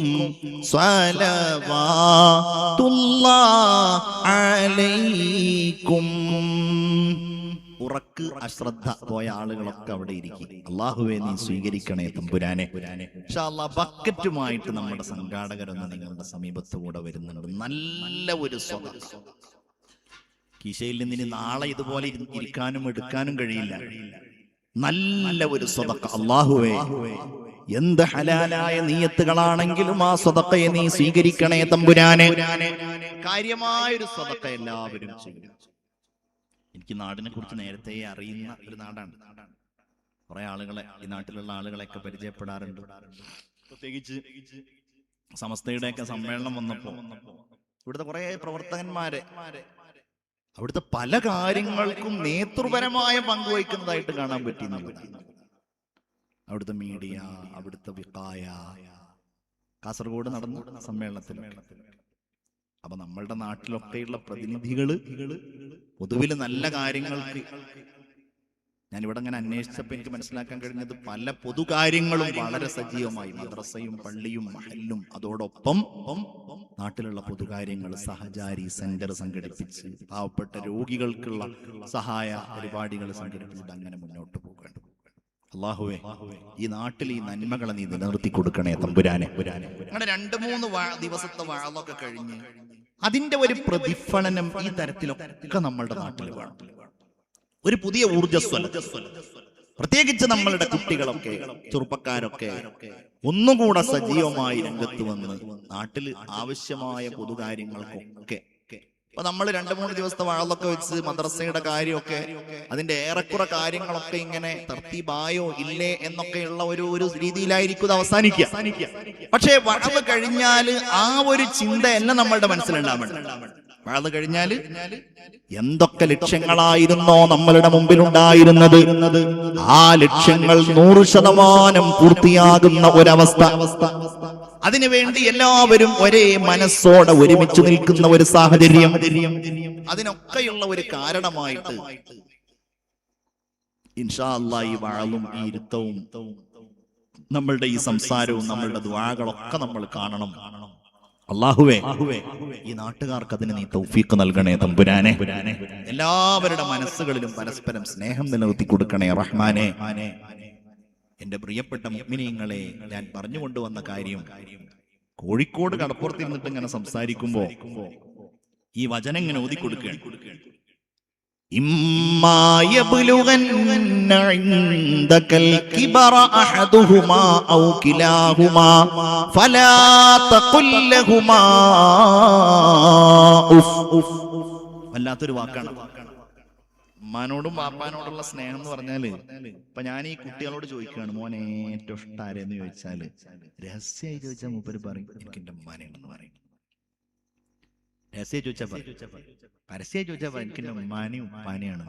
صلوات الله عليكم. ഉറക്ക് അശ്രദ്ധ പോയ ആളുകളൊക്കെ അവിടെ ഇരിക്കും. അള്ളാഹുവേ നീ സ്വീകരിക്കണേ തമ്പുരാനെ. ഇൻഷാ അല്ലാഹ് ബക്കറ്റുമായിട്ട് നമ്മുടെ സംഘാടകരൊന്ന് നിങ്ങളുടെ സമീപത്തുകൂടെ വരുന്നുണ്ട്. നല്ല ഒരു സ്വതക്ക കീശയിൽ നിന്ന് ഇനി നാളെ ഇതുപോലെ ഇരിക്കാനും എടുക്കാനും കഴിയില്ല. നല്ല ഒരു സ്വതക്ക. അല്ലാഹുവേ എന്ത് ഹലാലായ നിയ്യത്തുകളാണെങ്കിലും ആ സ്വതക്കയെ നീ സ്വീകരിക്കണേ തമ്പുരാനെ. കാര്യമായൊരു സ്വതക്ക എല്ലാവരും ചെയ്യും. എനിക്ക് നാടിനെ കുറിച്ച് നേരത്തെ അറിയുന്ന ഒരു നാടാണ്. കുറെ ആളുകളെ ഈ നാട്ടിലുള്ള ആളുകളെയൊക്കെ പരിചയപ്പെടാറുണ്ട്. പ്രത്യേകിച്ച് സമസ്തയുടെയൊക്കെ സമ്മേളനം വന്നപ്പോ ഇവിടുത്തെ കുറെ പ്രവർത്തകന്മാരെ അവിടുത്തെ പല കാര്യങ്ങൾക്കും നേതൃപരമായ പങ്കുവഹിക്കുന്നതായിട്ട് കാണാൻ പറ്റുന്നുണ്ട്. അവിടുത്തെ മീഡിയ, അവിടുത്തെ വിഖായ, കാസർഗോഡ് നടന്ന സമ്മേളനത്തിൽ. അപ്പൊ നമ്മളുടെ നാട്ടിലൊക്കെയുള്ള പ്രതിനിധികള് പൊതുവിൽ നല്ല കാര്യങ്ങൾക്ക്, ഞാൻ ഇവിടെ അങ്ങനെ അന്വേഷിച്ചപ്പോൾ എനിക്ക് മനസ്സിലാക്കാൻ കഴിഞ്ഞത് പല പൊതുകാര്യങ്ങളും വളരെ സജീവമായി, മദ്രസയും പള്ളിയും മഹല്ലും, അതോടൊപ്പം നാട്ടിലുള്ള പൊതുകാര്യങ്ങൾ, സഹചാരി സെന്റർ സംഘടിപ്പിച്ച് പാവപ്പെട്ട രോഗികൾക്കുള്ള സഹായ പരിപാടികൾ സംഘടിപ്പിച്ചിട്ട് അങ്ങനെ മുന്നോട്ട് പോകേണ്ടത്. അല്ലാഹുവേ ഈ നാട്ടിൽ ഈ നന്മകളെ നീ നിലനിർത്തി കൊടുക്കണേ തമ്പുരാനെ. അങ്ങനെ 2-3 ദിവസത്തെ വാഴൊക്കെ കഴിഞ്ഞ് അതിന്റെ ഒരു പ്രതിഫലനം ഈ തരത്തിലൊക്കെ നമ്മളുടെ നാട്ടിൽ വേണം. ഒരു പുതിയ ഊർജ്ജസ്വല, പ്രത്യേകിച്ച് നമ്മളുടെ കുട്ടികളൊക്കെ ചെറുപ്പക്കാരൊക്കെ ഒന്നുകൂടെ സജീവമായി രംഗത്ത് വന്ന് നാട്ടിൽ ആവശ്യമായ പൊതുകാര്യങ്ങൾക്കൊക്കെ. അപ്പൊ നമ്മൾ 2-3 ദിവസത്തെ വാഴൊക്കെ വെച്ച് മദ്രസയുടെ കാര്യമൊക്കെ അതിന്റെ ഏറെക്കുറെ കാര്യങ്ങളൊക്കെ ഇങ്ങനെ തർത്തീബായോ ഇല്ലേ എന്നൊക്കെയുള്ള ഒരു രീതിയിലായിരിക്കും അവസാനിക്കുക. പക്ഷേ വാഴ കഴിഞ്ഞാല് ആ ഒരു ചിന്തയല്ല നമ്മളുടെ മനസ്സിലുണ്ടാവേണ്ടത്. വാഴ കഴിഞ്ഞാല് എന്തൊക്കെ ലക്ഷ്യങ്ങളായിരുന്നോ നമ്മളുടെ മുമ്പിലുണ്ടായിരുന്നത്, ആ ലക്ഷ്യങ്ങൾ 100% പൂർത്തിയാകുന്ന ഒരവസ്ഥ. അതിനുവേണ്ടി എല്ലാവരും ഒരേ മനസ്സോടെ ഒരുമിച്ച് നിൽക്കുന്ന ഒരു സാഹചര്യം, അതിനൊക്കെയുള്ള ഒരു കാരണമായിട്ട് ഇൻഷാ അല്ലാഹ് ഈ വാളും ഈ ഇരുത്തവും നമ്മളുടെ ഈ സംസാരവും നമ്മളുടെ ദുആകളൊക്കെ നമ്മൾ കാണണം. അല്ലാഹുവേ ഈ നാട്ടുകാർക്ക് അതിന് നീ തൗഫീഖ് നൽകണേ തമ്പുരാനെ. എല്ലാവരുടെ മനസ്സുകളിലും പരസ്പരം സ്നേഹം നിലനിർത്തി കൊടുക്കണേ റഹ്മാനെ. എന്റെ പ്രിയപ്പെട്ട മുഅ്മിനീങ്ങളെ, ഞാൻ പറഞ്ഞുകൊണ്ടുവന്ന കാര്യം, കോഴിക്കോട് കടപ്പുറത്ത് ഇരുന്നിട്ട് ഇങ്ങനെ സംസാരിക്കുമ്പോ ഈ വചനം ഇങ്ങനെ ഓതിക്കൊടുക്കുകയാണ്. إما يبلغن عندك الكبر أحدهما أو كلاهما فلا تقل لهما أف. വല്ലാത്തൊരു വാക്കാണ്. ഉമ്മാനോടും ബാപ്പാനോടുള്ള സ്നേഹം എന്ന് പറഞ്ഞാല്, ഇപ്പൊ ഞാൻ ഈ കുട്ടികളോട് ചോദിക്കുകയാണ്, മോനെ ഏറ്റവും ഇഷ്ടം ആരെന്ന് ചോദിച്ചാല് രഹസ്യമായി ചോദിച്ചാൽ മൂപ്പര് പറയും എനിക്ക് എന്റെ ഉമ്മാനെയാണെന്ന് പറയും. രഹസ്യമായി ചോദിച്ചാൽ പരസ്യമായി ചോദിച്ചാൽ എനിക്ക് എന്റെ ഉമ്മാനെയും ഉപ്പാനെയാണ്.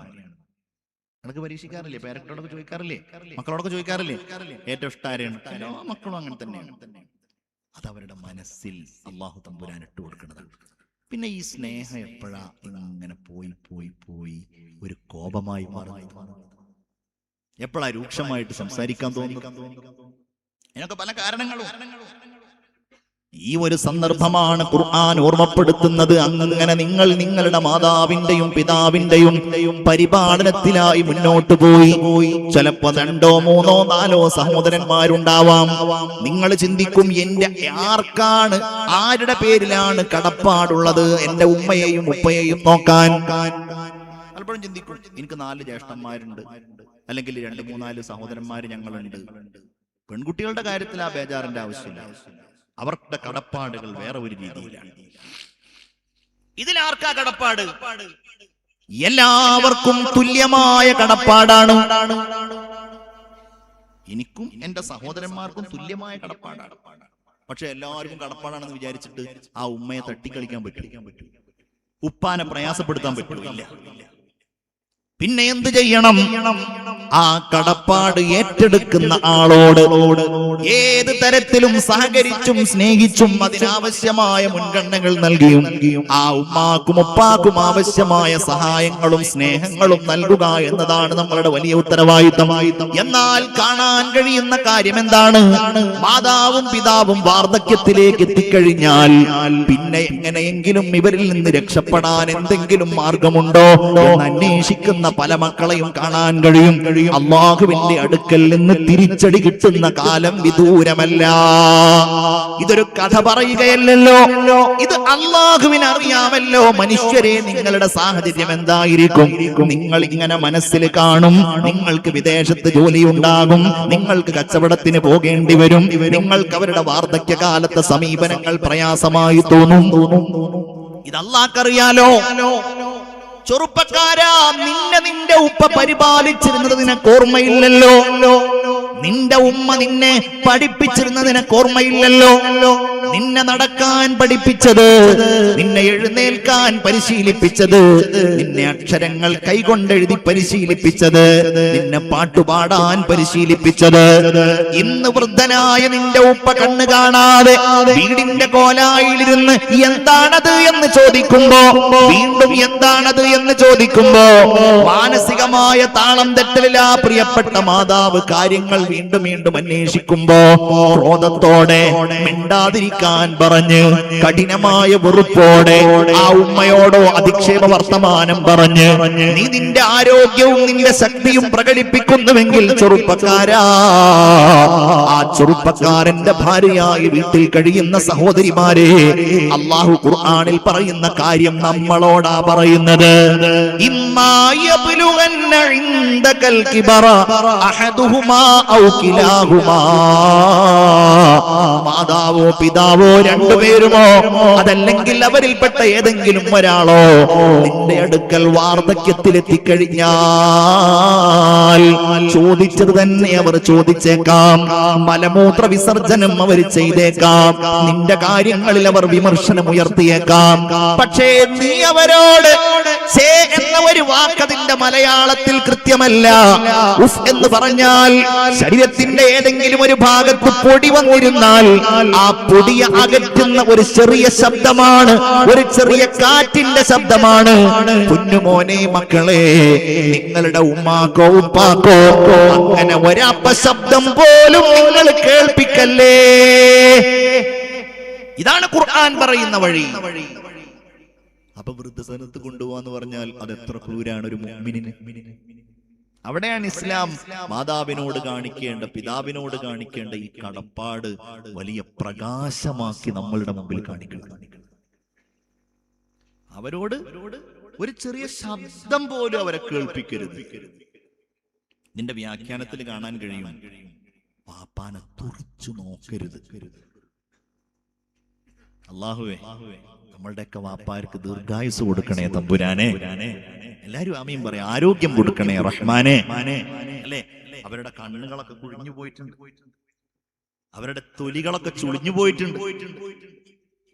നിനക്ക് പരീക്ഷിക്കാറില്ലേ? പേരക്കുട്ടിയോടൊക്കെ ചോദിക്കാറില്ലേ? മക്കളോടൊക്കെ ചോദിക്കാറില്ലേ ഏറ്റവും ഇഷ്ടം ആരെയാണ്? എല്ലാ മക്കളും അങ്ങനെ തന്നെയാണ്. അത് അവരുടെ മനസ്സിൽ അല്ലാഹു തമ്പുരാൻ ഇട്ട് കൊടുക്കുന്നതാണ്. പിന്നെ ഈ സ്നേഹം എപ്പോഴാ ഇങ്ങനെ പോയി പോയി പോയി ഒരു കോപമായി മാറുന്നത്? എപ്പോഴാ രൂക്ഷമായിട്ട് സംസാരിക്കാൻ തോന്നുന്നു? ഇതിനൊക്കെ പല കാരണങ്ങളും. ഈ ഒരു സന്ദർഭമാണ് ഖുർആൻ ഓർമ്മപ്പെടുത്തുന്നത്. അങ്ങനെ നിങ്ങൾ നിങ്ങളുടെ മാതാവിന്റെയും പിതാവിന്റെയും പരിപാലനത്തിലായി മുന്നോട്ട് പോയി. ചിലപ്പോ 2, 3, 4 സഹോദരന്മാരുണ്ടാവാം. നിങ്ങൾ ചിന്തിക്കും, എന്റെ ആരുടെ പേരിലാണ് കടപ്പാടുള്ളത് എന്റെ ഉമ്മയെയും ഉപ്പയെയും നോക്കാൻ? പലപ്പോഴും ചിന്തിക്കും, എനിക്ക് 4 ജ്യേഷ്ഠന്മാരുണ്ട്, അല്ലെങ്കിൽ 2, 3, 4 സഹോദരന്മാര് ഞങ്ങളുണ്ട്. പെൺകുട്ടികളുടെ കാര്യത്തിൽ ആ ബേജാറിന്റെ ആവശ്യമില്ല. അവരുടെ കടപ്പാടുകൾ വേറെ ഒരു രീതിയിലാണ്. ഇതിലാർക്കാ കടപ്പാട്? എല്ലാവർക്കും തുല്യമായ കടപ്പാടാണ്. എനിക്കും എന്റെ സഹോദരന്മാർക്കും തുല്യമായ കടപ്പാടാണ്. പക്ഷെ എല്ലാവർക്കും കടപ്പാടാണെന്ന് വിചാരിച്ചിട്ട് ആ ഉമ്മയെ തട്ടിക്കളിക്കാൻ പറ്റും? ഉപ്പാനെ പ്രയാസപ്പെടുത്താൻ പറ്റില്ല. പിന്നെ എന്ത് ചെയ്യണം? ആ കടപ്പാട് ഏറ്റെടുക്കുന്ന ആളോട് ഏത് തരത്തിലും സഹകരിച്ചും സ്നേഹിച്ചും അതിനാവശ്യമായ മുൻഗണനകൾ നൽകിയും ആ ഉമ്മാക്കും ഉപ്പാക്കും ആവശ്യമായ സഹായങ്ങളും സ്നേഹങ്ങളും നൽകുക എന്നതാണ് നമ്മളുടെ വലിയ ഉത്തരവാദിത്തം. എന്നാൽ കാണാൻ കഴിയുന്ന കാര്യം എന്താണ്? മാതാവും പിതാവും വാർദ്ധക്യത്തിലേക്ക് എത്തിക്കഴിഞ്ഞാൽ പിന്നെ എങ്ങനെയെങ്കിലും ഇവരിൽ നിന്ന് രക്ഷപ്പെടാൻ എന്തെങ്കിലും മാർഗമുണ്ടോ എന്ന് അന്വേഷിക്കുന്ന പല മക്കളെയും കാണാൻ കഴിയും. അല്ലാഹുവിന്റെ അടുക്കൽ നിന്ന് തിരിച്ചടി കിട്ടുന്ന കാലം വിദൂരമല്ല. ഇതൊരു കഥ പറയുകയല്ലോ, ഇത് അല്ലാഹുവിന് അറിയാമല്ലോ. മനുഷ്യരെ, നിങ്ങളുടെ സാഹചര്യം എന്തായിരിക്കും? നിങ്ങൾ ഇങ്ങനെ മനസ്സിൽ കാണും, നിങ്ങൾക്ക് വിദേശത്ത് ജോലി ഉണ്ടാകും, നിങ്ങൾക്ക് കച്ചവടത്തിന് പോകേണ്ടി വരും, നിങ്ങൾക്ക് അവരുടെ വാർദ്ധക്യകാലത്തെ സമീപനങ്ങൾ പ്രയാസമായി തോന്നും. ഇത് അല്ലാഹ്ക്കറിയാലോ. ചെറുപ്പക്കാരാ, നിന്റെ ഉപ്പ പരിപാലിച്ചിരുന്നത് നിനക്ക് ഓർമ്മയില്ലല്ലോ. നിന്റെ ഉമ്മ നിന്നെ പഠിപ്പിച്ചിരുന്നത് നിനക്ക് ഓർമ്മയില്ലല്ലോ. നിന്നെ നടക്കാൻ പഠിപ്പിച്ചത്, നിന്നെ എഴുന്നേൽക്കാൻ പരിശീലിപ്പിച്ചത്, നിന്നെ അക്ഷരങ്ങൾ കൈകൊണ്ടെഴുതി പരിശീലിപ്പിച്ചത്, നിന്നെ പാട്ടുപാടാൻ പരിശീലിപ്പിച്ചത്. ഇന്ന് വൃദ്ധനായ നിന്റെ ഉപ്പ കണ്ണ് കാണാതെ വീടിന്റെ കോലായിലിരുന്ന് എന്താണത് എന്ന് ചോദിക്കുമ്പോ, വീണ്ടും എന്താണത് എന്ന് ചോദിക്കുമ്പോ, മാനസികമായ താളം തെറ്റലിലാ പ്രിയപ്പെട്ട മാതാവ് കാര്യങ്ങൾ വീണ്ടും വീണ്ടും അന്വേഷിക്കുമ്പോ, ക്രോധത്തോടെ മിണ്ടാതിരിക്കാൻ പറഞ്ഞ് കഠിനമായ വെറുപ്പോടെ ആ ഉമ്മയോടോ അധിക്ഷേപ വർത്തമാനം പറഞ്ഞ് നീ നിന്റെ ആരോഗ്യവും നിന്റെ ശക്തിയും പ്രകടിപ്പിക്കുന്നുവെങ്കിൽ ചെറുപ്പക്കാരാ, ആ ചെറുപ്പക്കാരന്റെ ഭാര്യയായി വീട്ടിൽ കഴിയുന്ന സഹോദരിമാരെ, അല്ലാഹു ഖുർആനിൽ പറയുന്ന കാര്യം നമ്മളോടാ പറയുന്നത്. ഇമ്മാ യബ്ലുഗന്ന ഇൻദകൽ കിബറ അഹദുഹുമാ ഔ കിലാഹുമാ. മാതാവോ പിതാവോ രണ്ടുപേരുമോ അതല്ലെങ്കിൽ അവരിൽപ്പെട്ട ഏതെങ്കിലും ഒരാളോ നിന്റെ അടുക്കൽ വാർദ്ധക്യത്തിലെത്തിക്കഴിഞ്ഞാൽ ചോദിച്ചത് തന്നെ അവർ ചോദിച്ചേക്കാം, മലമൂത്ര വിസർജനം അവർ ചെയ്തേക്കാം, നിന്റെ കാര്യങ്ങളിൽ അവർ വിമർശനം ഉയർത്തിയേക്കാം. പക്ഷേ നീ അവരോട് സേ എന്ന ഒരു വാക്കതിന്റെ മലയാളത്തിൽ കൃത്യമല്ല. ഉഫ് എന്ന് പറഞ്ഞാൽ ശരീരത്തിന്റെ ഏതെങ്കിലും ഒരു ഭാഗത്ത് പൊടി വന്നിരുന്നാൽ ആ പൊടിയെ അകറ്റുന്ന ഒരു ചെറിയ ശബ്ദമാണ്, ഒരു ചെറിയ കാറ്റിന്റെ ശബ്ദമാണ്. കുഞ്ഞുമോനെ, മക്കളെ, നിങ്ങളുടെ ഉമ്മാക്കോ ഉപ്പാക്കോ അങ്ങനെ ഒരപ്പശബ്ദം പോലും നിങ്ങൾ കേൾപ്പിക്കല്ലേ. ഇതാണ് ഖുർആൻ പറയുന്ന വഴി. അപ്പൊ വൃദ്ധസദനത്ത് കൊണ്ടുപോവാന്ന് പറഞ്ഞാൽ അത് എത്ര ക്രൂരാണ് ഒരു മുഅ്മിനിന്. അവിടെയാണ് ഇസ്ലാം മാതാവിനോട് കാണിക്കേണ്ട, പിതാവിനോട് കാണിക്കേണ്ട ഈ കടപ്പാട് വലിയ പ്രകാശമാക്കി നമ്മളുടെ മുമ്പിൽ കാണിക്കണം. അവരോട് ഒരു ചെറിയ ശബ്ദം പോലും അവരെ കേൾപ്പിക്കരുത്. നിന്റെ വ്യാഖ്യാനത്തിൽ കാണാൻ കഴിയും, പാപ്പാനെ തുറച്ചു നോക്കരുത്. അല്ലാഹുവേ, നമ്മളുടെയൊക്കെ വാപ്പാർക്ക് ദീർഘായുസ് കൊടുക്കണേ തമ്പുരാനെ. എല്ലാരും ആമീൻ പറയാം. ആരോഗ്യം കൊടുക്കണേ റഹ്മാനെ. അല്ലേ, അവരുടെ കണ്ണുകളൊക്കെ കുഴിഞ്ഞു പോയിട്ടുണ്ട്, അവരുടെ തൊലികളൊക്കെ ചുളിഞ്ഞു പോയിട്ടുണ്ട്,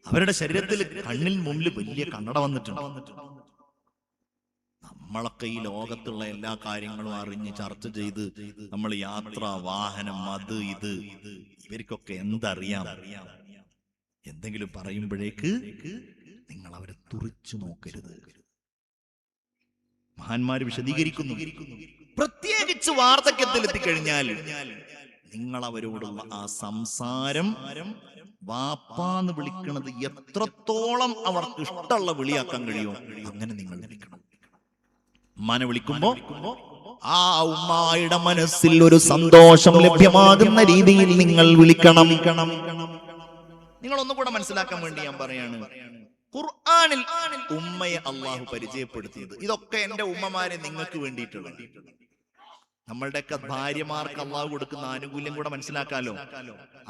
അവരുടെ ശരീരത്തിൽ കണ്ണിൽ മുമ്പിൽ വലിയ കണ്ണട വന്നിട്ടുണ്ട്. നമ്മളൊക്കെ ഈ ലോകത്തുള്ള എല്ലാ കാര്യങ്ങളും അറിഞ്ഞ് ചർച്ച ചെയ്ത് നമ്മൾ യാത്ര, വാഹനം, അത് ഇത്, ഇവർക്കൊക്കെ എന്തറിയാം? എന്തെങ്കിലും പറയുമ്പോഴേക്ക് നിങ്ങൾ അവരെ തുറിച്ചു നോക്കരുത്. മഹാന്മാര് വിശദീകരിക്കുന്നു, പ്രത്യേകിച്ച് വാർദ്ധക്യത്തിൽ എത്തിക്കഴിഞ്ഞാൽ നിങ്ങൾ അവരോടുള്ള ആ സംസാരം വാപ്പാന്ന് വിളിക്കുന്നത് എത്രത്തോളം അവർക്ക് ഇഷ്ടമുള്ള വിളിയാക്കാൻ കഴിയുമോ അങ്ങനെ നിങ്ങൾ വിളിക്കണം. ഉമ്മാനെ വിളിക്കുമ്പോ ആ ഉമ്മായുടെ മനസ്സിൽ ഒരു സന്തോഷം ലഭ്യമാകുന്ന രീതിയിൽ നിങ്ങൾ വിളിക്കണം. നിങ്ങൾ ഒന്നുകൂടെ മനസ്സിലാക്കാൻ വേണ്ടി ഞാൻ പറയാണ്, ഖുർആനിൽ ഉമ്മയെ അള്ളാഹു പരിചയപ്പെടുത്തിയത് ഇതൊക്കെ എന്റെ ഉമ്മമാരെ നിങ്ങൾക്ക് വേണ്ടിയിട്ടുള്ളത്. നമ്മളുടെയൊക്കെ ഭാര്യമാർക്ക് അള്ളാഹു കൊടുക്കുന്ന ആനുകൂല്യം കൂടെ മനസ്സിലാക്കാലോ.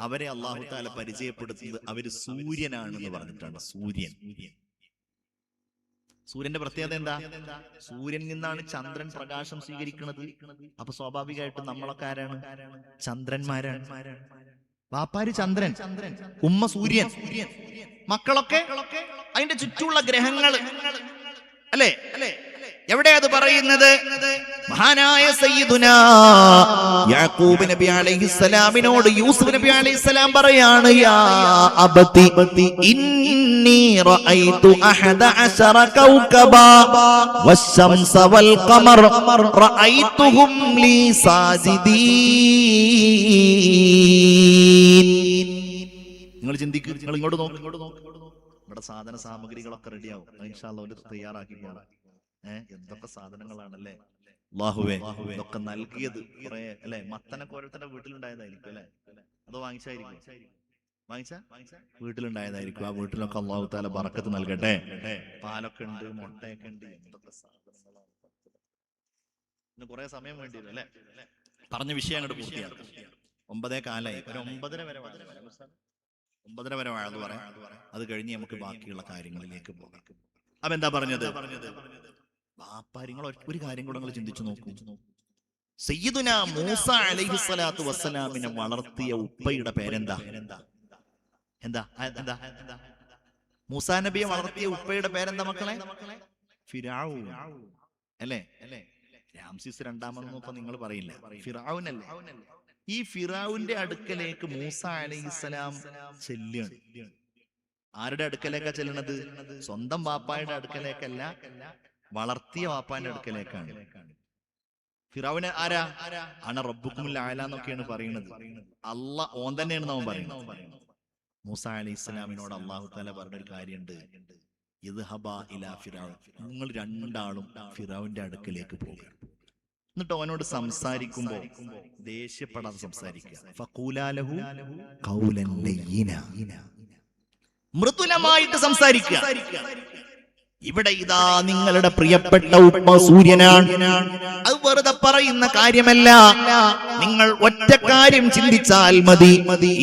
അവരെ അള്ളാഹു താല പരിചയപ്പെടുത്തുന്നത് അവര് സൂര്യനാണെന്ന് പറഞ്ഞിട്ടാണ്. സൂര്യന്റെ പ്രത്യേകത എന്താ? സൂര്യനിൽ നിന്നാണ് ചന്ദ്രൻ പ്രകാശം സ്വീകരിക്കുന്നത്. അപ്പൊ സ്വാഭാവികമായിട്ടും നമ്മളൊക്കെ ആരാണ്? ചന്ദ്രന്മാരാണ്. വാപ്പാര് ചന്ദ്രൻ, ഉമ്മ സൂര്യൻ, മക്കളൊക്കെ അതിന്റെ ചുറ്റുമുള്ള ഗ്രഹങ്ങൾ അല്ലേ? എവിടെ അത് പറയുന്നത്? മഹാനായ സയ്യിദുനാ യാക്കൂബ് നബി അലൈഹിസ്സലാമിനോട് യൂസുഫ് നബി അലൈഹിസ്സലാം പറയാണ്, യാ അബതി ഇന്നി റഅയ്തു അഹദ അശറ കൗകബാ വശംസ വൽ ഖമർ റഅയ്തുഹും ലീ സാജിദീൻ. നിങ്ങൾ ചിന്തിക്കുക, നിങ്ങൾ ഇങ്ങോട്ട് നോക്ക്. ഇവിടെ സാധന സാമഗ്രികളൊക്കെ റെഡിയാവും. ഇൻഷാ അല്ലാഹ് ഒരു തയ്യാറാക്കി പോകണം. എന്തൊക്കെ സാധനങ്ങളാണല്ലേ അല്ലാഹുവേ ഇതൊക്കെ നൽകിയത്. കുറെ അല്ലെ മത്തനൊക്കെ ഓരോരുത്തരുടെ വീട്ടിലുണ്ടായതായിരിക്കും അല്ലെ? അതോ വാങ്ങിച്ചായിരിക്കും? വാങ്ങിച്ച വീട്ടിലുണ്ടായതായിരിക്കും. ആ വീട്ടിലൊക്കെ അല്ലാഹു തആല ബറക്കത്ത് നൽകട്ടെ. പാലൊക്കെ ഉണ്ട്, മുട്ടയൊക്കെ ഉണ്ട്, എന്തൊക്കെ സാധനങ്ങളാണ്. ഇന്ന് കുറെ സമയം വേണ്ടി വരും അല്ലെ? പറഞ്ഞ വിഷയം അങ്ങോട്ട് പൂർത്തിയാണ്. 9:15 ഒരു 9:30 വരെ 9:30 വരെ വാഴത് പറയാം. അത് കഴിഞ്ഞ് നമുക്ക് ബാക്കിയുള്ള കാര്യങ്ങളിലേക്ക് പോകാം. അപ്പൊ എന്താ പറഞ്ഞത്? നിങ്ങൾ ഒരു കാര്യം കൂടെ നിങ്ങൾ ചിന്തിച്ചു നോക്കൂ. സയ്യിദുനാ മൂസ അലൈഹിസ്സലാത്തു വസ്സലാമിനെ വളർത്തിയ ഉപ്പയുടെ പേരെന്താ? എന്താ? മൂസാ നബിയെ വളർത്തിയ ഉപ്പയുടെ പേരെന്താ മക്കളെ? ഫിർഔൻ അല്ലേ? രാംസീസ് രണ്ടാമതെന്നൊക്കെ നിങ്ങൾ പറയില്ല, ഫിർഔൻ അല്ലേ? ഈ ഫിർഔന്റെ അടുക്കലേക്ക് മൂസ അലൈഹിസ്സലാം ചെല്ലുകയാണ്. ആരുടെ അടുക്കലേക്കാ ചെല്ലണത്? സ്വന്തം വാപ്പായുടെ അടുക്കലേക്കല്ല, വളർത്തിയ വാപ്പാന്റെ അടുക്കലേക്കാണ്. ഫിറഔന് ആരാ? അന റബ്ബുക്കുമുൽ അഅല എന്നൊക്കെയാണ് പറയുന്നത്. അല്ലാഹ് ഓൻ തന്നെയാണ് നാം പറയുന്നത്. മൂസ അലൈഹിസ്സലാമിനോട് അല്ലാഹു തആല പറഞ്ഞൊരു കാര്യമുണ്ട്, ഇദ്ഹബാ ഇലാ ഫിറഔൻ, നിങ്ങൾ രണ്ടാളും ഫിറഔന്റെ അടുക്കലേക്ക് പോകുക. എന്നിട്ട് അവനോട് സംസാരിക്കുമ്പോ ദേഷ്യപ്പെടാതെ സംസാരിക്കുക. ഫഖൂലാ ലഹു ഖൗലൻ ലയ്യിന, മൃദുലമായിട്ട് സംസാരിക്കുക. ഇവിടെ ഇതാ നിങ്ങളുടെ പ്രിയപ്പെട്ട ഉപ്പ സൂര്യനാണ്. അത് വെറുതെ പറയുന്ന കാര്യമല്ല. നിങ്ങൾ ഒറ്റ കാര്യം ചിന്തിച്ചാൽ മതി.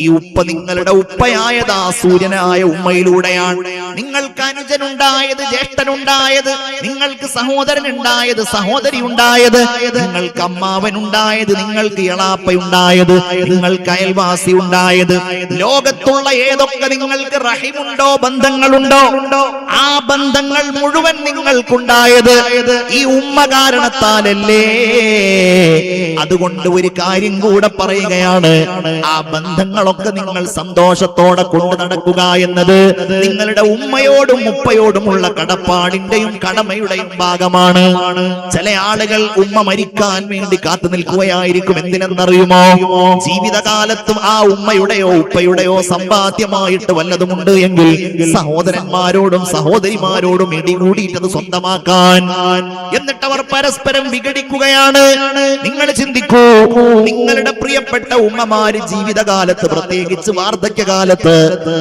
ഈ ഉപ്പ നിങ്ങളുടെ ഉപ്പയായതാ സൂര്യനായ ഉമ്മയിലൂടെയാണ്. നിങ്ങൾക്ക് അനുജനുണ്ടായത്, ജ്യേഷ്ഠനുണ്ടായത്, നിങ്ങൾക്ക് സഹോദരനുണ്ടായത്, സഹോദരി ഉണ്ടായത്, നിങ്ങൾക്ക് അമ്മാവനുണ്ടായത്, നിങ്ങൾക്ക് എളാപ്പയുണ്ടായത്, നിങ്ങൾക്ക് അയൽവാസി ഉണ്ടായത്, ലോകത്തുള്ള ഏതൊക്കെ നിങ്ങൾക്ക് റഹിമുണ്ടോ, ബന്ധങ്ങളുണ്ടോ, ആ ബന്ധങ്ങൾ മുഴുവൻ നിങ്ങൾക്കുണ്ടായത് ഈ ഉമ്മ കാരണത്താലല്ലേ. അതുകൊണ്ട് ഒരു കാര്യം കൂടെ പറയുകയാണ്, ആ ബന്ധങ്ങളൊക്കെ നിങ്ങൾ സന്തോഷത്തോടെ കൊണ്ടു നടക്കുക എന്നത് നിങ്ങളുടെ ഉമ്മയോടും ഉപ്പയോടുമുള്ള കടപ്പാടിന്റെയും കടമയുടെയും ഭാഗമാണ്. ചില ആളുകൾ ഉമ്മ മരിക്കാൻ വേണ്ടി കാത്തു നിൽക്കുകയായിരിക്കും. എന്തിനെന്നറിയുമോ? ജീവിതകാലത്തും ആ ഉമ്മയുടെയോ ഉപ്പയുടെയോ സമ്പാദ്യമായിട്ട് വല്ലതുമുണ്ട് എങ്കിൽ സഹോദരന്മാരോടും സഹോദരിമാരോടും ഇടികൂടിയിട്ടത് സ്വന്തമാക്കാൻ. എന്നിട്ട് അവർ പരസ്പരം വിഘടിക്കുകയാണ്. നിങ്ങൾ ചിന്തിക്കൂ, നിങ്ങളുടെ പ്രിയപ്പെട്ട ഉമ്മമാര് ജീവിതകാലത്ത്, പ്രത്യേകിച്ച് വാർദ്ധക്യകാലത്ത്,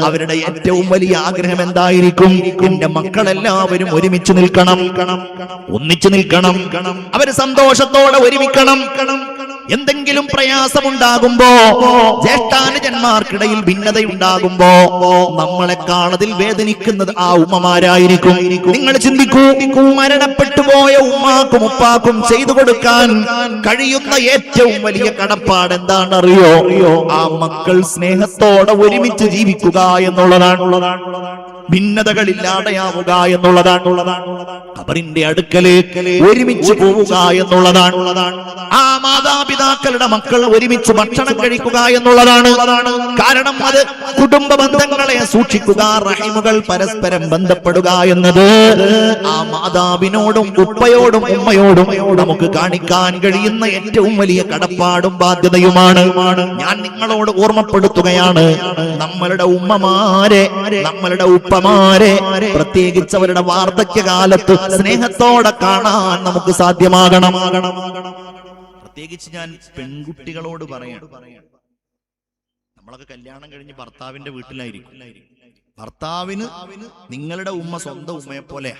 അവരുടെ ഏറ്റവും വലിയ ആഗ്രഹം എന്തായിരിക്കും? എന്റെ മക്കളെല്ലാവരും ഒരുമിച്ച് നിൽക്കണം, ഒന്നിച്ചു നിൽക്കണം, അവര് സന്തോഷത്തോടെ ഒരുമിക്കണം. എന്തെങ്കിലും പ്രയാസമുണ്ടാകുമ്പോ, ജ്യേഷ്ഠാനുജന്മാർക്കിടയിൽ ഭിന്നതയുണ്ടാകുമ്പോ നമ്മളെക്കാൾ അതിൽ വേദനിക്കുന്നത് ആ ഉമ്മമാരായിരിക്കും. നിങ്ങൾ ചിന്തിക്കൂ, മരണപ്പെട്ടു പോയ ഉമ്മാക്കും ഉപ്പാക്കും ചെയ്തു കൊടുക്കാൻ കഴിയുന്ന ഏറ്റവും വലിയ കടപ്പാട് എന്താണെന്നറിയോ? ആ മക്കൾ സ്നേഹത്തോടെ ഒരുമിച്ച് ജീവിക്കുക എന്നുള്ളതാണ്. ഭിന്നതകളില്ലാതെയാവുക എന്നുള്ളതാണ്. ഖബറിന്റെ അടുക്കലേക്ക് ഒരുമിച്ച് പോവുക എന്നുള്ളതാണ്. ആ മാതാപിതാക്കളുടെ മക്കൾ ഒരുമിച്ച് ഭക്ഷണം കഴിക്കുക എന്നുള്ളതാണ്. കാരണം അത് കുടുംബ ബന്ധങ്ങളെ സൂക്ഷിക്കുക, റഹിമുകൾ പരസ്പരം ബന്ധപ്പെടുക എന്നത് ആ മാതാവിനോടും ഉപ്പയോടും ഉമ്മയോടും നമുക്ക് കാണിക്കാൻ കഴിയുന്ന ഏറ്റവും വലിയ കടപ്പാടും ബാധ്യതയുമാണ്. ഞാൻ നിങ്ങളോട് ഓർമ്മപ്പെടുത്തുകയാണ്, നമ്മളുടെ ഉമ്മമാരെ, നമ്മളുടെ ഉപ്പമാരെ, പ്രത്യേകിച്ച് അവരുടെ വാർദ്ധക്യകാലത്ത് സ്നേഹത്തോടെ കാണാൻ നമുക്ക് സാധ്യമാകണം. പ്രത്യേകിച്ച് ഞാൻ പെൺകുട്ടികളോട് പറയണം, നമ്മളൊക്കെ കല്യാണം കഴിഞ്ഞ് ഭർത്താവിന്റെ വീട്ടിലായിരിക്കും. ഭർത്താവിന് നിങ്ങളുടെ ഉമ്മ സ്വന്തം ഉമ്മയെ പോലെയാ,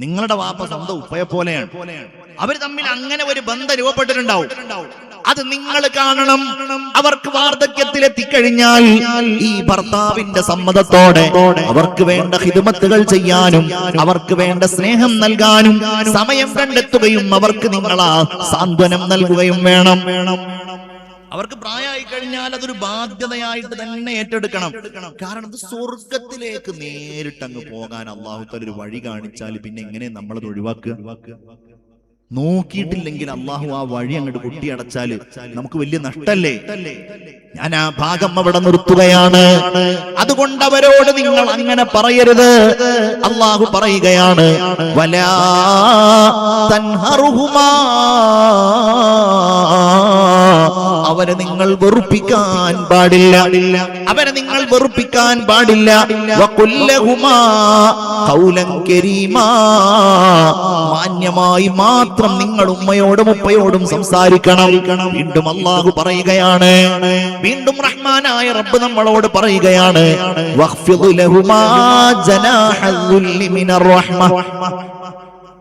നിങ്ങളുടെ വാപ്പ സ്വന്തം ഉപ്പയെ പോലെയാണ്. അവർ തമ്മിൽ അങ്ങനെ ഒരു ബന്ധം രൂപപ്പെട്ടിട്ടുണ്ടാവും. അത് നിങ്ങൾ കാണണം. അവർക്ക് വാർദ്ധക്യത്തിലെത്തിക്കഴിഞ്ഞാൽ ഈ ഭർത്താവിന്റെ സമ്മതത്തോടെ അവർക്ക് വേണ്ട ഖിദ്മത്തുകൾ ചെയ്യാനും അവർക്ക് വേണ്ട സ്നേഹം നൽകാനും സമയം കണ്ടെത്തുകയും അവർക്ക് നിങ്ങളാ സാന്ത്വനം നൽകുകയും വേണം. അവർക്ക് പ്രായമായി കഴിഞ്ഞാൽ അതൊരു ബാധ്യതയായിട്ട് തന്നെ ഏറ്റെടുക്കണം. കാരണം ഇത് സ്വർഗത്തിലേക്ക് നേരിട്ട് അങ്ങ് പോകാൻ അള്ളാഹു തആല ഒരു വഴി കാണിച്ചാൽ പിന്നെ എങ്ങനെ നമ്മളത് ഒഴിവാക്കുക? നോക്കിയിട്ടില്ലെങ്കിൽ അള്ളാഹു ആ വഴി അങ്ങോട്ട് കുട്ടിയടച്ചാല് നമുക്ക് വലിയ നഷ്ടല്ലേ? ഞാൻ ആ ഭാഗം അവിടെ നിർത്തുകയാണ്. അതുകൊണ്ട് അവരോട് നിങ്ങൾ അങ്ങനെ പറയരുത്. അള്ളാഹു പറയുകയാണ്, വലാ തൻഹറുഹുമാ, അവരെ നിങ്ങൾ വെറുപ്പിക്കാൻ പാടില്ല, അവരെ നിങ്ങൾ വെറുപ്പിക്കാൻ പാടില്ല. വഖുല്ലഹുമാ ഖൗലൻ കരീമാ, മാന്യമായി മാത്രം നിങ്ങൾ ഉമ്മയോടും ഉപ്പയോടും സംസാരിക്കണം. വീണ്ടും അല്ലാഹു പറയുകയാണ്, വീണ്ടും റഹ്മാനായ റബ്ബ് നമ്മളോട് പറയുകയാണ്, വഖ്ഫിദ് ലഹുമാ ജനാഹൽ ദുല്ലി മിനർ റഹ്മ.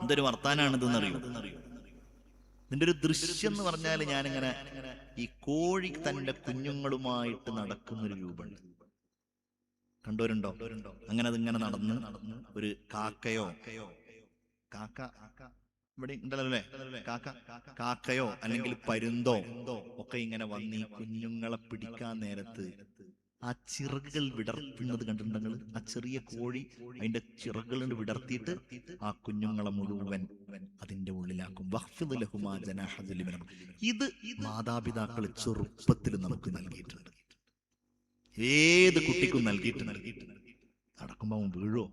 എന്തൊരു വർത്താനാണിതെന്ന് അറിയോ? ഇതിന്റെ ഒരു ദൃശ്യം എന്ന് പറഞ്ഞാൽ ഞാനിങ്ങനെ ഈ കോഴി തന്റെ കുഞ്ഞുങ്ങളുമായിട്ട് നടക്കുന്നൊരു രൂപമുണ്ട്. കണ്ടവരുണ്ടോ? അങ്ങനെ അതിങ്ങനെ നടന്ന് ഒരു കാക്കയോ, കാക്ക ഇവിടെ ഉണ്ടല്ലോ അല്ലേ, കാക്കയോ അല്ലെങ്കിൽ പരുന്തോ ഒക്കെ ഇങ്ങനെ വന്ന് ഈ കുഞ്ഞുങ്ങളെ പിടിക്കാൻ നേരത്ത് ആ ചിറകുകൾ വിടർത്തുന്നത് കണ്ടിട്ടുണ്ടെങ്കിൽ, ആ ചെറിയ കോഴി അതിന്റെ ചിറകുകൾ വിടർത്തിയിട്ട് ആ കുഞ്ഞുങ്ങളെ മുഴുവൻ അതിന്റെ ഉള്ളിലാക്കും. വഖ്ഫിദ് ലഹുമാ ജനാഹ ദുല്ലി മിനർ റഹ്മ. ഇത് മാതാപിതാക്കൾ ചെറുപ്പത്തിൽ നമുക്ക് നൽകിയിട്ടുണ്ട്. ഏത് കുട്ടിക്കും നൽകിയിട്ടുണ്ട്. നടക്കുമ്പോ വീഴോ,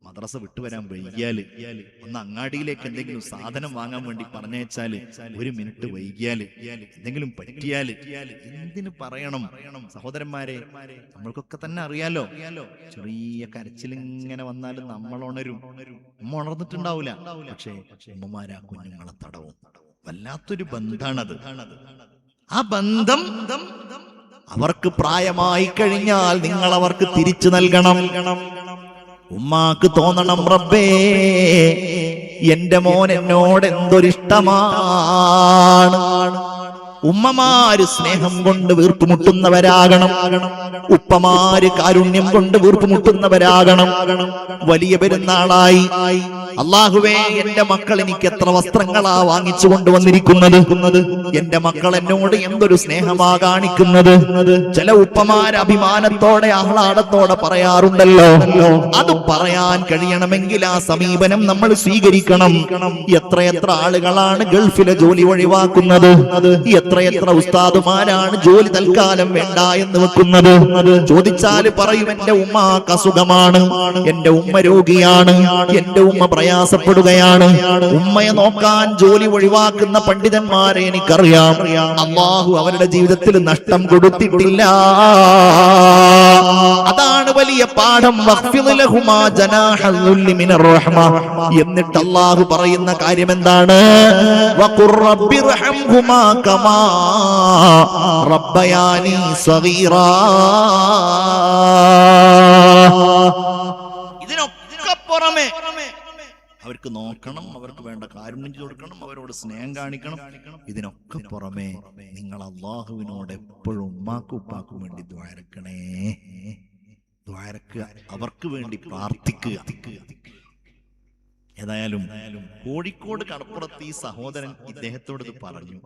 മദ്രസ വിട്ടുവരാൻ വൈകിയാല്, ഒന്ന് അങ്ങാടിയിലേക്ക് എന്തെങ്കിലും സാധനം വാങ്ങാൻ വേണ്ടി പറഞ്ഞയച്ചാല്, ഒരു മിനിറ്റ് വൈകിയാല്, എന്തെങ്കിലും പറ്റിയാല് എന്തിനു പറയണം? സഹോദരന്മാരെ, നമ്മൾക്കൊക്കെ തന്നെ അറിയാലോ, ചെറിയ കരച്ചിലിങ്ങനെ വന്നാലും നമ്മൾ ഉണരും. ഉമ്മ ഉണർന്നിട്ടുണ്ടാവൂല, പക്ഷേ ഉമ്മമാരാ കുഞ്ഞുങ്ങളെ തടവും. വല്ലാത്തൊരു ബന്ധാണത്. ആ ബന്ധം അവർക്ക് പ്രായമായി കഴിഞ്ഞാൽ നിങ്ങൾ അവർക്ക് തിരിച്ചു നൽകണം. ഉമ്മാക്ക് തോന്നണം, റബ്ബേ എന്റെ മോൻ എന്നോട് എന്തൊരിഷ്ടമാണ്. ഉമ്മമാര് സ്നേഹം കൊണ്ട് വീർപ്പുമുട്ടുന്നവരാകണം, ഉപ്പമാര് കാരുണ്യം കൊണ്ട് വീർപ്പുമുട്ടുന്നവരാകണം. വലിയ പെരുന്നാളായി, അല്ലാഹുവേ എന്റെ മക്കൾ എനിക്ക് എത്ര വസ്ത്രങ്ങളാ വാങ്ങിച്ചു കൊണ്ടുവന്നിരിക്കുന്നത്, എന്റെ മക്കൾ എന്നോട് എന്തൊരു സ്നേഹമാ കാണിക്കുന്നത്. ചില ഉപ്പമാര് അഭിമാനത്തോടെ ആഹ്ലാദത്തോടെ പറയാറുണ്ടല്ലോ. അത് പറയാൻ കഴിയണമെങ്കിൽ ആ സമീപനം നമ്മൾ സ്വീകരിക്കണം. എത്രയെത്ര ആളുകളാണ് ഗൾഫിലെ ജോലി ഒഴിവാക്കുന്നത്, എത്രയെത്ര ഉസ്താദുമാരാണ് ജോലി തൽക്കാലം വേണ്ട എന്ന് വെക്കുന്നത്. ചോദിച്ചാല് പറയും, എന്റെ ഉമ്മാക്ക് അസുഖമാണ്, എന്റെ ഉമ്മ രോഗിയാണ്, എന്റെ ഉമ്മ പ്രയാസപ്പെടുകയാണ്. ഉമ്മയെ നോക്കാൻ ജോലി ഒഴിവാക്കുന്ന പണ്ഡിതന്മാരെ എനിക്കറിയാം. അല്ലാഹു അവരുടെ ജീവിതത്തിൽ നഷ്ടം കൊടുത്തിട്ടില്ല. അതാണ് വലിയ പാഠം. വഖ്ഫിദ് ലഹുമാ ജനാഹൽ ദുല്ലി മിനർ റഹ്മ. എന്നിട്ട് അല്ലാഹു പറയുന്ന കാര്യം എന്താണ്? വഖുർ റബ്ബിർഹംഹുമാ കമാ റബ്ബയാനി സഗീറാ. ഇതിനൊക്കെ പുറമെ അവർക്ക് നോക്കണം, അവർക്ക് വേണ്ട കാരുണ്യം കൊടുക്കണം, അവരോട് സ്നേഹം കാണിക്കണം. ഇതിനൊക്കെ പുറമെ നിങ്ങൾ അല്ലാഹുവിനോട് എപ്പോഴും ഉമ്മാക്കും ഉപ്പാക്കും വേണ്ടി ദ്വാരക്കണേ, ദ്വാരക്കുക, അവർക്ക് വേണ്ടി പ്രാർത്ഥിക്കുക. ഏതായാലും കോഴിക്കോട് കടപ്പുറത്ത് ഈ സഹോദരൻ ഇദ്ദേഹത്തോട് ഇത് പറഞ്ഞു.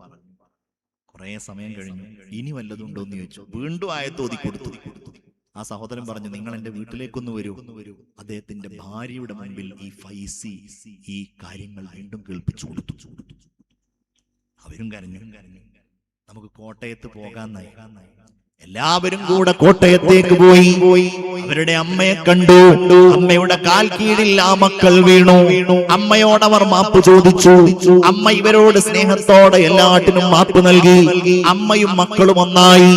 കുറെ സമയം കഴിഞ്ഞു, ഇനി വല്ലതുണ്ടോ എന്ന് ചോദിച്ചു. വീണ്ടും ആയത്ത് ഓതി കൊടുത്തു. ആ സഹോദരൻ പറഞ്ഞു, നിങ്ങൾ എന്റെ വീട്ടിലേക്കൊന്ന് വരൂ. അദ്ദേഹത്തിന്റെ ഭാര്യയുടെ മുമ്പിൽ ഈ ഫൈസി ഈ കാര്യങ്ങൾ വീണ്ടും കേൾപ്പിച്ചു കൊടുത്തു. അവരും കരഞ്ഞു. നമുക്ക് കോട്ടയത്ത് പോകാന്നായി. എല്ലാവരും കൂടെ കോട്ടയത്തേക്ക് പോയി. അവരുടെ അമ്മയെ കണ്ടു. അമ്മയുടെ കാൽ കീഴിൽ ആ മക്കൾ വീണു. അമ്മയോടവർ മാപ്പ് ചോദിച്ചു. അമ്മ ഇവരോട് സ്നേഹത്തോടെ എല്ലാറ്റിനും മാപ്പ് നൽകി. അമ്മയും മക്കളും ഒന്നായി.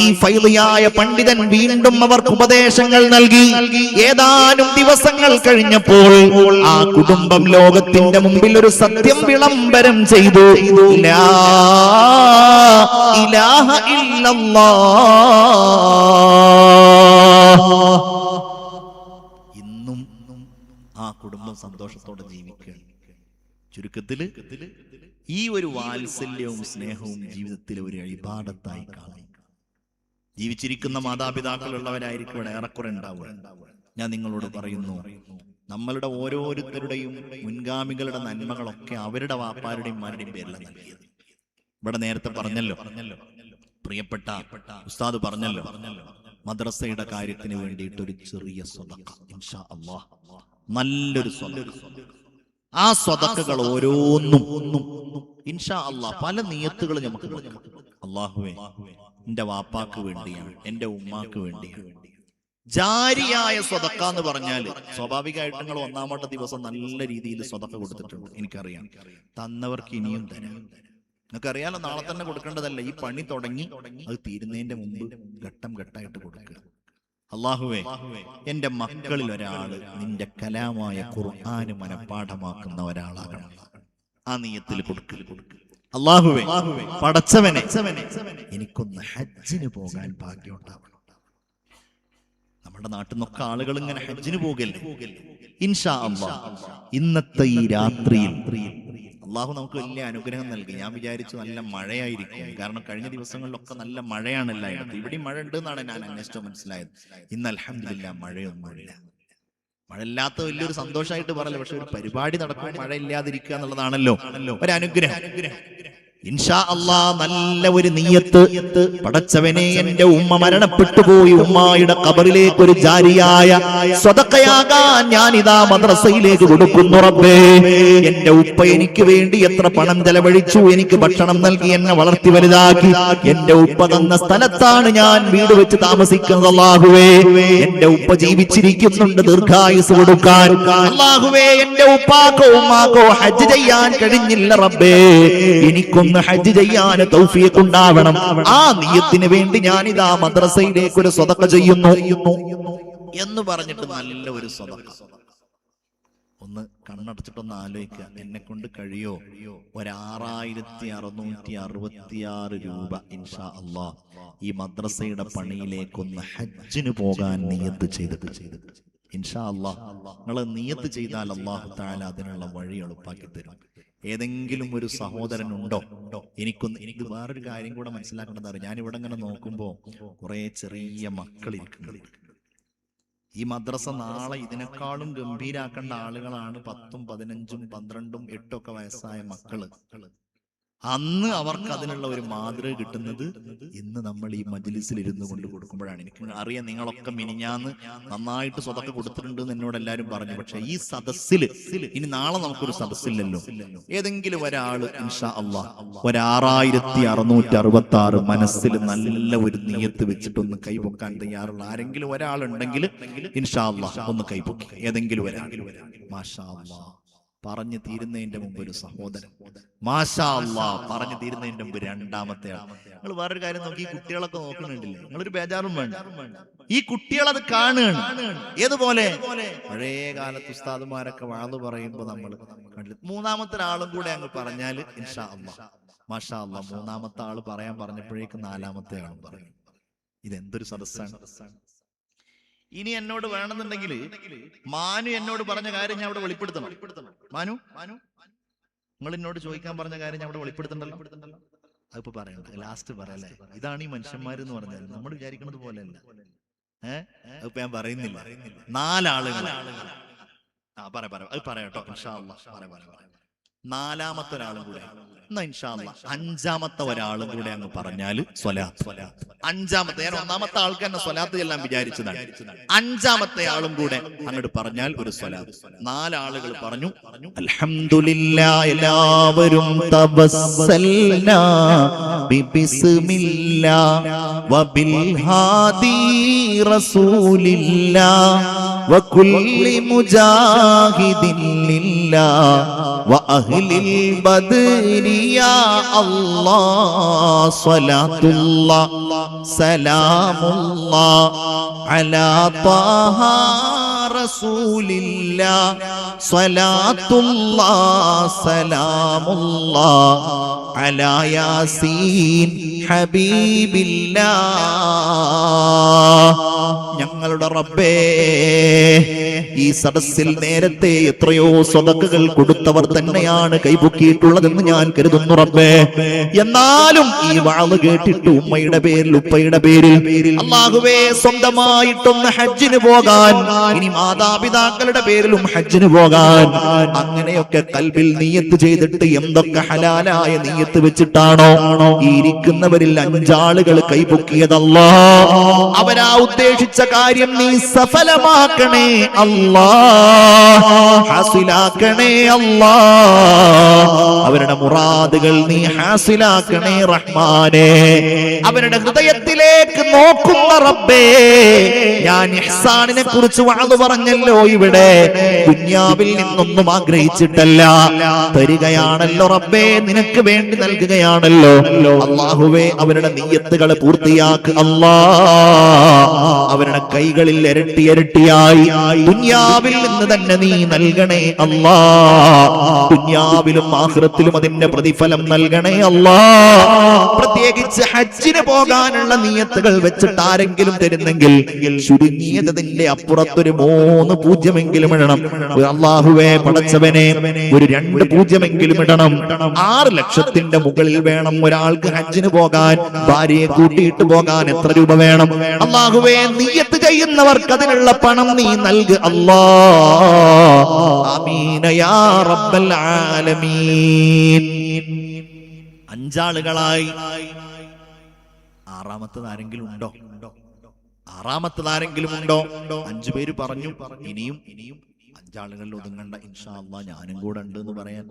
ഈ ഫൈളിയായ പണ്ഡിതൻ വീണ്ടും അവർക്ക് ഉപദേശങ്ങൾ നൽകി. ഏതാനും ദിവസങ്ങൾ കഴിഞ്ഞപ്പോൾ ആ കുടുംബം ലോകത്തിന്റെ മുമ്പിൽ ഒരു സത്യം വിളംബരം ചെയ്തു. ലാ ഇലാഹ ഇല്ലല്ലാഹ്. ഇന്നും ആ കുടുംബം സന്തോഷത്തോടെ ജീവിക്കുകയാണ്. ചുരുക്കത്തില് ഈ ഒരു വാത്സല്യവും സ്നേഹവും ജീവിതത്തിലെ ഒരു ഇബാദത്തായി കാണും. ജീവിച്ചിരിക്കുന്ന മാതാപിതാക്കളുള്ളവരായിരിക്കും ഇവിടെ ഏറെക്കുറെ ഉണ്ടാവുക. ഞാൻ നിങ്ങളോട് പറയുന്നു, നമ്മളുടെ ഓരോരുത്തരുടെയും മുൻഗാമികളുടെ നന്മകളൊക്കെ അവരുടെ വാപ്പാരുടെയും ഉമ്മാരുടെയും പേരിലാണ് നൽകിയത്. ഇവിടെ നേരത്തെ പറഞ്ഞല്ലോ, പ്രിയപ്പെട്ട ഉസ്താദ് പറഞ്ഞല്ലോ, മദ്രസയുടെ കാര്യത്തിന് വേണ്ടിയിട്ട് ഒരു ചെറിയ സ്വതക്ക, ഇൻഷാ അല്ലാഹ് നല്ലൊരു സ്വതക്ക. ആ സ്വതക്കകൾ ഓരോന്നും ഇൻഷാ അല്ലാഹ് പല നിയത്തുകൾ നമുക്ക് കൊടുക്കാം. അല്ലാഹുവേ, എന്റെ വാപ്പാക്ക് വേണ്ടിയാണ്, എന്റെ ഉമ്മാക്ക് വേണ്ടിയാണ്. ജാരിയായ സ്വതക്ക എന്ന് പറഞ്ഞാൽ സ്വാഭാവികമായിട്ട് നിങ്ങൾ ഒന്നാമത്തെ ദിവസം നല്ല രീതിയിൽ സ്വതക്ക കൊടുത്തിട്ടുണ്ട്, എനിക്കറിയാം. തന്നവർക്ക് ഇനിയും തരാം. നിങ്ങൾക്കറിയാലോ, നാളെ തന്നെ കൊടുക്കേണ്ടതല്ല. ഈ പണി തുടങ്ങി അത് തീരുന്നതിന്റെ മുമ്പ് ഘട്ടം ഘട്ടമായിട്ട് കൊടുക്കുക. അല്ലാഹുവേ, എന്റെ മക്കളിൽ ഒരാള് നിന്റെ കലാമായ ഖുർആന് മനഃപ്പാഠമാക്കുന്ന ഒരാളാകണം. ആ നിയത്തിൽ കൊടുക്കുക. അല്ലാഹുവേ, പടച്ചവനെ, എനിക്കൊന്ന് ഹജ്ജിന് പോകാൻ ഭാഗ്യം ഉണ്ടാവണം. നമ്മുടെ നാട്ടിൽ നിന്നൊക്കെ ആളുകൾ ഇങ്ങനെ ഹജ്ജിന് പോകല്ലേ. ഇൻഷാ അല്ലാഹ് ഇന്നത്തെ ഈ രാത്രിയിൽ അള്ളാഹു നമുക്ക് വലിയ അനുഗ്രഹം നൽകി. ഞാൻ വിചാരിച്ചു നല്ല മഴയായിരിക്കും, കാരണം കഴിഞ്ഞ ദിവസങ്ങളിലൊക്കെ നല്ല മഴയാണ് എല്ലായിടത്തും. ഇവിടെ മഴ ഉണ്ട് എന്നാണ് ഞാൻ അന്വേഷിച്ചത് മനസ്സിലായത്. ഇന്ന് അൽഹംദുലില്ലാഹ് മഴയൊന്നുമില്ല. മഴ ഇല്ലാത്ത വലിയൊരു സന്തോഷമായിട്ട് പറയല്ല, പക്ഷെ ഒരു പരിപാടി നടക്കുമ്പോൾ മഴ ഇല്ലാതിരിക്കുക എന്നുള്ളതാണല്ലോ ഒരു അനുഗ്രഹം. ഇൻഷാ അല്ലാഹ് നല്ല ഒരു നിയ്യത്ത്. പടച്ചവനെ, എന്റെ ഉമ്മ മരണപ്പെട്ടു പോയി. ഉമ്മായുടെ ഖബറിലേക്ക് ഒരു ജാരിയായ സ്വതക്കയാകാൻ ഞാൻ ഇതാ മദ്രസയിലേക്ക് കൊടുക്കുന്നു. റബ്ബേ, എന്റെ ഉപ്പ എനിക്ക് വേണ്ടി എത്ര പണം ചെലവഴിച്ചു, എനിക്ക് ഭക്ഷണം നൽകി, എന്നെ വളർത്തി വലുതാക്കി. എന്റെ ഉപ്പ തന്ന സ്ഥലത്താണ് ഞാൻ വീട് വെച്ച് താമസിക്കുന്നത്. അല്ലാഹുവേ, എന്റെ ഉപ്പ ജീവിച്ചിരിക്കുന്നുണ്ട്, ദീർഘായുസ് കൊടുക്കാൻ. അല്ലാഹുവേ, എന്റെ ഉപ്പാക്കോ ഉമ്മാക്കോ ഹജ്ജ് ചെയ്യാൻ കഴിഞ്ഞില്ല. റബ്ബേ, എനിക്കൊന്ന് ഹജ്ജ് ചെയ്യാൻ തൗഫീഖ് ഉണ്ടാവണം. ആ നിയ്യത്തിന് വേണ്ടി ഞാൻ ഇതാ മദ്രസയിലേക്ക് ഒരു സ്വതക്ക ചെയ്യുന്നു എന്ന് പറഞ്ഞിട്ട് നല്ല ഒരു സ്വതക്ക. ഒന്ന് കണ്ണടച്ചിട്ടൊന്ന് ആലോചിക്കുക, എന്നെ കൊണ്ട് കഴിയോ 6666 രൂപ ഇൻഷാ അല്ലാഹ് ഈ മദ്രസയുടെ പണിയിലേക്കൊന്ന് ഹജ്ജിന് പോകാൻ നിയ്യത്ത് ചെയ്തിട്ട് ഇൻഷാ അല്ലാഹ് നിങ്ങൾ നിയ്യത്ത് ചെയ്താൽ അല്ലാഹു തആല അതിനുള്ള വഴി എളുപ്പാക്കി തരും. ഏതെങ്കിലും ഒരു സഹോദരൻ ഉണ്ടോ? എനിക്ക് വേറൊരു കാര്യം കൂടെ മനസ്സിലാക്കേണ്ടതാണ്. ഞാൻ ഇവിടെ ഇങ്ങനെ നോക്കുമ്പോ കുറെ ചെറിയ മക്കൾ ഇരിക്കുന്നുണ്ട്. ഈ മദ്രസ നാളെ ഇതിനേക്കാളും ഗംഭീരാക്കേണ്ട ആളുകളാണ്. 10ഉം 15ഉം 12ഉം 8ഉം ഒക്കെ വയസ്സായ മക്കള്. അന്ന് അവർക്ക് അതിനുള്ള ഒരു മാതൃക കിട്ടുന്നത് ഇന്ന് നമ്മൾ ഈ മജ്ലിസിൽ ഇരുന്ന് കൊണ്ട് കൊടുക്കുമ്പോഴാണ്. എനിക്ക് അറിയാം, നിങ്ങളൊക്കെ മിനിഞ്ഞാന്ന് നന്നായിട്ട് സ്വതക്ക കൊടുത്തിട്ടുണ്ട് എന്ന് എന്നോട് എല്ലാവരും പറഞ്ഞു. പക്ഷെ ഈ സദസ്സിൽ ഇനി നാളെ നമുക്കൊരു സദസ്സില്ലല്ലോ. ഏതെങ്കിലും ഒരാള് ഇൻഷാ അല്ലാഹ് 6666 മനസ്സിൽ നല്ല ഒരു നിയ്യത്ത് വെച്ചിട്ടൊന്ന് കൈപൊക്കാൻ തയ്യാറുള്ള ആരെങ്കിലും ഒരാളുണ്ടെങ്കിൽ ഇൻഷാ അല്ലാഹ് ഒന്ന് കൈപൊക്കി. ഏതെങ്കിലും ഒരാൾ. മാഷാ അല്ലാഹ്. പറഞ്ഞു തീരുന്നതിന്റെ മുമ്പ് ഒരു സഹോദരൻ. മാഷാ അല്ലാഹ്. പറഞ്ഞു തീരുന്നതിന്റെ മുമ്പ് രണ്ടാമത്തെ ആൾ. നിങ്ങൾ വേറൊരു കാര്യം നോക്കി, ഈ കുട്ടികളൊക്കെ നോക്കുന്നുണ്ടില്ലേ? നിങ്ങളൊരു ബേജാറും വേണ്ട. ഈ കുട്ടികളത് കാണുകയാണ്. ഏതുപോലെ പഴയ കാലത്ത് ഉസ്താദുമാരൊക്കെ വാള് പറയുമ്പോ നമ്മൾ കണ്ടില്ല. മൂന്നാമത്തെ ഒരാളും കൂടെ അങ്ങ് പറഞ്ഞാൽ ഇൻഷാ അല്ലാഹ് മാഷാ അല്ലാഹ്. മൂന്നാമത്തെ ആള് പറയാൻ പറഞ്ഞപ്പോഴേക്ക് നാലാമത്തെ ആളും പറയും. ഇതെന്തൊരു സദസ്സാണ്. ഇനി എന്നോട് വേണമെന്നുണ്ടെങ്കിൽ മാനു എന്നോട് പറഞ്ഞ കാര്യം ഞാൻ അവിടെ വെളിപ്പെടുത്തണം. മാനു, നിങ്ങൾ എന്നോട് ചോദിക്കാൻ പറഞ്ഞ കാര്യം ഞാൻ അവിടെ വെളിപ്പെടുത്തണ്ടല്ലോ. അതിപ്പോ പറയണ്ട, ലാസ്റ്റ് പറയല്ലേ. ഇതാണ് ഈ മനുഷ്യന്മാരെന്ന് പറഞ്ഞാൽ. നമ്മൾ വിചാരിക്കുന്നത് പോലെയല്ല. അതിപ്പോ ഞാൻ പറയുന്നില്ല. 4 ആളുകൾ. അത് പറയാട്ടോ ഇൻഷാ അല്ലാഹ്. നാലാമത്തെ ഒരാളും കൂടെ, എന്നാ ഇൻഷാ അല്ലാഹ് അഞ്ചാമത്തെ ഒരാളും കൂടെ അങ്ങ് പറഞ്ഞാല് സ്വലാത്ത്. അഞ്ചാമത്തെ, ഞാൻ ഒന്നാമത്തെ ആൾക്ക് തന്നെ സ്വലാത്ത് ചെല്ലാൻ വിചാരിച്ചതാണ്. അഞ്ചാമത്തെ ആളും കൂടെ അങ്ങോട്ട് പറഞ്ഞാൽ ഒരു സ്വലാത്ത്. നാലാളുകൾ പറഞ്ഞു അൽഹംദുലില്ലാഹ്. എല്ലാവരും തവസ്സൽനാ ബിസ്മില്ലാഹ് വബിൽ ഹാദി റസൂലില്ലാഹ് വകുല്ലി മുജാഹിദിൻ ലില്ലാഹ് വഅഹ്ലിൽ ബദ്രി യാ അല്ലാഹ് സ്വലാത്തുല്ലാഹ് സലാമുല്ലാഹ് അലാ ത്വാഹ റസൂലില്ലാഹ് സ്വലാത്തുല്ലാഹ് സലാമുല്ലാഹ് അലാ യാസീൻ ഹബീബില്ലാഹ്. ഞങ്ങളുടെ റബ്ബേ, ഈ സദസ്സിൽ നേരത്തെ എത്രയോ സ്വതക്കകൾ കൊടുത്തവർ തന്നെയാണ് കൈപൊക്കിയിട്ടുള്ളതെന്ന് ഞാൻ കരുതുന്നു റബ്ബേ. എന്നാലും ഈ വാള് കേട്ടിട്ട് ഉമ്മയുടെ പേരിൽ ഉപ്പയുടെ പേരിൽ അല്ലാഹുവേ സ്വന്തമായിട്ടൊന്ന് ഹജ്ജിന് പോകാൻ, ഇനി മാതാപിതാക്കളുടെ പേരിലും ഹജ്ജിന് പോകാൻ, അങ്ങനെയൊക്കെ കൽബിൽ നിയ്യത്ത് ചെയ്തിട്ട് എന്തൊക്കെ ഹലാലായ നിയ്യത്ത് വെച്ചിട്ടാണോ ഈ ഇരിക്കുന്നവരിൽ 5 ആളുകൾ കൈപൊക്കിയതല്ലാ, അവരാ ഉദ്ദേശിച്ച കാര്യം നീ സഫലമാക്കണേ അല്ലാ, ഹാസിലാക്കണേ അല്ലാ. അവരുടെ മുറാദുകൾ നീ ഹാസിലാക്കണേ റഹ്മാനേ. അവരുടെ ഹൃദയത്തിലേക്ക് നോക്കുന്ന റബ്ബേ, ഞാൻ ഇഹ്സാനിനെ കുറിച്ച് വഅദ് പറഞ്ഞല്ലോ ഇവിടെ. ദുനിയാവിൽ നിന്നൊന്നും ആഗ്രഹിച്ചിട്ടല്ല, തരികയാണല്ലോ റബ്ബേ, നിനക്ക് വേണ്ടി നൽകുകയാണല്ലോ. അല്ലാഹുവേ, അവരുടെ നിയ്യത്തുകളെ പൂർത്തിയാക്ക് അല്ലാ. അവരുടെ കൈകളിൽ ഇരട്ടി ഇരട്ടിയായി ദുനിയാവിൽ നിന്ന് തന്നെ നീ നൽകണേ അല്ലാ. ദുനിയാവിലും ആഖിറത്തിലും അതിന്റെ പ്രതിഫലം നൽകണേ അല്ലാ. പ്രത്യേകിച്ച് ഹജ്ജിന് പോകാനുള്ള നിയ്യത്തുകൾ വെച്ചിട്ട് ആരെങ്കിലും തരുന്നെങ്കിൽ ചുരുങ്ങിയതിന്റെ അപ്പുറത്തൊരു 3 പൂജ്യമെങ്കിലും ഇടണം. അല്ലാഹുവേ പടച്ചവനെ, ഒരു 2 പൂജ്യമെങ്കിലും ഇടണം. 6 ലക്ഷത്തിന്റെ മുകളിൽ വേണം ഒരാൾക്ക് ഹജ്ജിന് പോകാൻ. ഭാര്യയെ കൂട്ടിയിട്ട് പോകാൻ എത്ര രൂപ വേണം? അല്ലാഹുവേ, നിയ്യത്ത് ചെയ്യുന്നവർക്ക് അതിനുള്ള പണം നീ നൽക് അല്ലാ. ആമീൻ യാ റബ്ബൽ ആലമീൻ. 5 ആളുകളായി. ആറാമത്തത് ആരെങ്കിലും ഉണ്ടോ? 5 പേര് പറഞ്ഞു. ഇനിയും 5 ആളുകളിൽ ഒതുങ്ങണ്ട ഇൻഷാ അല്ലാഹ്, ഞാനും കൂടെ ഉണ്ട് എന്ന് പറയാൻ.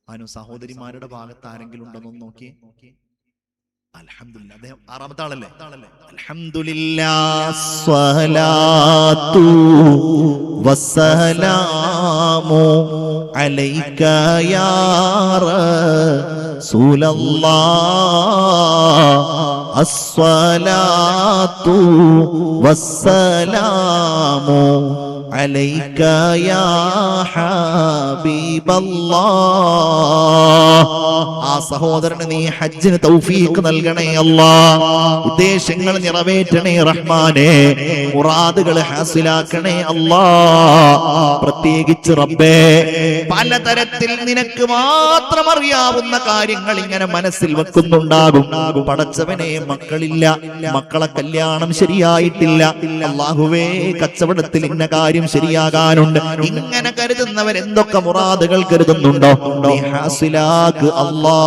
അതിന് സഹോദരിമാരുടെ ഭാഗത്ത് ആരെങ്കിലും ഉണ്ടെന്നൊന്ന് നോക്കിയേ. അൽഹംദുലില്ലാഹ്, അദ്ദേഹം 6ാമത്തെ ആളല്ലേ? അൽഹംദുലില്ലാഹ് സ്വലാത്തു വസ്സലാമു അലൈക യാ റസൂലല്ലാഹ് അസ്സലാത്തു വസ്സലാമു അലൈക യാ ഹബീബല്ലാഹ്. ആ സഹോദരന് നീ ഹജ്ജിന് തൗഫീഖ് നൽകണേ അല്ലാ. ഉദ്ദേശങ്ങൾ നിറവേറ്റണേ റഹ്മാനേ. മുറാദുകൾ ഹാസിലാക്കണേ അല്ലാ. പ്രത്യേകിച്ച് റബ്ബേ, പലതരത്തിൽ നിനക്ക് മാത്രം അറിയാവുന്ന കാര്യങ്ങൾ ഇങ്ങനെ മനസ്സിൽ വെക്കുന്നുണ്ടാകും. പടച്ചവനെ, മക്കളില്ല, മക്കളെ കല്യാണം ശരിയായിട്ടില്ല, അല്ലാഹുവേ കച്ചവടത്തിൽ ഇന്ന കാര്യം ശരിയാകാനുണ്ട്, ഇങ്ങനെ കരുതുന്നവർ എന്തൊക്കെ മുറാദുകൾ കരുതുന്നുണ്ടോ നീ ഹാസിലാക്ക് അല്ലാ.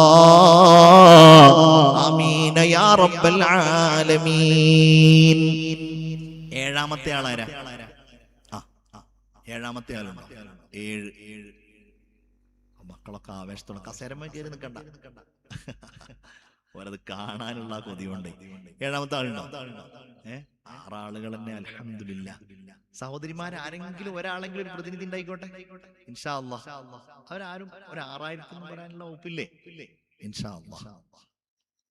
ആമീൻ യാ റബ്ബൽ ആലമീൻ. 7ാമത്തെ ആളാരാ? 7ാമത്തെ ആളുണ്ടോ? 7. മക്കളൊക്കെ ആവേശത്തോടെ കസേരമേ കയറി നിൽക്കണ്ട, ഓരത് കാണാനുള്ള കൊതിയുണ്ട്. 7ാമത്തെ ആളുണ്ടോ? 6 ആളുകൾ തന്നെ. അൽഹംദുലില്ലാഹ്. സഹോദരിമാരാരെങ്കിലും ഒരാളെങ്കിലും ഒരു പ്രതിനിധി ഉണ്ടായിക്കോട്ടെ ഇൻഷാ അല്ലാഹ്. അവരാരും ഒരു 6000 പറയാനുള്ള വകുപ്പില്ലേ? ഇൻഷാ അല്ലാഹ്.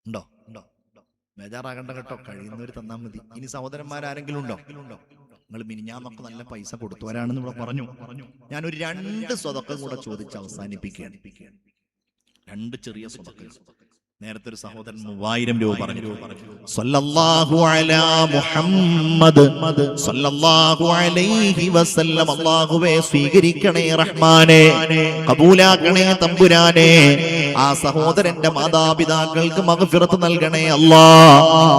ഉണ്ടോ? ബേജാറാകണ്ട കേട്ടോ, കഴിയുന്നവർ തന്നാൽ മതി. ഇനി സഹോദരന്മാരാരെങ്കിലും ഉണ്ടോ? നിങ്ങൾ മിനിഞ്ഞാന്നൊക്കെ നല്ല പൈസ കൊടുത്തവരാണെന്ന് ഇവിടെ പറഞ്ഞു. ഞാനൊരു 2 സ്വതക്ക കൂടെ ചോദിച്ച് അവസാനിപ്പിക്കുകയാണ്. 2 ചെറിയ സ്വതക്ക. നേരത്തെ ഒരു സഹോദരൻ 3000 രൂപ പറഞ്ഞു. സല്ലല്ലാഹു അലാ മുഹമ്മദ് സല്ലല്ലാഹു അലൈഹി വസല്ലം. അല്ലാഹുവേ സ്വീകരിക്കണേ റഹ്മാനേ, കബൂലാക്കണേ തമ്പുരാനേ. ആ സഹോദരന്റെ മാതാപിതാക്കൾക്ക് മഗ്ഫിറത്ത് നൽകണേ അല്ലാ.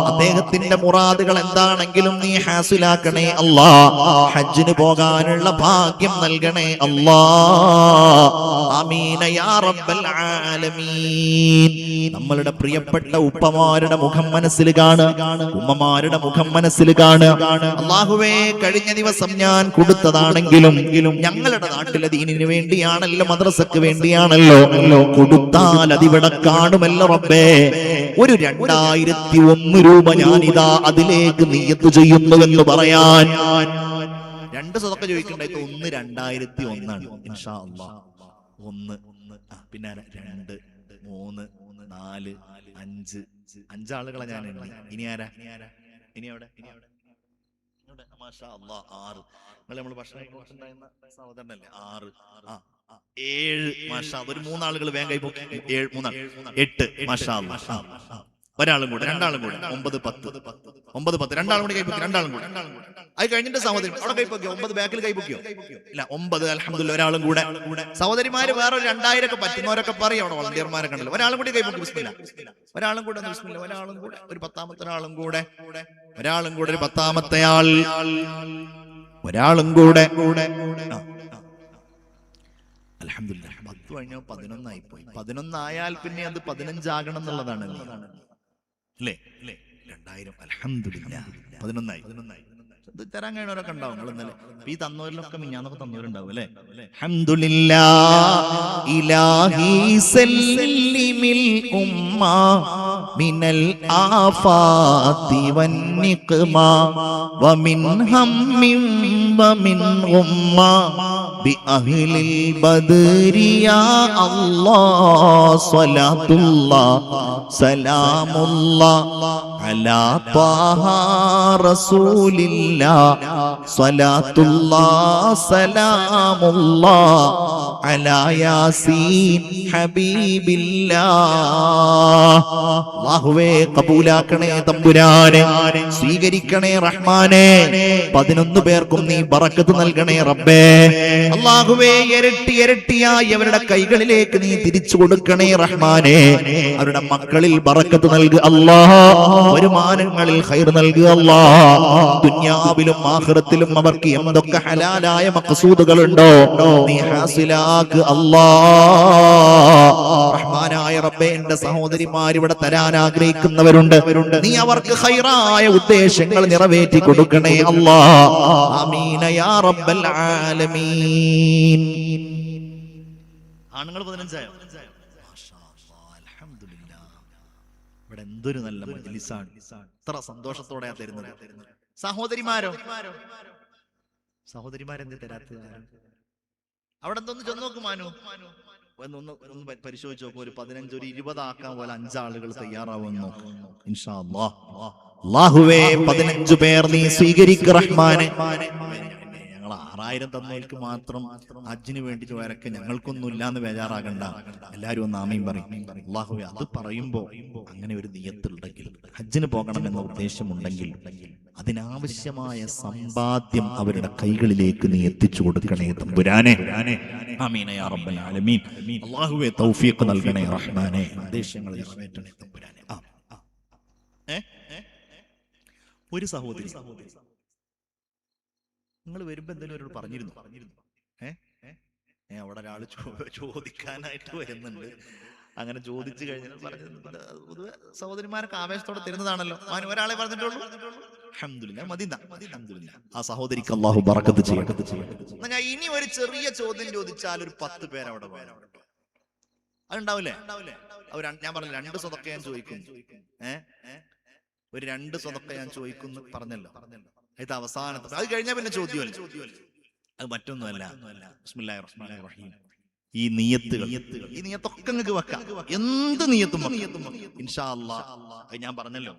അദ്ദേഹത്തിന്റെ മുറാദുകൾ എന്താണെങ്കിലും നീ ഹാസിലാക്കണേ അല്ലാ. ഹജ്ജിന് പോകാനുള്ള ഭാഗ്യം നൽകണേ അല്ലാ. ആമീൻ യാ റബ്ബൽ ആലമീൻ. നമ്മളുടെ പ്രിയപ്പെട്ട ഉപ്പമാരുടെ മുഖം മനസ്സിൽ കാണുക, ഉമ്മമാരുടെ മുഖം മനസ്സിൽ കാണുക. അല്ലാഹുവേ, കഴിഞ്ഞ ദിവസം ഞാൻ കൊടുത്തതാണെങ്കിലും ഞങ്ങളുടെ നാട്ടിലെ ദീനിന് വേണ്ടിയാണല്ലോ, മദ്രസക്ക് വേണ്ടിയാണല്ലോ കൊടുത്താൽ അതിവിടെ കാണുമല്ലോ റബ്ബേ. ഒരു 2001 രൂപ ഞാനിതാ അതിലേക്ക് നിയ്യത്ത് ചെയ്യുന്നുവെന്ന് പറയാൻ. 2 സദഖ ചോദിക്കണ്ടായിട്ട് 1 2001 ഇൻഷാ അല്ലാഹ്. 1 പിന്നെ 2 3 4 5 5 ഞാൻ എണ്ണി. ഇനി ആരാ? ഇനി എവിടെ? മാഷാ അല്ലാഹ് 6. നമ്മൾ ഭക്ഷണം സഹോദരനല്ലേ? 6 7 മാഷാ. ഒരു 3 ആളുകൾ വേഗം കൈ പൊക്കി. 7 3 8 മാഷാ അല്ലാഹ്. ഒരാളും കൂടെ, 2 ആളും കൂടെ. 9 10 9 10 2 ആളും കൂടി കൈ പൊക്കി. 2 ആളും കൂടെ. അത് കഴിഞ്ഞിട്ട് സഹോദരി അവിടെ കൈ പൊക്കിയോ? 9 ബാക്കിൽ കൈ പൊക്കിയോ? ഇല്ല, 9 അൽഹംദുലില്ലാഹ്. ഒരാളും കൂടെ. സഹോദരിമാര് വേറെ ഒരു 2000 ഒക്കെ പറ്റുന്നവരൊക്കെ പറയും. അവിടെ വളണ്ടിയർമാരെ കണ്ടല്ലോ. ഒരാളും കൂടി കൈ പൊക്കി. ബിസ്മില്ലാഹ്. ഒരാളും കൂടെ. ബിസ്മില്ലാഹ്. ഒരാളും കൂടെ. ഒരു 10ാമത്തെ ഒരാളും കൂടെ. ഒരാളും കൂടെ. ഒരു 10ാമത്തെ ആൾ. ഒരാളും കൂടെ. അൽഹംദുലില്ലാഹ്. 10 കഴിഞ്ഞോ 11 ആയി പോയി. 11 ആയാൽ പിന്നെ അത് 15 ആകണം എന്നുള്ളതാണ് അല്ലേ? 2000. അൽഹംദുലില്ലാഹ് 11 ആയി. ഇത് തരാൻ കഴിയുന്നവരൊക്കെ ഉണ്ടാവും. നിങ്ങൾ ഇന്നലെ ഈ തന്നവരിലൊക്കെ മിഞ്ഞാന്നൊക്കെ തന്നവരുണ്ടാവും അല്ലേ? അൽഹംദുലില്ലാഹ് ഇലാഹി സല്ലിമിൽ ഉമ്മ മിനൽ ആഫാതി വന്നിഖ്മ വമിൻ ഹമ്മിൻ വമിൻ ഉമ്മ ബിഅഹ്ലിൽ ബദ്രി യാ അല്ലാഹ് സ്വലാത്തുല്ലാഹ് സലാമുല്ലാഹ് അലാ ത്വാഹ റസൂലില്ലാഹ് സ്വലാത്തുല്ലാഹ് സലാമുല്ലാഹ് അലാ യാസീൻ ഹബീബില്ലാഹ്. അല്ലാഹുവേ, കബൂലാക്കണേ തമ്പുരാനെ, സ്വീകരിക്കണേ റഹ്മാനെ. 11 പേർക്കും നീ ബറക്കത്ത് നൽകണേ റബ്ബേ. അല്ലാഹുവേ, ഇരട്ടിയായി അവരുടെ കൈകളിലേക്ക് നീ തിരിച്ചു കൊടുക്കണേ റഹ്മാനെ. അവരുടെ മക്കളിൽ ബറക്കത്ത് നൽകുക അല്ലാഹ്. വരുമാനങ്ങളിൽ ഖൈർ നൽകുക അല്ലാഹ്. ദുനിയാവിലും ആഖിറത്തിലും അവർക്ക് എന്തൊക്കെ ഹലാലായ മഖ്സൂദുകളുണ്ടോ നീ ഹാസിലാക്ക് അല്ലാഹ്. റഹ്മാനായ റബ്ബേ, എന്റെ സഹോദരിമാർ ഇവിടെ തരാൻ ആഗ്രഹിക്കുന്നവരുണ്ട്. നീ അവർക്ക് ഖൈറായ ഉദ്ദേശങ്ങൾ നിറവേറ്റി കൊടുക്കണേ അല്ലാഹ്. ആമീൻ യാ റബ്ബൽ ആലമീൻ. ആണുങ്ങൾ 15 ആയോ? മാഷാ അല്ലാഹ്. അൽഹംദുലില്ലാഹ്. ഇവിടെ എന്തൊരു നല്ല മജ്ലിസാണ്. ഇത്ര സന്തോഷത്തോടെയാ തരുന്നത്. സഹോദരിമാരെന്ത് തരാത്തത്? അവിടെ എന്തോന്ന് ചെന്ന് നോക്ക് മാനു. ഒന്ന് പരിശോധിച്ച് നോക്കും. ഒരു 15 ഒരു 20 ആക്കാൻ പോലെ 5 ആളുകൾ തയ്യാറാവുന്നു. ഇൻഷാ അല്ലാഹ്. അല്ലാഹുവേ, 15 പേർ നീ സ്വീകരിക്ക് റഹ്മാനെ. ഞങ്ങൾ 6000 തന്നവർക്ക് മാത്രം ഹജ്ജിന് വേണ്ടി വരക്ക് ഞങ്ങൾക്കൊന്നും ഇല്ലാന്ന് ബേജാറാകണ്ട. എല്ലാരും ഒന്ന് ആമീൻ പറയും. അല്ലാഹുവേ, അത് പറയുമ്പോ അങ്ങനെ ഒരു നിയത്തുണ്ടെങ്കിൽ, ഹജ്ജിന് പോകണമെന്ന ഉദ്ദേശമുണ്ടെങ്കിൽ അതിനാവശ്യമായ സമ്പാദ്യം അവരുടെ കൈകളിലേക്ക് നീ എത്തിച്ചു കൊടുക്കണേ തമ്പുരാനെ. ആമീൻ യാ റബ്ബൽ ആലമീൻ. അല്ലാഹുവേ, തൗഫീഖ് നൽകണേ റഹ്മാനെ. ഉദ്ദേശങ്ങൾ നിറവേറ്റണേ തമ്പുരാനെ. ഒരു സഹോദരി നിങ്ങൾ വരുമ്പോ എന്തെങ്കിലും അവരോട് പറഞ്ഞിരുന്നു? അവിടെ ഒരാൾ ചോദിക്കാനായിട്ട് വരുന്നുണ്ട്. അങ്ങനെ ചോദിച്ചു കഴിഞ്ഞാൽ പൊതുവെ സഹോദരിമാരൊക്കെ ആവേശത്തോടെ തരുന്നതാണല്ലോ. ഒരാളെ പറഞ്ഞിട്ടുള്ളൂ. അൽഹംദുലില്ലാഹ്. മദീന. അൽഹംദുലില്ലാഹ്. ആ സഹോദരിക്ക് അല്ലാഹു ബറക്കത്ത് ചെയ്യട്ടെ. ഞാൻ ഇനി ഒരു ചെറിയ ചോദ്യം ചോദിച്ചാൽ ഒരു 10 പേര് അവിടെ വേണം. അതുണ്ടാവില്ലേ? ഞാൻ പറഞ്ഞു 2 സ്വതക്ക ഞാൻ ചോദിക്കുന്നു. ഒരു 2 സ്വതക്ക ഞാൻ ചോദിക്കുന്നു പറഞ്ഞല്ലോ. ഇത് അവസാനത്തെ. അത് കഴിഞ്ഞാൽ പിന്നെ ചോദ്യമല്ല. അത് മറ്റൊന്നുമല്ല. ബിസ്മില്ലാഹിർ റഹ്മാനിർ റഹീം. ഈ നിയത്തൊക്കെ നിങ്ങൾക്ക് വെക്കാം. എന്ത് നിയത്തും ഇൻഷാ അല്ലാഹ്. ഞാൻ പറഞ്ഞല്ലോ,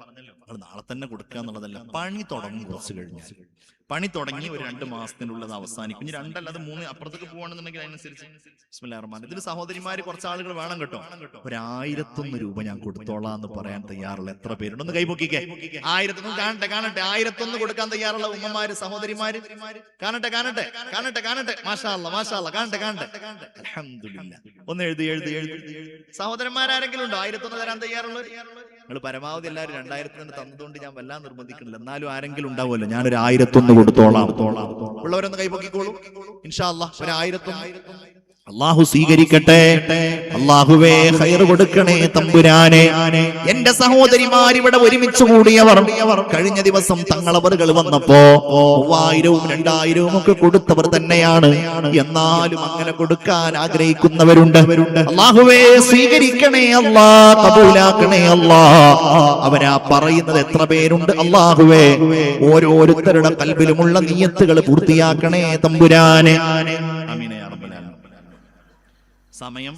നാളെ തന്നെ കൊടുക്കുക എന്നുള്ളതല്ല. പണി തുടങ്ങും കുറച്ച് കഴിഞ്ഞാൽ. പണി തുടങ്ങി ഒരു 2 മാസത്തിനുള്ളത് അവസാനിക്കും. ഇനി 2 അല്ലാതെ 3 അപ്പുറത്തേക്ക് പോവാണെന്നുണ്ടെങ്കിൽ അതിനനുസരിച്ച് ബിസ്മില്ലാഹിർ റഹ്മാൻ. ഇതിൽ സഹോദരിമാര് കുറച്ച് ആളുകൾ വേണം കേട്ടോ. 1001 രൂപ ഞാൻ കൊടുത്തോളാം എന്ന് പറയാൻ തയ്യാറുള്ള എത്ര പേരുണ്ടെന്ന് കൈപൊക്കിക്കേ. 1001 കാണട്ടെ 1001 കൊടുക്കാൻ തയ്യാറുള്ള ഉമ്മമാര് സഹോദരിമാര് കാണട്ടെ. മാഷാ അല്ലാഹ് കാണട്ടെ. അൽഹംദുലില്ലാ. ഒന്ന് എഴുതി. സഹോദരന്മാരാരെങ്കിലും ഉണ്ടോ 1001 തരാൻ തയ്യാറുള്ളവർ? നിങ്ങൾ പരമാവധി എല്ലാവരും 2000 തന്നെ തന്നതുകൊണ്ട് ഞാൻ വല്ലാൻ നിർബന്ധിക്കുന്നില്ല. എന്നാലും ആരെങ്കിലും ഉണ്ടാവുമല്ലോ, ഞാനൊരു 1001 കൊടുത്തോളാം ഉള്ളവരൊന്ന് കൈപൊക്കിക്കോളൂ ഇൻഷാ അല്ലാഹ്. ഒരു 1001 അല്ലാഹു സ്വീകരിക്കട്ടെ. അല്ലാഹുവേ ഖൈർ കൊടുക്കണേ തമ്പുരാനെ. എന്റെ സഹോദരിമാർ ഇവിടെ ഒരുമിച്ച് കൂടിയവർ കഴിഞ്ഞ ദിവസം തങ്ങളവറുകൾ വന്നപ്പോ 3000-ഉം 2000-ഉം ഒക്കെ കൊടുത്തവർ തന്നെയാണ്. എന്നാലും അങ്ങനെ കൊടുക്കാൻ ആഗ്രഹിക്കുന്നവരുണ്ട്. അല്ലാഹുവേ സ്വീകരിക്കണേ അല്ലാ, കബൂലാക്കണേ അല്ലാ. അവരാ പറയുന്നത് എത്ര പേരുണ്ട് അല്ലാഹുവേ. ഓരോരുത്തരുടെ കൽബിലുമുള്ള നിയ്യത്തുകൾ പൂർത്തിയാക്കണേ തമ്പുരാനെ. സമയം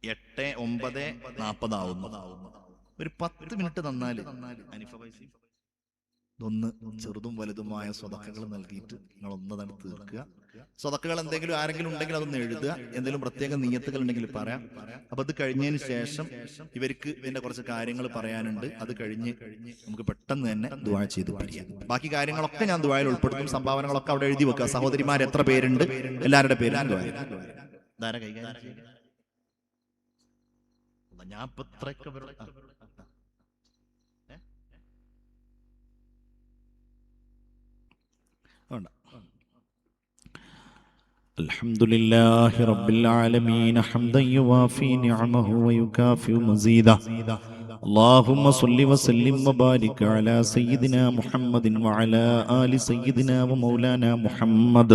8:09 ആവുന്നു. ഒരു 10 മിനിറ്റ് തന്നാല് ഇതൊന്ന് ചെറുതും വലുതുമായ സ്വതക്കകൾ നൽകിയിട്ട് നിങ്ങൾ ഒന്നതാണ് തീർക്കുക. സ്വതക്കകൾ എന്തെങ്കിലും ആരെങ്കിലും ഉണ്ടെങ്കിൽ അതൊന്ന് എഴുതുക. എന്തെങ്കിലും പ്രത്യേക നിയ്യത്തുകൾ ഉണ്ടെങ്കിൽ പറയാം. അപ്പൊ അത് കഴിഞ്ഞതിന് ശേഷം ഇവർക്ക് ഇതിന്റെ കുറച്ച് കാര്യങ്ങൾ പറയാനുണ്ട്. അത് കഴിഞ്ഞ് നമുക്ക് പെട്ടെന്ന് തന്നെ ദുആ ചെയ്ത് പിരിയാം. ബാക്കി കാര്യങ്ങളൊക്കെ ഞാൻ ദുആയിൽ ഉൾപ്പെടുത്തും. സംഭാവനകളൊക്കെ അവിടെ എഴുതി വെക്കുക. സഹോദരിമാർ എത്ര പേരുണ്ട് എല്ലാവരുടെ പേരും ഞാൻ അൽഹംദുലില്ലാഹി റബ്ബിൽ ആലമീൻ ഹംദൻ യുവാഫി നിഅമഹു വയുകാഫി മസീദ. اللهم صل وسلم وبارك على سيدنا محمد وعلى آل سيدنا ومولانا محمد.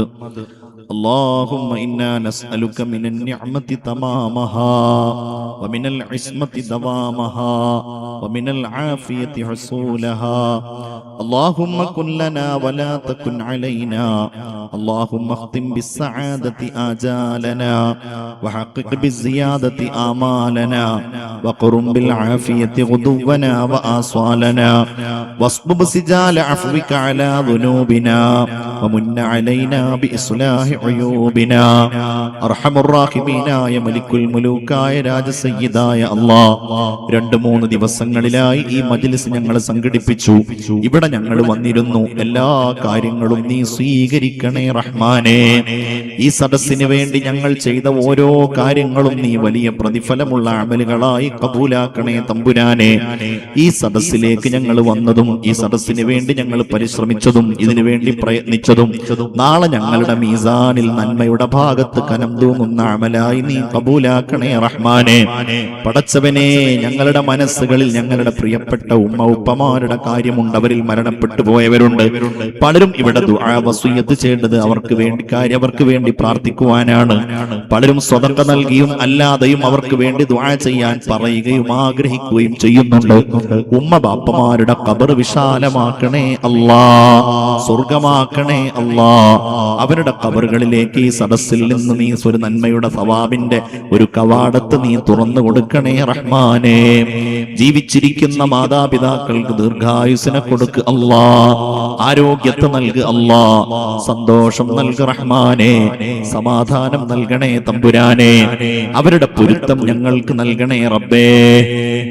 اللهم إنا نسألك من النعمة تمامها ومن العصمة دوامها ومن العافية حصولها. اللهم كن لنا ولا تكن علينا. اللهم اختم بالسعادة آجالنا وحقق بالزيادة آمالنا وقرم بالعافية غدونا وآصالنا واصبب سجال عفوك على ذنوبنا ومن علينا بإصلاح عيوبنا. أرحم الراحمين يا ملك الملوك يا രാജ സയ്യിദായ അല്ലാഹ്. 2-3 ദിവസങ്ങളിലായി ഈ മജ്ലിസ് ഞങ്ങൾ സംഘടിപ്പിച്ചു. ഇവിടെ ഞങ്ങൾ വന്നിരുന്നു. എല്ലാ കാര്യങ്ങളും നീ സ്വീകരിക്കണേ റഹ്മാനേ. ഈ സദസ്സിന് വേണ്ടി ഞങ്ങൾ ചെയ്ത ഓരോ കാര്യങ്ങളും നീ വലിയ പ്രതിഫലമുള്ള അമലുകളായി കബൂലാക്കണേ തമ്പുരാനെ. ഈ സദസ്സിലേക്ക് ഞങ്ങൾ വന്നതും ഈ സദസ്സിന് വേണ്ടി ഞങ്ങൾ പരിശ്രമിച്ചതും ഇതിനു വേണ്ടി പ്രയത്നിച്ചതും നാളെ ഞങ്ങളുടെ മീസാനിൽ നന്മയുടെ ഭാഗത്ത് കനം തൂങ്ങുന്ന അമലായി നീ കബൂലാക്കണേ റഹ്മാനെ. പടച്ചവനെ, ഞങ്ങളുടെ മനസ്സുകളിൽ ഞങ്ങളുടെ പ്രിയപ്പെട്ട ഉമ്മ ഉപ്പമാരുടെ കാര്യമുണ്ട്. അവരിൽ മരണപ്പെട്ടു പോയവരുണ്ട്. പലരും ഇവിടെ ദുആ വസിയ്യത്ത് ചെയ്യേണ്ടത് അവർക്ക് വേണ്ടി പ്രാർത്ഥിക്കുവാനാണ്. പലരും സ്വതക്ക നൽകിയും അല്ലാതെയും അവർക്ക് വേണ്ടി ദുആ ചെയ്യാൻ പറയുകയും ആഗ്രഹിക്കുകയും ചെയ്യുന്നുണ്ട്. ഉമ്മ ബാപ്പമാരുടെ ഖബർ വിശാലമാക്കണേ അല്ലാ, സ്വർഗമാക്കണേ അല്ലാ. അവരുടെ ഖബറുകളിലേക്ക് ഈ സദസ്സിൽ നിന്ന് നീ ഒരു നന്മയുടെ സവാബിന്റെ ഒരു കവാടത്ത് നീ തുറന്നു കൊടുക്കണേ റഹ്മാനേ. ജീവിച്ചിരിക്കുന്ന മാതാപിതാക്കൾക്ക് ദീർഘായുസിനെ കൊടുക്ക് അല്ലാ, ആരോഗ്യത്തെ നൽകു അല്ലാ, സന്തോഷം നൽകു റഹ്മാനേ, സമാധാനം നൽകണേ തമ്പുരാനെ. അവരുടെ പൊരുത്തം ഞങ്ങൾക്ക് നൽകണേ റബ്ബേ.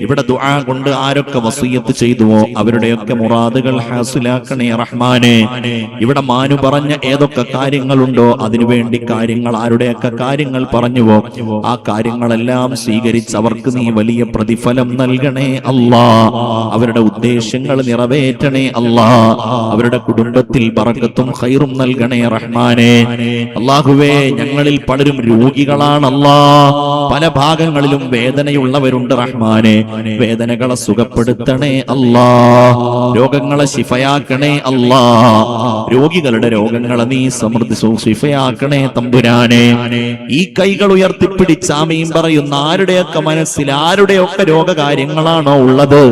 ഇവിടെ ദുആ കൊണ്ട് ആരൊക്കെ വസിയ്യത്ത് ചെയ്തുവോ അവരുടെയൊക്കെ മുറാദുകൾ ഹാസിലാക്കണേ റഹ്മാനേ. ഇവിടെ മാനു പറഞ്ഞ ഏതൊക്കെ കാര്യങ്ങളുണ്ടോ അതിനുവേണ്ടി കാര്യങ്ങൾ ആരുടെയൊക്കെ കാര്യങ്ങൾ പറഞ്ഞുവോ ആ കാര്യങ്ങളെല്ലാം സ്വീകരിച്ച് അവർക്ക് നീ വലിയ പ്രതിഫലം നൽകണേ അല്ലാ. അവരുടെ ഉദ്ദേശങ്ങൾ നിറവേറ്റണേ അല്ലാ. അവരുടെ കുടുംബത്തിൽ ബറക്കത്തും ഖൈറും നൽകണേ റഹ്മാനേ. അല്ലാഹുവേ, ഞങ്ങളിൽ പലരും രോഗികളാണല്ലാ. പല ഭാഗങ്ങളിലും വേദനയുള്ളവരുണ്ട് റഹ്മാനേ. വേദനകളെ സുഖപ്പെടുത്തണേ അല്ലാ. രോഗങ്ങളെ ശിഫയാക്കണേ അല്ലാ. രോഗികളുടെ രോഗങ്ങളെ നീ സമൃദ്ധി ശിഫയാക്കണേ തമ്പുരാനെ. ഈ കൈകൾ ഉയർത്തിപ്പിടിച്ച് ആമീൻ പറയുന്ന ആരുടെയൊക്കെ മനസ്സിൽ ആരുടെയൊക്കെ രോഗകാര്യങ്ങളാണോ ഉള്ളത്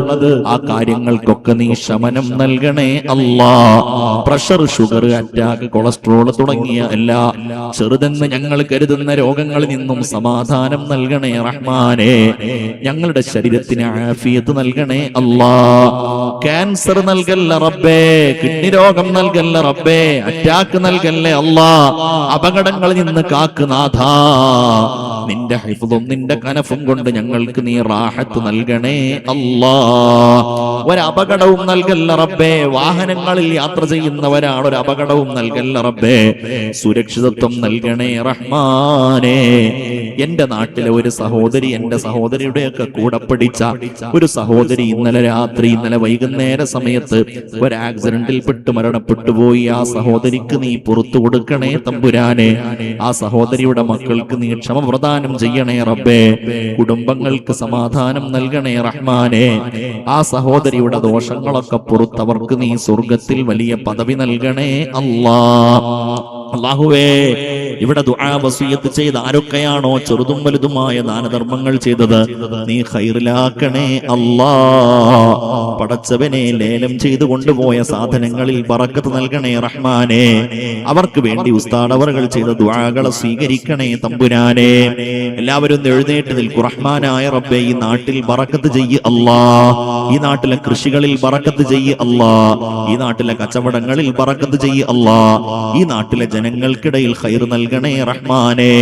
ആ കാര്യങ്ങൾക്കൊക്കെ നീ ശമനം നൽകണേ അല്ലാ. പ്രഷർ, ഷുഗർ, അറ്റാക്ക്, കൊളസ്ട്രോൾ തുടങ്ങിയ എല്ലാ ചെറുതെന്ന് ഞങ്ങൾ കരുതുന്ന രോഗങ്ങളിൽ നിന്നും സമാധാനം നൽകണേ റഹ്മാനേ. ഞങ്ങളുടെ ശരീരത്തിൽ ശരീരത്തിന് ആഫിയത്ത് നൽകണേ അല്ലാ. ക്യാൻസർ നൽകല്ല റബ്ബേ, കിഡ്നി രോഗം നൽകല്ല റബ്ബേ, അറ്റാക്ക് നൽകല്ലേ അല്ലാ. അപകടങ്ങളിൽ നിന്ന് കാക്ക് നാഥാ. നിന്റെ ഹിഫ്ളും നിന്റെ കനഫും കൊണ്ട് ഞങ്ങൾക്ക് നീ റാഹത്ത് നൽകണേ അല്ലാ. ഒരപകടവും നൽകല്ല റബ്ബേ. വാഹനങ്ങളിൽ യാത്ര ചെയ്യുന്നവരാണ്, ഒരു അപകടവും നൽകല്ല റബ്ബേ. സുരക്ഷിതത്വം നൽകണേ റഹ്മാനേ. എന്റെ നാട്ടിലെ ഒരു സഹോദരി, എന്റെ സഹോദരിയുടെയൊക്കെ കൂടെ പഠിച്ച ഒരു സഹോദരി ഇന്നലെ വൈകുന്നേര സമയത്ത് ഒരു ആക്സിഡന്റിൽ പെട്ട് മരണപ്പെട്ടു പോയി. ആ സഹോദരിക്ക് നീ പുറത്തു കൊടുക്കണേ തമ്പുരാനെ. ആ സഹോദരിയുടെ മക്കൾക്ക് നീ ക്ഷമ പ്രദാനം ചെയ്യണേ റബ്ബേ. കുടുംബങ്ങൾക്ക് സമാധാനം നൽകണേ റഹ്മാനെ. ആ സഹോദരിയുടെ ദോഷങ്ങളൊക്കെ പുറത്തവർക്ക് നീ സ്വർഗത്തിൽ വലിയ പദവി നൽകണേ അല്ലാ. അല്ലാഹുവേ, ഇവിടെ ദുആ വസിയത്ത് ചെയ്ത ആരൊക്കെയാണോ ചെറുതും വലുതുമായ ദാനധർമ്മങ്ങൾ ചെയ്തത്, നീ ഖൈറിലാക്കണേ അല്ലാ. പടച്ചവനെ, ലേലം ചെയ്തു കൊണ്ടുപോയ സാധനങ്ങളിൽ ബറക്കത്ത് നൽകണേ റഹ്മാനെ. അവർക്ക് വേണ്ടി ഉസ്താദ് അവറുകൾ ചെയ്ത ദുആകളെ സ്വീകരിക്കണേ തമ്പുരാനെ. എല്ലാവരും എഴുന്നേറ്റ് നിൽക്കൂ. റഹ്മാനായ റബ്ബേ, ഈ നാട്ടിൽ ബറക്കത്ത് ചെയ്യ് അല്ലാ. ഈ നാട്ടിലെ കൃഷികളിൽ ബറക്കത്ത് ചെയ്യ് അല്ലാ. ഈ നാട്ടിലെ കച്ചവടങ്ങളിൽ ബറക്കത്ത് ചെയ്യ് അല്ലാ. ഈ നാട്ടിലെ ജനങ്ങൾക്കിടയിൽ ഖൈർ നൽകണേ റഹ്മാനെ.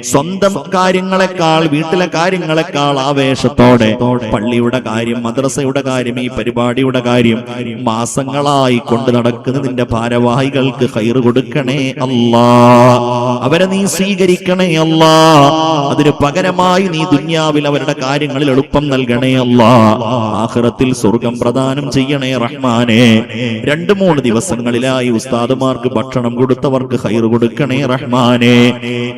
സ്വന്തം കാര്യങ്ങളെക്കാൾ, വീട്ടിലെ കാര്യങ്ങളെക്കാൾ ആവേശത്തോടെ പള്ളിയുടെ കാര്യം, മദ്രസയുടെ കാര്യം, ഈ പരിപാടിയുടെ കാര്യം മാസങ്ങളായി കൊണ്ട് നടക്കുന്ന നിന്റെ ഭാരവാഹികൾക്ക് ഖൈർ കൊടുക്കണേ അല്ലാ. അവരെ നീ സ്വീകരിക്കണേ അല്ലാ. അതിന് പകരമായി നീ ദുനിയാവിൽ അവരുടെ കാര്യങ്ങളിൽ എളുപ്പം നൽകണേ അല്ലാ. ആഖിറത്തിൽ സ്വർഗം പ്രദാനം ചെയ്യണേ റഹ്മാനെ. 2-3 ദിവസങ്ങളിലായി ഉസ്താദുമാർക്ക് ഭക്ഷണം കൊടുത്തവർക്ക് ഖൈർ കൊടുക്കണേ റഹ്മാനെ.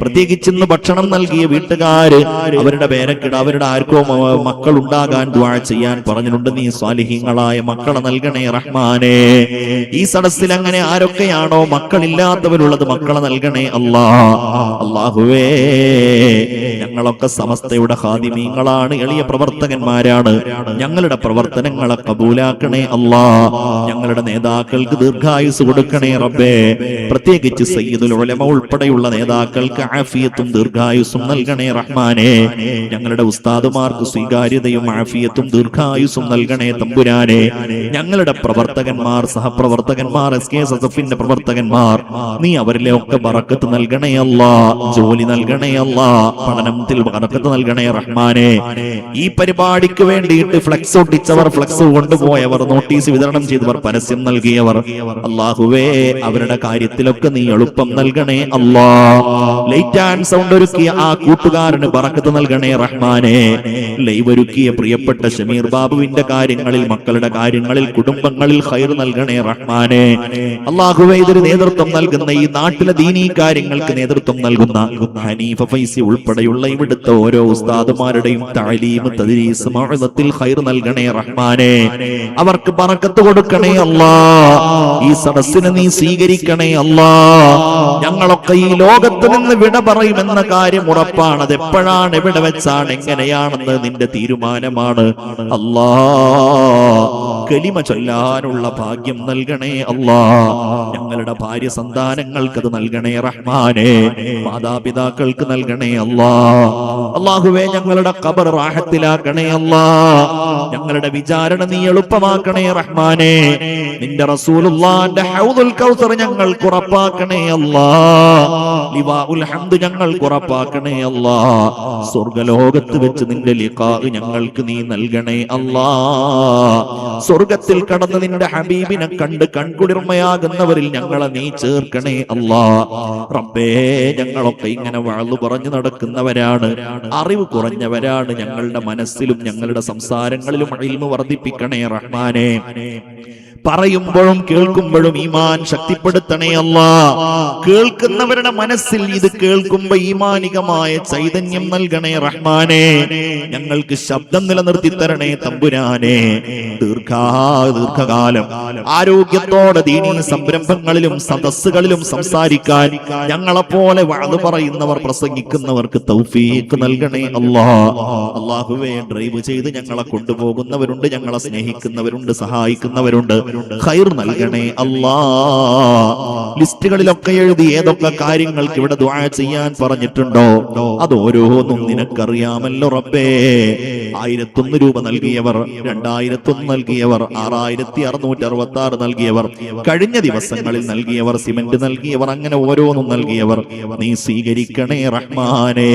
പ്രത്യേകിച്ച് ഇന്ന് ഭക്ഷണം നൽകിയ വീട്ടുകാര്, അവരുടെ പേരക്കിട, അവരുടെ ആർക്കോ മക്കൾ ഉണ്ടാകാൻ ദുആ ചെയ്യാൻ പറഞ്ഞിട്ടുണ്ട്. നീ സ്വാലിഹീങ്ങളായ മക്കളെ നൽകണേ റഹ്മാനെ. ഈ സദസ്സിൽ അങ്ങനെ ആരൊക്കെയാണോ മക്കളില്ലാത്തവരുള്ളത്, മക്കളെ നൽകണേ അല്ലാ. അല്ലാഹുവേ, ഞങ്ങളൊക്കെ സമസ്തയുടെ ഖാദിമീങ്ങളാണ്, എളിയ പ്രവർത്തകന്മാരാണ്. ഞങ്ങളുടെ പ്രവർത്തനങ്ങളെ കബൂലാക്കണേ അല്ലാ. ഞങ്ങളുടെ നേതാക്കൾക്ക് ദീർഘായുസ് കൊടുക്കണേ റബ്ബേ. പ്രത്യേകിച്ച് സയ്യിദുൽ ഉലമ ഉൾപ്പെടെയുള്ള നേതാക്കൾക്ക് ആഫിയത്തും ദീർഘായുസും നൽകണേ റഹ്മാനെ. ഞങ്ങളുടെ ഉസ്താദുമാർക്ക് സ്വീകാര്യതയും ആഫിയത്തും ദീർഘായുസും നൽകണേ തമ്പുരാനെ. ഞങ്ങളുടെ പ്രവർത്തകന്മാർ, സഹപ്രവർത്തകന്മാർ, SKSSF-ന്റെ പ്രവർത്തകന്മാർ, നീ അവരിലെ ഒക്കെ ബറക്കത്ത് നൽകണേ അല്ലാ. ജോലി നൽകണേ അല്ലാ. പഠനത്തിൽ ബറക്കത്ത് നൽകണേ റഹ്മാനെ. ഈ പരിപാടിക്ക് വേണ്ടിയിട്ട് ഫ്ലെക്സ് ഒട്ടിച്ചവർ, ഫ്ലെക്സ് കൊണ്ടുപോയവർ, നോട്ടീസ് വിതരണം ചെയ്തവർ, പരസ്യം നൽകിയവർ, അല്ലാഹുവേ, അവരുടെ കാര്യത്തിലൊക്കെ നീ എളുപ്പം നൽകണേ അല്ലാ. ലൈറ്റ് ആൻഡ് സൗണ്ട് ഒരുക്കിയ ആ കൂട്ടുകാരന് ബറക്കത്ത് നൽകണേ റഹ്മാനെ. ലൈവ് ഒരുക്കിയ പ്രിയപ്പെട്ട ഷമീർ ബാബുവിന്റെ കാര്യങ്ങളിൽ, മക്കളുടെ കാര്യങ്ങളിൽ, കുടുംബങ്ങളിൽ ഖൈർ നൽകണേ റഹ്മാനെ. അല്ലാഹുവേ, ഇതിന് നേതൃത്വം നൽകുന്ന, ഈ നാട്ടിലെ ദീനീ കാര്യങ്ങൾക്ക് നേതൃത്വം നൽകുന്ന ഹനീഫ ഫൈസി ഉൾപ്പെടെയുള്ള ഇവിടുത്തെ ഓരോ ഉസ്താദുമാരുടെയും തഅലീം, തദ്രീസ്, മൗഇദത്തിൽ ഖൈർ നൽകണേ റഹ്മാനെ. അവർക്ക് ബറക്കത്ത് കൊടുക്കണേ അല്ലാ. ഈ സദസ്സിനെ നീ സ്വീകരിക്കണേ അല്ലാ. ഞങ്ങളൊക്കെ ഈ ലോകത്ത് നിന്ന് വിട പറയുമെന്ന കാര്യം ഉറപ്പാണ്. അത് എപ്പോഴാണ്, എവിടെ വെച്ചാണ്, എങ്ങനെയാണെന്ന് നിന്റെ തീരുമാനമാണ് അല്ലാ. കലിമ ചൊല്ലാനുള്ള ഭാഗ്യം നൽകണേ അല്ലാ. ഞങ്ങളുടെ ഭാര്യ സന്താനങ്ങൾക്ക് അത് നൽകണേ റഹ്മാനെ. മാതാപിതാക്കൾക്ക് നൽകണേ അല്ലാ. അല്ലാഹുവേ, ഞങ്ങളുടെ ഖബർ റാഹത്തിലാക്കണേ അല്ലാ. ഞങ്ങളുടെ വിചാരണ നീ എളുപ്പമാക്കണേ റഹ്മാനെ. നിന്റെ റസൂലുള്ളാഹിന്റെ ഹൗദുൽ കൗസർ ഞങ്ങൾക്ക് ഉറപ്പാക്കണേ അല്ലാ. ലിവാഉൽ ഹംദ് ഞങ്ങൾക്ക് ഉറപ്പാക്കണേ അല്ലാ. സ്വർഗ്ഗലോകത്ത് വെച്ച് നിന്റെ ലിഖാ ഞങ്ങൾക്ക് നീ നൽകണേ അല്ലാ. സ്വർഗത്തിൽ കടന്ന് നിന്റെ ഹബീബിനെ കണ്ട് കൺകുളിർമയാകുന്നവരിൽ ഞങ്ങളെ നീ ചേർക്കണേ അല്ലാ. റബ്ബേ, ഞങ്ങളൊക്കെ ഇങ്ങനെ വഅള് പറഞ്ഞു നടക്കുന്നവരാണ്, അറിവ് കുറഞ്ഞവരാണ്. ഞങ്ങളുടെ മനസ്സിലും ഞങ്ങളുടെ സംസാരങ്ങളിലും ഇൽമു വർദ്ധിപ്പിക്കണേ റഹ്മാനെ. പറയുമ്പോഴും കേൾക്കുമ്പോഴും ഈമാൻ ശക്തിപ്പെടുത്തണേ അല്ലാ. കേൾക്കുന്നവരുടെ മനസ്സിൽ ഇത് കേൾക്കുമ്പോ ഈമാനികമായ ചൈതന്യം നൽകണേ റഹ്മാനെ. ഞങ്ങൾക്ക് ശബ്ദം നിലനിർത്തി തരണേ തമ്പുരാനെ. ദീർഘകാലം ആരോഗ്യത്തോടെ ദീനീ സംരംഭങ്ങളിലും സദസ്സുകളിലും സംസാരിക്കാൻ ഞങ്ങളെപ്പോലെ വഅദ് പറയുന്നവർ, പ്രസംഗിക്കുന്നവർക്ക് തൗഫീഖ് നൽകണേ അല്ലാ. അല്ലാഹുവേ, ഡ്രൈവ് ചെയ്ത് ഞങ്ങളെ കൊണ്ടുപോകുന്നവരുണ്ട്, ഞങ്ങളെ സ്നേഹിക്കുന്നവരുണ്ട്, സഹായിക്കുന്നവരുണ്ട്. ഖൈർ നൽകണേ അല്ലാ. ലിസ്റ്റുകളിലൊക്കെ എഴുതി ഏതൊക്കെ കാര്യങ്ങൾക്ക് ഇവിടെ ദുആ ചെയ്യാൻ പറഞ്ഞിട്ടുണ്ടോ അത് ഓരോന്നും നിനക്കറിയാമല്ലോ റബ്ബേ. 1001 രൂപ നൽകിയവർ, 2001 നൽകിയവർ, 6666 നൽകിയവർ, കഴിഞ്ഞ ദിവസങ്ങളിൽ നൽകിയവർ, സിമന്റ് നൽകിയവർ, അങ്ങനെ ഓരോന്നും നൽകിയവർ നീ സ്വീകരിക്കണേ റഹ്മാനേ.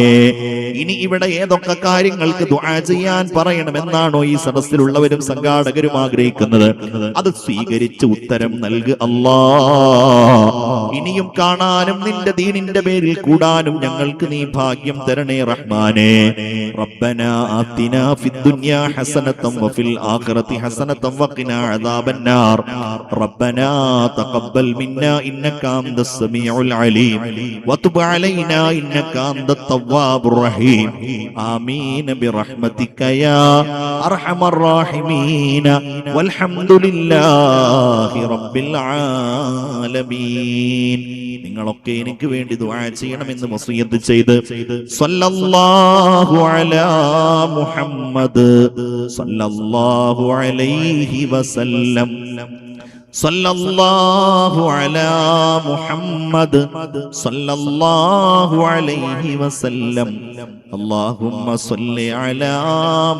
ഇനി ഇവിടെ ഏതൊക്കെ കാര്യങ്ങൾക്ക് ദുആ ചെയ്യാൻ പറയണമെന്നാണോ ഈ സദസ്സിലുള്ളവരും സംഘാടകരും ആഗ്രഹിക്കുന്നത് അത് സ്വീകരിച്ച് ഉത്തരം നൽകു അല്ലാ. ഇനിയും കാണാനും നിന്റെ ദീനിന്റെ പേരിൽ കൂടാനും ഞങ്ങൾക്ക് നീ ഭാഗ്യം തരണേ റഹ്മാനേ. റബ്ബനാ ആതിനാ ഫിദ്ദുനിയാ ഹസനതൻ വഫിൽ ആഖിറതി ഹസനതൻ വഖിനാ അദാബന്നാർ. റബ്ബനാ തഖബ്ബൽ മിന്നാ ഇന്നക അൻതസ് സമീഉൽ അലീം വതുബ് അലൈനാ ഇന്നക അൻതത് തവ്വാബുർ റഹീം. ആമീൻ ബിറഹ്മതിക യാ അർഹമർ റഹീമീൻ വൽഹംദുലില്ലാഹി റബ്ബിൽ ആലമീൻ. നിങ്ങളൊക്കെ എനിക്ക് വേണ്ടി ദുആ ചെയ്യണമെന്ന് വസിയത്ത് ചെയ്ത് സല്ലല്ലാഹു അലാ മുഹമ്മദ് സല്ലല്ലാഹു അലൈഹി വസല്ലം സല്ലല്ലാഹു അലാ മുഹമ്മദ് സല്ലല്ലാഹു അലൈഹി വസല്ലം. അല്ലാഹുമ്മ സ്വല്ലി അലാ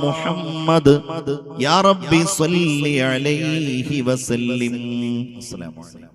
മുഹമ്മദ് യാ റബ്ബി സ്വല്ലി അലൈഹി വസല്ലം. അസ്സലാമു അലൈക്കും.